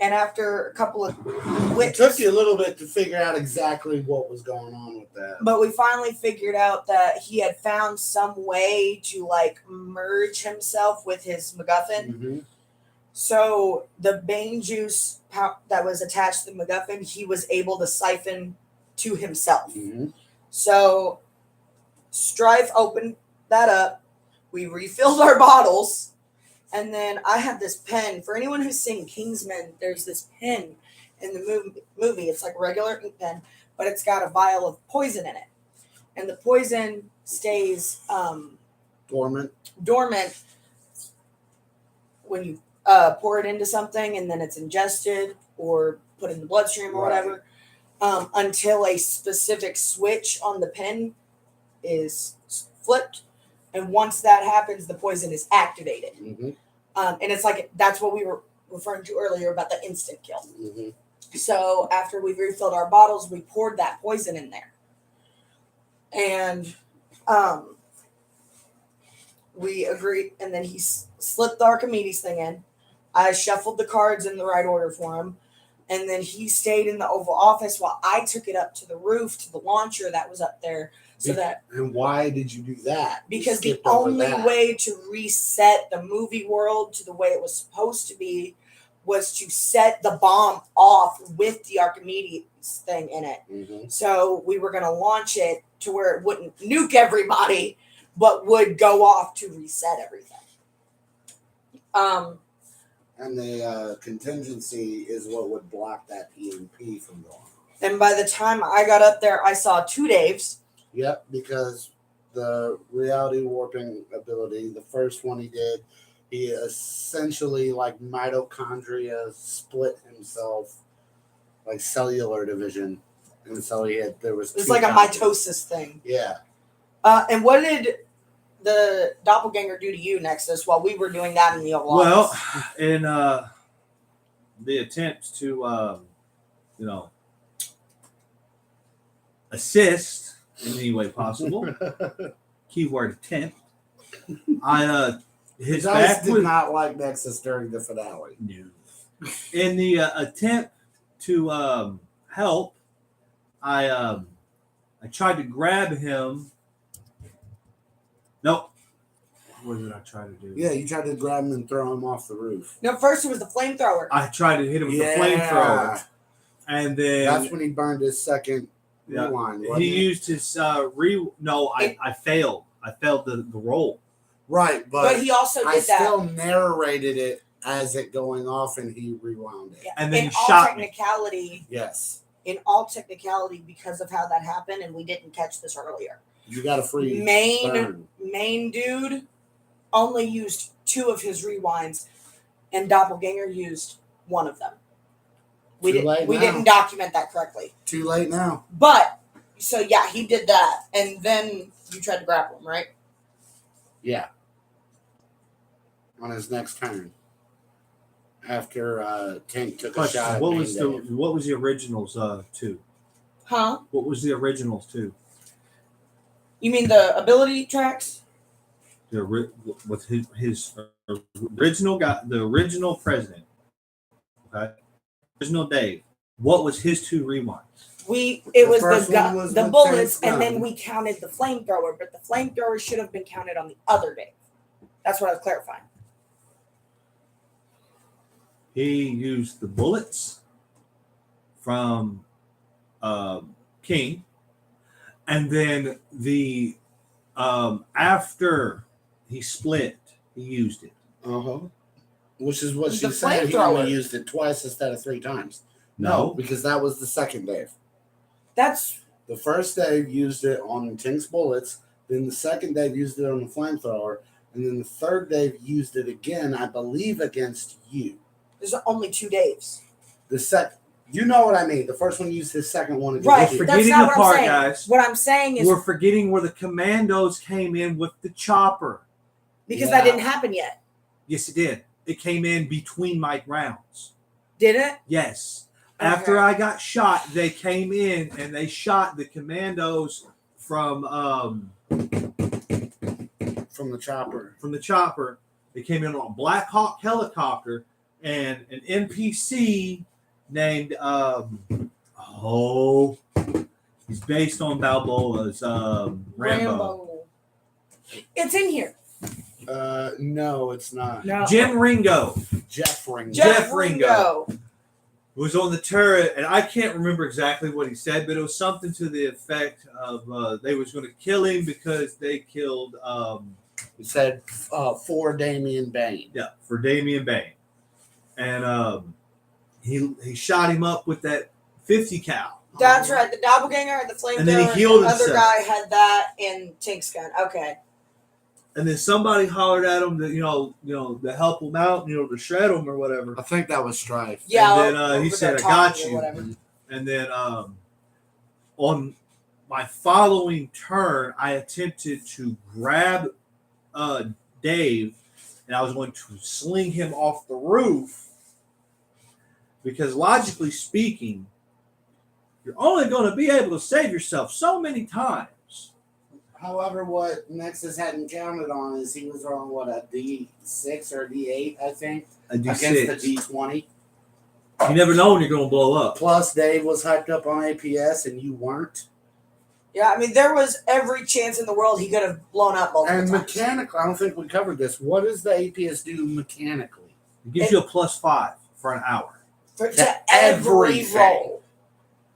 And after a couple of It wits, took you a little bit to figure out exactly what was going on with that. but we finally figured out that he had found some way to like merge himself with his MacGuffin. Mm-hmm. So the Bane juice that was attached to the MacGuffin, he was able to siphon to himself. Mm-hmm. So Strife opened that up. We refilled our bottles. And then I have this pen. For anyone who's seen Kingsman, there's this pen in the movie. It's like a regular ink pen, but it's got a vial of poison in it. And the poison stays Dormant. when you pour it into something and then it's ingested or put in the bloodstream or whatever, until a specific switch on the pen is flipped. And once that happens, the poison is activated. Mm-hmm. And it's like, that's what we were referring to earlier about the instant kill. Mm-hmm. So after we refilled our bottles, we poured that poison in there. And we agreed, and then he slipped the Archimedes thing in. I shuffled the cards in the right order for him. And then he stayed in the Oval Office while I took it up to the roof, to the launcher that was up there. And why did you do that? Because the only way to reset the movie world to the way it was supposed to be was to set the bomb off with the Archimedes thing in it. Mm-hmm. So we were going to launch it to where it wouldn't nuke everybody, but would go off to reset everything. And the contingency is what would block that EMP from going off. And by the time I got up there, I saw 2 Daves. Yep, because the reality warping ability, the first one he did, he essentially like mitochondria split himself, like cellular division, and so there was. It was like a mitosis thing. Yeah. And what did the doppelganger do to you, Nexus, while we were doing that in the Oval Office? Well, in the attempt to, assist in any way possible, keyword attempt, his Dice back did was not like Nexus during the finale. no. In the attempt to help, I tried to grab him. Nope. What did I try to do? Yeah, you tried to grab him and throw him off the roof. No, first it was the flamethrower. I tried to hit him with the flamethrower, and then That's when he burned his second rewind. he used his I failed. I failed the roll. Right, but he also I did that. still narrated it as it going off, and he rewound it. Yeah. And then in he all shot me. technicality, Yes, in all technicality, because of how that happened, and we didn't catch this earlier. you got a free Main burn. dude only used 2 of his rewinds, and Doppelganger used 1 of them. We Too late now. didn't document that correctly. Too late now. But so yeah, he did that, and then you tried to grapple him, right? Yeah. On his next turn, after Tank took a Question, shot. what at was Bane-Dave. what was the originals two? Huh? What was the originals two? You mean the ability tracks? With his original guy, the original president, okay, original Dave. What was his 2 rewinds? It was first the one was the with bullets, Tank's and then gun. we counted the flamethrower, but the flamethrower should have been counted on the other Dave. That's what I was clarifying. He used the bullets from King, and then the after he split, he used it. Which is what The she said. He flamethrower. only used it twice instead of 3 times. No. because that was the second Dave. That's The first Dave used it on Tink's bullets. Then the second Dave used it on the flamethrower. And then the third Dave used it again, I believe, against you. there's only 2 Daves. You know what I mean. The first one used his second one against Right. you. We're That's forgetting not the what part, I'm saying. guys. What I'm saying is We're forgetting where the commandos came in with the chopper. because Yeah. that didn't happen yet. Yes, it did. It came in between my rounds. Did it? Yes. Okay. After I got shot, they came in and they shot the commandos from From the chopper. the chopper. They came in on a Black Hawk helicopter, and an NPC named he's based on Balboa's Rambo. It's in here. No, it's not. No. Jim Ringo Jeff Ringo. Jeff Ringo. Was on the turret, and I can't remember exactly what he said, but it was something to the effect of they was going to kill him because they killed, He said for Damian Bain. for Damian Bain, and he shot him up with that 50 cal. That's right. The doppelganger had the flamethrower. And then he healed the other himself. guy had that in Tink's gun. Okay. And then somebody hollered at him that to help him out, to shred him or whatever. I think that was Strife. Yeah. And then over he there said, "I talking got or you." whatever. And then on my following turn, I attempted to grab Dave, and I was going to sling him off the roof because, logically speaking, you're only going to be able to save yourself so many times. However, what Nexus hadn't counted on is he was on a D6 or D8, I think, A D6. against the D20. You never know when you're going to blow up. Plus, Dave was hyped up on APS and you weren't. Yeah, I mean, there was every chance in the world he could have blown up multiple And times. mechanical, I don't think we covered this. What does the APS do mechanically? It gives you a +5 for an hour. To every everything. roll.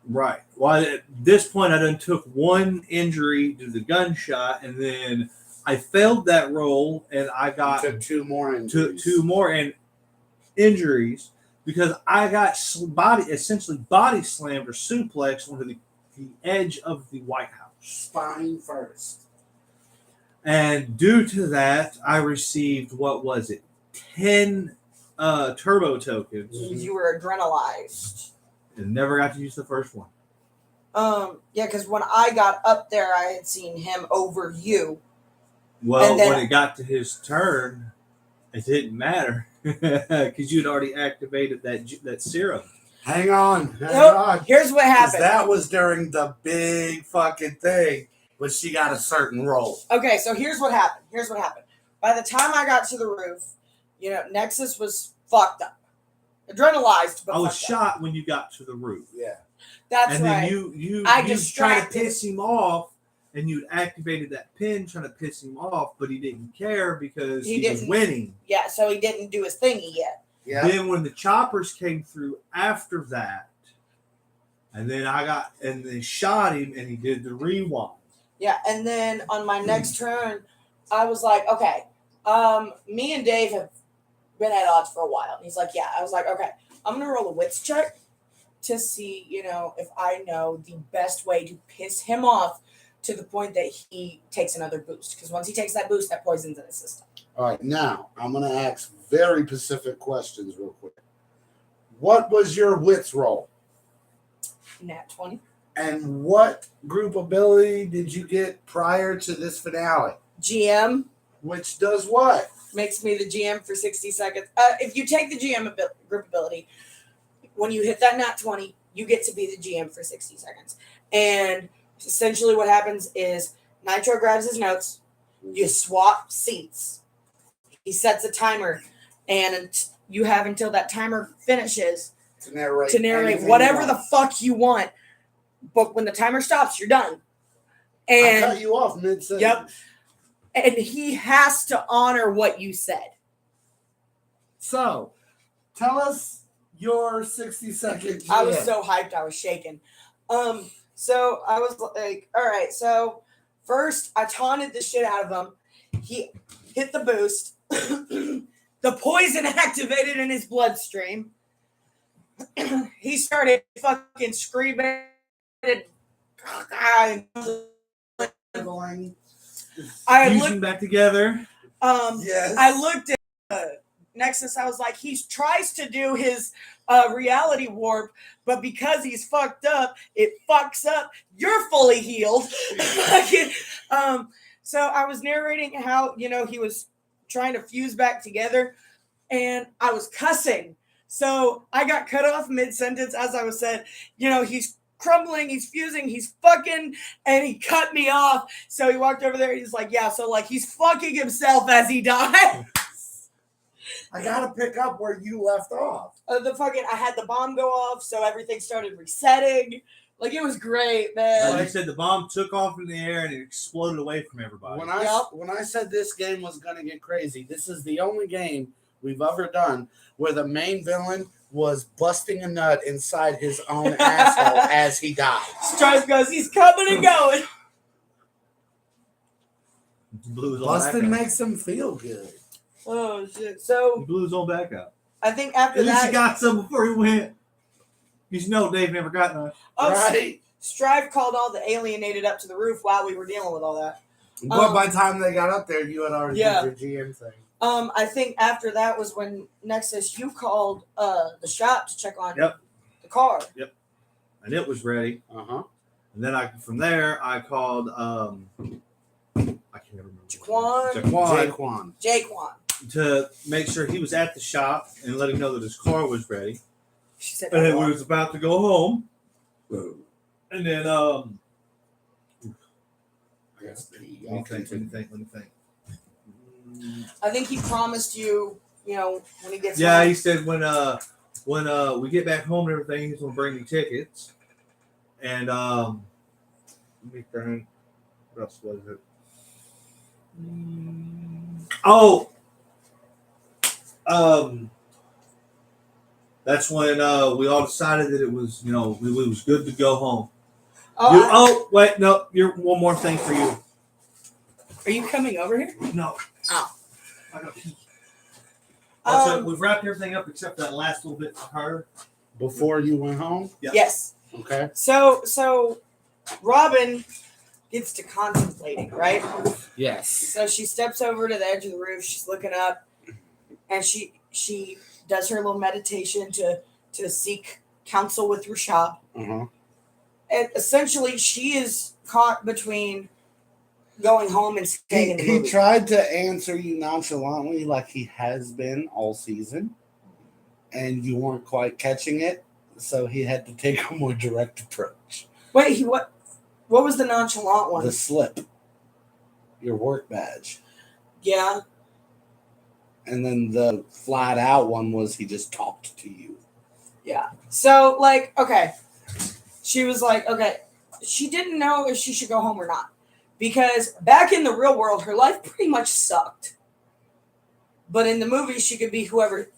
Right. Well, at this point, I done took one injury to the gunshot, and then I failed that roll, and I got Took two more injuries. two more injuries because I got essentially body slammed or suplexed onto the edge of the White House. Spine first. And due to that, I received, 10 turbo tokens, You were adrenalized. and never got to use the first one. Yeah, because when I got up there, I had seen him over you. Well, And then- when it got to his turn, it didn't matter because you'd already activated that serum. Hang on. Here's what 'Cause happened. that was during the big fucking thing, but she got a certain role. Okay, so here's what happened. By the time I got to the roof, Nexus was fucked up. Adrenalized, but I was fucked up. shot when you got to the roof, Yeah. That's and right. then you I tried to distracted. piss him off, and you activated that pin trying to piss him off, but he didn't care because He he was didn't. winning. Yeah, so he didn't do his thingy yet. Yeah. Then when the choppers came through after that, and then they shot him, and he did the rewind. Yeah, and then on my next turn, I was like, okay, me and Dave have been at odds for a while. And he's like, yeah. I was like, okay, I'm going to roll a wits check to see, if I know the best way to piss him off to the point that he takes another boost. Because once he takes that boost, that poison's in his system. All right. Now, I'm going to ask very specific questions real quick. What was your wits roll? Nat 20. And what group ability did you get prior to this finale? GM Which does what? makes me the GM for 60 seconds. If you take the GM group ability, when you hit that nat 20, you get to be the GM for 60 seconds. And essentially what happens is Nitro grabs his notes, you swap seats, he sets a timer, and you have until that timer finishes To narrate anything whatever you the want. fuck you want. But when the timer stops, you're done. I And cut you off mid-sentence. Yep. And he has to honor what you said. So, tell us your 60-second GM. I was so hyped, I was shaking. So I was like, all right, so first I taunted the shit out of him. He hit the boost. The poison activated in his bloodstream. He started fucking screaming. I Fusing looked back together. Yes. I looked at Nexus. I was like, he tries to do his reality warp, but because he's fucked up, it fucks up. You're fully healed. So I was narrating how, he was trying to fuse back together, and I was cussing. So I got cut off mid-sentence as I was said, he's crumbling, he's fusing, he's fucking, and he cut me off. So he walked over there, he's like, yeah, so like he's fucking himself as he died. I gotta pick up where you left off. I had the bomb go off, so everything started resetting. Like, it was great, man. Like I said, the bomb took off in the air and it exploded away from everybody. When I said this game was gonna get crazy, this is the only game we've ever done where the main villain was busting a nut inside his own asshole as he died. Strife goes, he's coming and going. Blew his own back Busting out. makes him feel good. Oh, shit. So, He blew his own back out. I think after At least that, he got some before he went. You know, Dave never got none. Right? Strife called all the alienated up to the roof while we were dealing with all that. But by the time they got up there, you had already Yeah. did your GM thing. I think after that was when Nexus, you called the shop to check on Yep. the car. And it was ready. Uh-huh. And then from there I called I can't remember. Jaquan. Jaquan Jaquan. to make sure he was at the shop and let him know that his car was ready. She said, And then we was about to go home. And then I guess let me think. I think he promised you, when he gets Yeah, home. he said when we get back home and everything, he's gonna bring me tickets. And let me think. What else was it? That's when we all decided that it was, we was good to go home. Wait, no, one more thing for you. Are you coming over here? No. Oh. I got pee. Um, So we've wrapped everything up except that last little bit for her. Before you went home? Yeah. Yes. Okay. So Robin gets to contemplating, right? Yes. So she steps over to the edge of the roof. She's looking up, and she does her little meditation to seek counsel with Rashab. Uh-huh. And essentially, she is caught between going home and staying in the He movie. tried to answer you nonchalantly like he has been all season, and you weren't quite catching it, so he had to take a more direct approach. Wait, what was the nonchalant one? The slip, your work badge. Yeah. And then the flat out one was he just talked to you. Yeah. So, okay. She was like, okay. She didn't know if she should go home or not. Because back in the real world, her life pretty much sucked. But in the movie, she could be whoever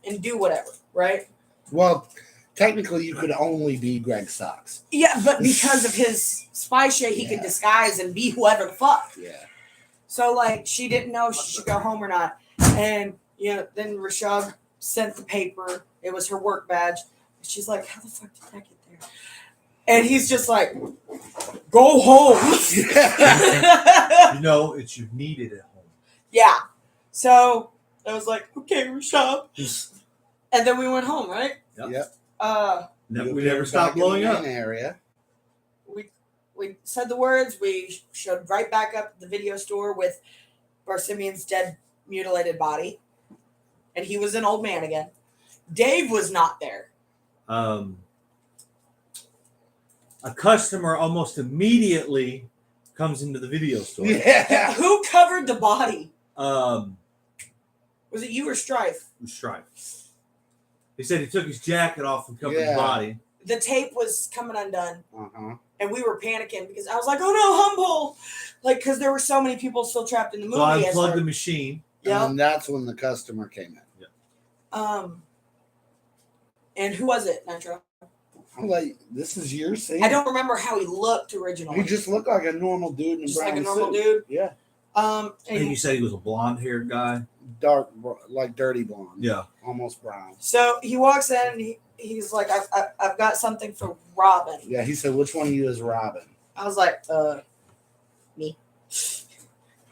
and do whatever, right? Well, technically, you could only be Greg Sox. Yeah, but because of his spy shit, he could disguise and be whoever the fuck. Yeah. So, she didn't know if she should go home or not. And, then Rashab sent the paper. It was her work badge. She's like, how the fuck did that get there? And he's just like, go home. It's you needed at home. Yeah. So I was like, okay, Rashab. And then we went home, right? Yep. We never stopped blowing up. Area. We said the words. We showed right back up at the video store with Barsimian's dead, mutilated body. And he was an old man again. Dave was not there. A customer almost immediately comes into the video store. Yeah. Who covered the body? Was Was it you or Strife? Strife. He said he took his jacket off and covered his body. The tape was coming undone. Uh-huh. And we were panicking because I was like, oh no, Humble! Because there were so many people still trapped in the movie. So I unplugged the machine. Yeah. And that's when the customer came in. And who was it, Nitro? I'm like, this is your scene. I don't remember how he looked originally. He just looked like a normal dude in a Just brown like a normal suit. dude. Yeah. I think And you said he was a blonde-haired guy. Dark, like dirty blonde. Yeah. Almost brown. so he walks in and he's like, I've got something for Robin. Yeah, he said, which one of you is Robin? I was like, me.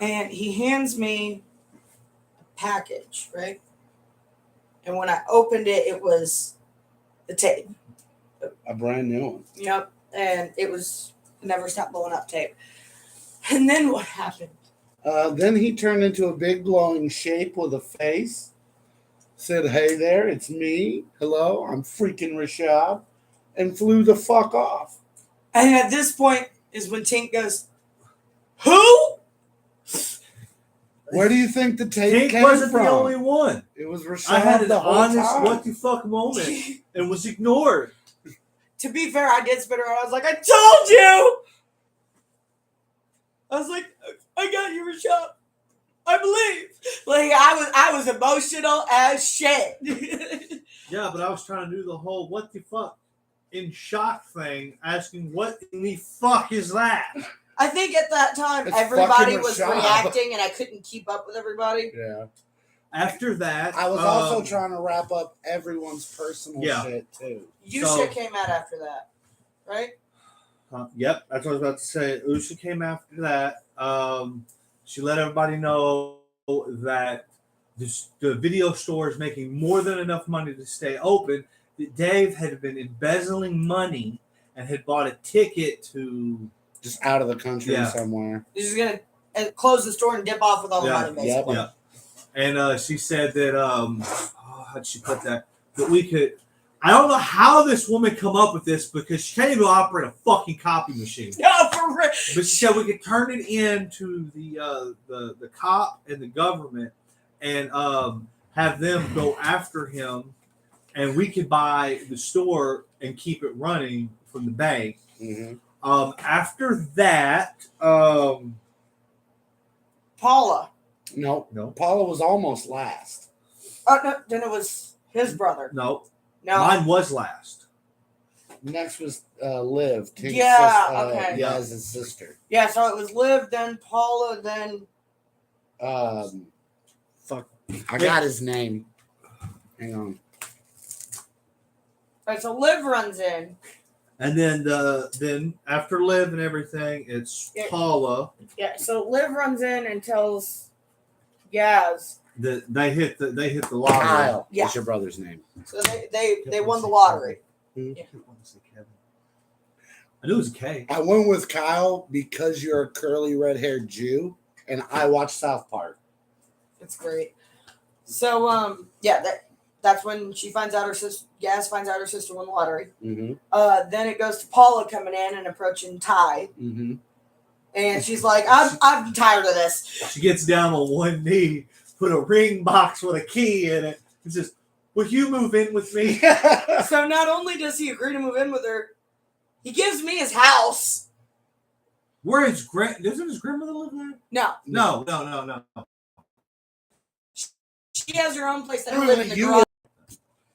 And he hands me a package, right? And when I opened it, it was the tape. A brand new one. Yep. And it was Never Stop Blowing Up tape. And then what happened? Then he turned into a big glowing shape with a face. Said, hey there, it's me. Hello, I'm freaking Rashab. And flew the fuck off. And at this point is when Tink goes, who? Where do you think the tape Tink came wasn't from? the only one. It was Rashab I had an the whole honest time. what the fuck moment and was ignored. to be fair, I did spin around. I was like, I told you. I was like, I got you, Rashad. I believe. Like I was emotional as shit. Yeah, but I was trying to do the whole what the fuck in shock thing, asking what in the fuck is that? I think at that time It's everybody fucking was Rashad. reacting, and I couldn't keep up with everybody. Yeah. After that, I was also trying to wrap up everyone's personal Yeah. shit too. Yusha came out after that, right? Yep, that's what I was about to say. Usha came after that. She let everybody know that the video store is making more than enough money to stay open. That Dave had been embezzling money and had bought a ticket to Just out of the country Yeah. somewhere. He's just gonna close the store and dip off with all the Yeah. money, basically. Yeah. And she said that how'd she put that? That we could. I don't know how this woman come up with this because she can't even operate a fucking copy machine. No, for real. But she said we could turn it into the cop and the government and have them go after him, and we could buy the store and keep it running from the bank. Mm-hmm. After that, Paula. No, no, Paula was almost last. Oh no, then it was his brother. no, No, mine was last. Next was Liv. Tink's Yeah, sis- okay. Yaz's sister. yeah. So it was Liv, then Paula, then Fuck. I got his name. Hang on. all right. So Liv runs in. And then after Liv and everything, it's Yeah. Paula. Yeah. So Liv runs in and tells Yaz. That they hit the lottery. Kyle. Yeah. What's your brother's name? So they won the lottery. I knew it was a K. I went with Kyle because you're a curly red-haired Jew, and I watch South Park. It's great. So yeah, that's when she finds out her sister. Yaz finds out her sister won the lottery. Mm-hmm. Then it goes to Paula coming in and approaching Ty, Mm-hmm. and she's like, I'm tired of this. She gets down on one knee, put a ring box with a key in it, and says, "Will you move in with me?" So not only does he agree to move in with her, he gives me his house. Where is doesn't his grandmother live there? No, No. she has her own place that I live in the You garage.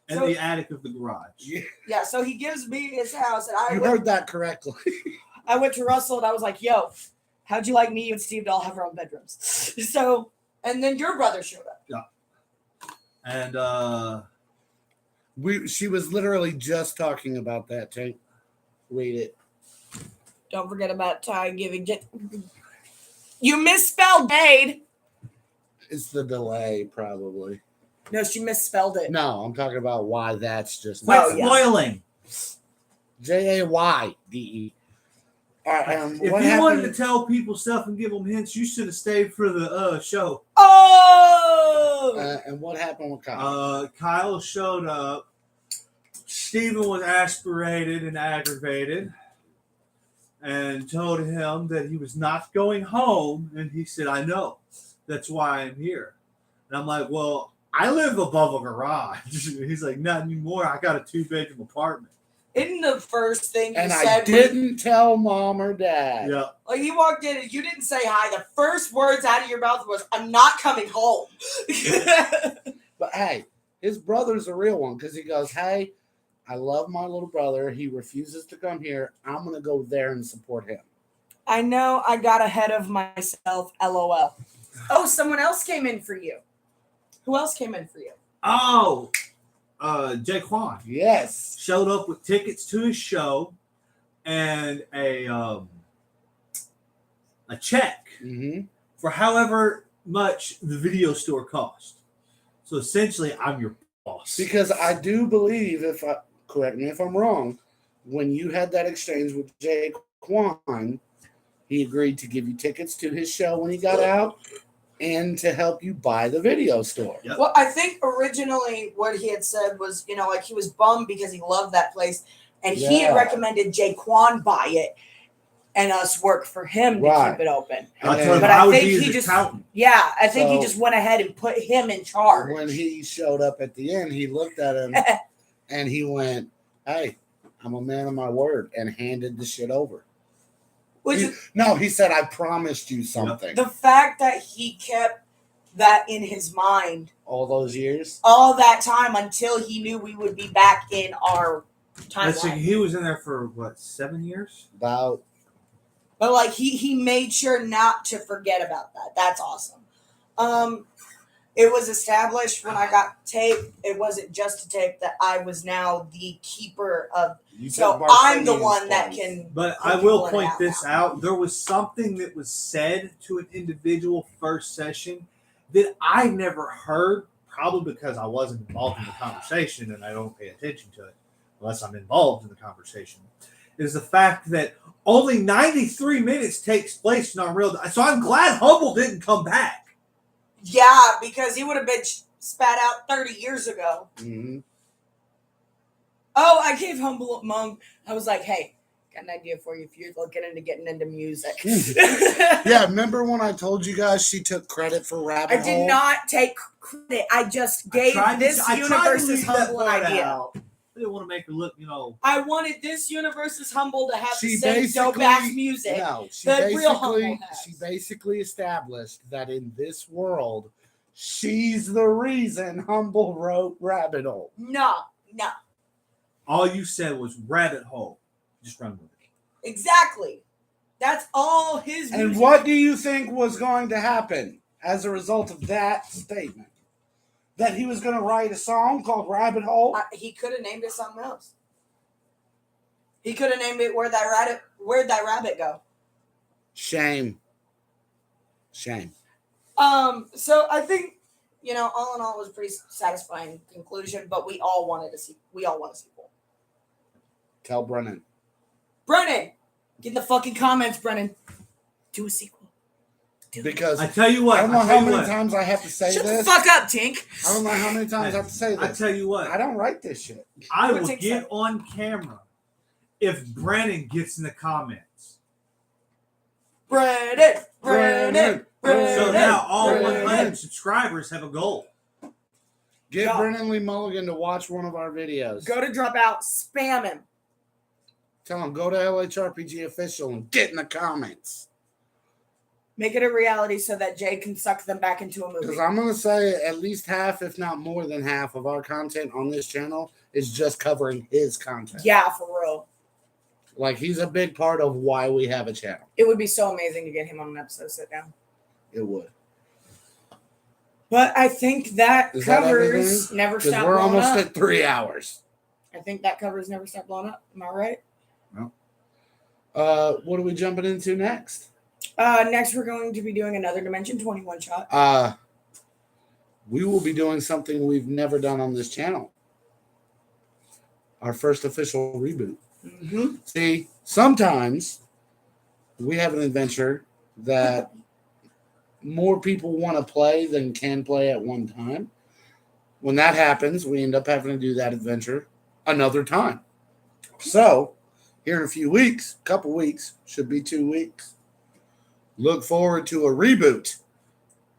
In So- the attic of the garage. Yeah, so he gives me his house, and I You went, heard that correctly. I went to Russell and I was like, "Yo, how'd you like me and Steve to all have our own bedrooms?" So, and then your brother showed up. And She was literally just talking about that, Tank. Read it. Don't forget about Ty giving. You misspelled Dade. It's the delay, probably. No, she misspelled it. No, I'm talking about why that's just quit Oh, yeah. spoiling. Jayde. All right. If What you happened? wanted to tell people stuff and give them hints, you should have stayed for the show. Oh, And what happened with Kyle? Kyle showed up. Steven was aspirated and aggravated and told him that he was not going home. And he said, "I know. That's why I'm here." And I'm like, "Well, I live above a garage." He's like, "Not anymore. I got a 2-bedroom apartment." isn't the first thing you And said? I didn't tell mom or dad. Yeah. Like you walked in and you didn't say hi. The first words out of your mouth was, "I'm not coming home." But hey, his brother's a real one because he goes, "Hey, I love my little brother. He refuses to come here. I'm going to go there and support him." I know I got ahead of myself. LOL. Oh, someone else came in for you. Who else came in for you? Oh, Jaquan Yes. showed up with tickets to his show and a check Mm-hmm. for however much the video store cost. So essentially, I'm your boss. Because I do believe, correct me if I'm wrong, when you had that exchange with Jay Kwan, he agreed to give you tickets to his show when he got out and to help you buy the video store. Yep. Well, I think originally what he had said was, like he was bummed because he loved that place, and he had Yeah. recommended Jaquan buy it and us work for him to Right. keep it open. I And told him But I I would think be he his just- accountant. Yeah, I think he So- just went ahead and put him in charge. When he showed up at the end, he looked at him and he went, "Hey, I'm a man of my word, and handed the shit over. Which He- is no, he said, I promised you something. the fact that he kept that in his mind All those years. all that time until he knew we would be back in our Let's see, timeline. he was in there for what, 7 years? About But like he made sure not to forget about that. That's awesome. It was established when I got tape. It wasn't just a tape that I was now the keeper of. you So took I'm the Bartholomew's one that place. can. But put I people will in point and out this now. out. There was something that was said to an individual first session that I never heard, probably because I wasn't involved in the conversation and I don't pay attention to it unless I'm involved in the conversation, is the fact that only 93 minutes takes place in Unreal. So I'm glad Humble didn't come back. Yeah, because he would have been spat out 30 years ago. Mhm. Oh, I gave Humble Among. I was like, hey, got an idea for you if you're looking into getting into music. Yeah, remember when I told you guys she took credit for Rabbit I Hole? did not take credit. I just gave this I tried to universe's leave that Humble an part idea. out. I didn't want to make her look, I wanted this universe's Humble to have She the same dope ass music. No, she the real Humble basically has. she basically established that in this world, she's the reason Humble wrote Rabbit Hole. No. all you said was rabbit hole. Just run with it. Exactly. That's all his music. And what do you think was going to happen as a result of that statement? That he was going to write a song called Rabbit Hole? He could have named it something else. He could have named it Where'd That Rabbit Go? Shame. So I think, all in all, it was a pretty satisfying conclusion, but we all want a sequel. Tell Brennan. Brennan! Get in the fucking comments, Brennan. Do a sequel. Because I tell you what. I don't know I how tell you many what. times I have to say Shut this. the fuck up, Tink. I don't know how many times I have to say I this. tell you what. I don't write this shit. I What will takes get that? on camera if Brennan gets in the comments. Brennan. So now all Brennan. 100 subscribers have a goal. Get Yeah. Brennan Lee Mulligan to watch one of our videos. Go to Dropout. Spam him. Tell him, go to LHRPG Official and get in the comments. Make it a reality so that Jay can suck them back into a movie. Because I'm going to say at least half, if not more than half, of our content on this channel is just covering his content. Yeah, for real. Like, he's a big part of why we have a channel. It would be so amazing to get him on an episode sit down. It would. But I think that Is that covers everything? Never Because Stop we're Blowing almost Up. at 3 hours. I think that covers Never Stop Blowing Up. Am I right? What are we jumping into next? Next, we're going to be doing another Dimension 21 shot. We will be doing something we've never done on this channel. Our first official reboot. Mm-hmm. See, sometimes we have an adventure that more people want to play than can play at one time. When that happens, we end up having to do that adventure another time. So, here in a few weeks, couple weeks, should be 2 weeks, look forward to a reboot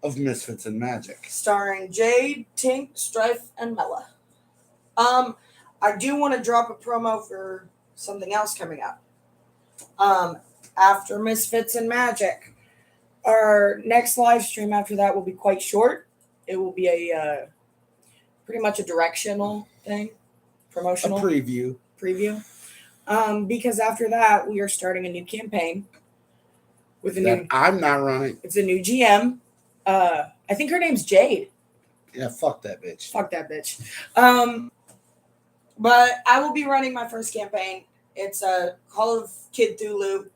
of Misfits and Magic. Starring Jade, Tink, Strife, and Mella. I do want to drop a promo for something else coming up. After Misfits and Magic, our next live stream after that will be quite short. It will be a pretty much a directional thing, A promotional preview. preview. Because after that, we are starting a new campaign with a That new. I'm not running. It's a new GM. I think her name's Jade. Yeah, fuck that bitch. Fuck that bitch. But I will be running my first campaign. It's a Call of Kid Cthulhu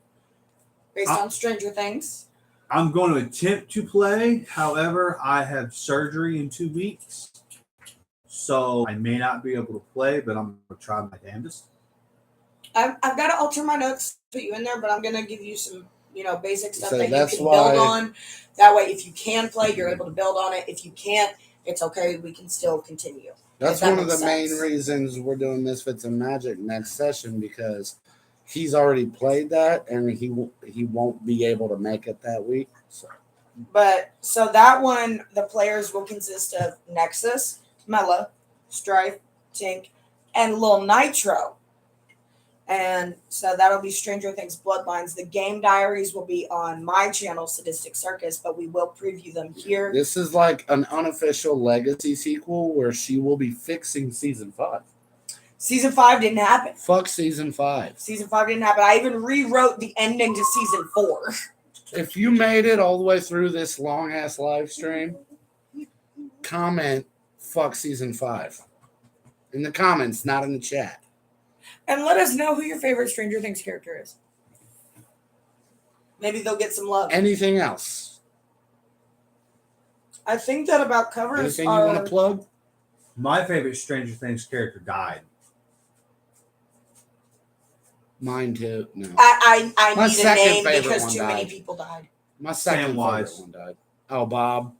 based on Stranger Things. I'm going to attempt to play. However, I have surgery in 2 weeks. So I may not be able to play, but I'm going to try my damnedest. I've got to alter my notes, put you in there, but I'm going to give you some, basic stuff So that you that's can why- build on. That way, if you can play, you're able to build on it. If you can't, it's okay. We can still continue. That's If that one of the makes main sense. reasons we're doing Misfits and Magic next session, because he's already played that and he won't be able to make it that week. So But so that one, the players will consist of Nexus, Mella, Strife, Tink, and Lil Nitro. And so that'll be Stranger Things Bloodlines. The game diaries will be on my channel, Sadistic Circus, but we will preview them here. This is like an unofficial legacy sequel where she will be fixing season 5. Season 5 didn't happen. Fuck season 5. Season 5 didn't happen. I even rewrote the ending to season 4. If you made it all the way through this long ass live stream, comment fuck season 5 in the comments, not in the chat. And let us know who your favorite Stranger Things character is. Maybe they'll get some love. Anything else? I think that about covers Anything you our... want to plug? My favorite Stranger Things character died. Mine too. No. I My need a second name favorite because one too many died. people died. My second favorite Samwise. one died. Oh, Bob.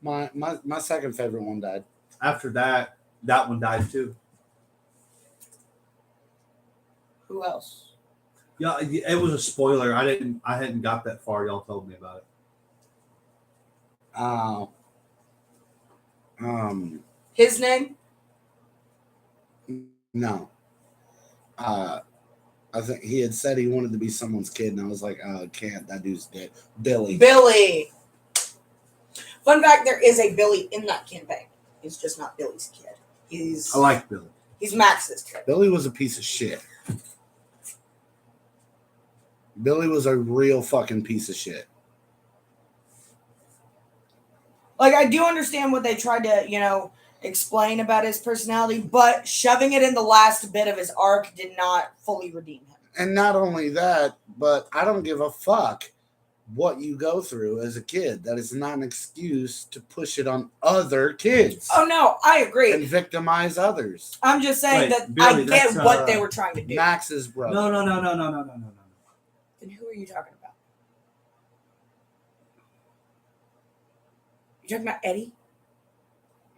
My second favorite one died. After that, that one died too. Who else? Yeah, it was a spoiler. I hadn't got that far. Y'all told me about it. His name? No. I think he had said he wanted to be someone's kid, and I was like, oh, I can't. That dude's dead. Billy. Billy. Fun fact, there is a Billy in that campaign. He's just not Billy's kid. He's I like Billy. he's Max's kid. Billy was a piece of shit. Billy was a real fucking piece of shit. Like, I do understand what they tried to, explain about his personality, but shoving it in the last bit of his arc did not fully redeem him. And not only that, but I don't give a fuck what you go through as a kid. That is not an excuse to push it on other kids Oh, no, I agree. and victimize others. I'm just saying Wait, that Billy, I get that's, what they were trying to do. Max's brother. No. Then who are you talking about? You talking about Eddie?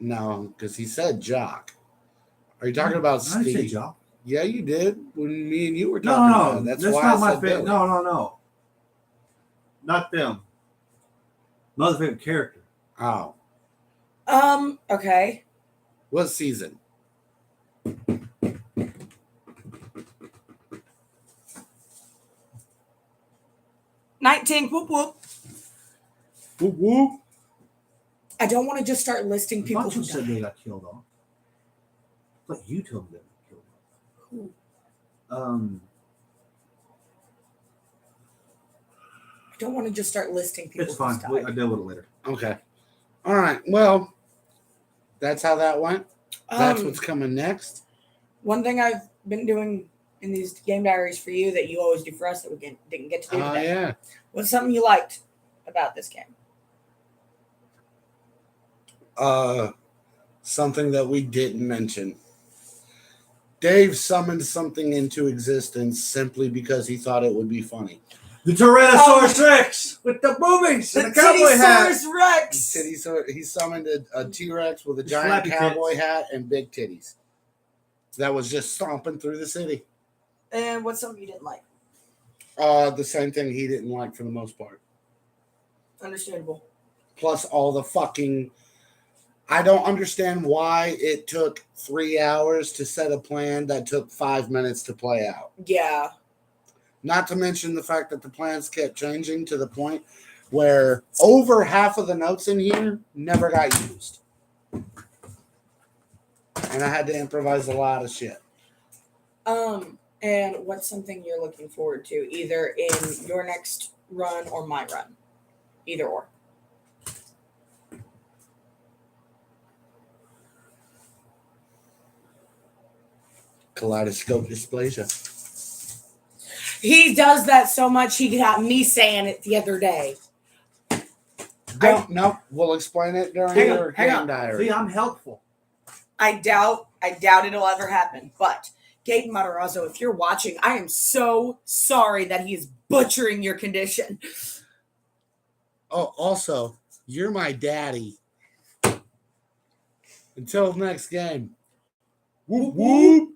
No, because he said Jock. Are you talking about I didn't say Steve? Jock. Yeah, you did when me and you were talking about No. it. That's That's why not I my said favorite. Billy. No. Not them. My other favorite character. Oh, Okay. what season? Whoop whoop. Whoop whoop. I don't want to just start listing I people thought who you said died. they got killed off. But you told me they got killed Who? off. I don't want to just start listing people It's who fine. died. I'll deal with it later. Okay. All right. Well, that's how that went. That's Um, what's coming next. One thing I've been doing in these game diaries for you that you always do for us that we didn't get to do Oh today. yeah. What's something you liked about this game? Something that we didn't mention. Dave summoned something into existence simply because he thought it would be funny. The Tyrannosaurus Rex with the boobies The and the cowboy hat. Tittysaurus Rex. He summoned a T-Rex with a giant Flappy tits. cowboy hat and big titties. That was just stomping through the city. And what's something you didn't like? The same thing he didn't like for the most part. Understandable. Plus all the fucking... I don't understand why it took 3 hours to set a plan that took 5 minutes to play out. Yeah. Not to mention the fact that the plans kept changing to the point where over half of the notes in here never got used. And I had to improvise a lot of shit. And what's something you're looking forward to, either in your next run or my run? Either or. Kaleidoscope dysplasia. He does that so much he got me saying it the other day. No, we'll explain it during Hang your on, hang game on. diary. See, I'm helpful. I doubt it'll ever happen. But Gaten Matarazzo, if you're watching, I am so sorry that he is butchering your condition. Oh, also, you're my daddy. Until next game. Whoop whoop.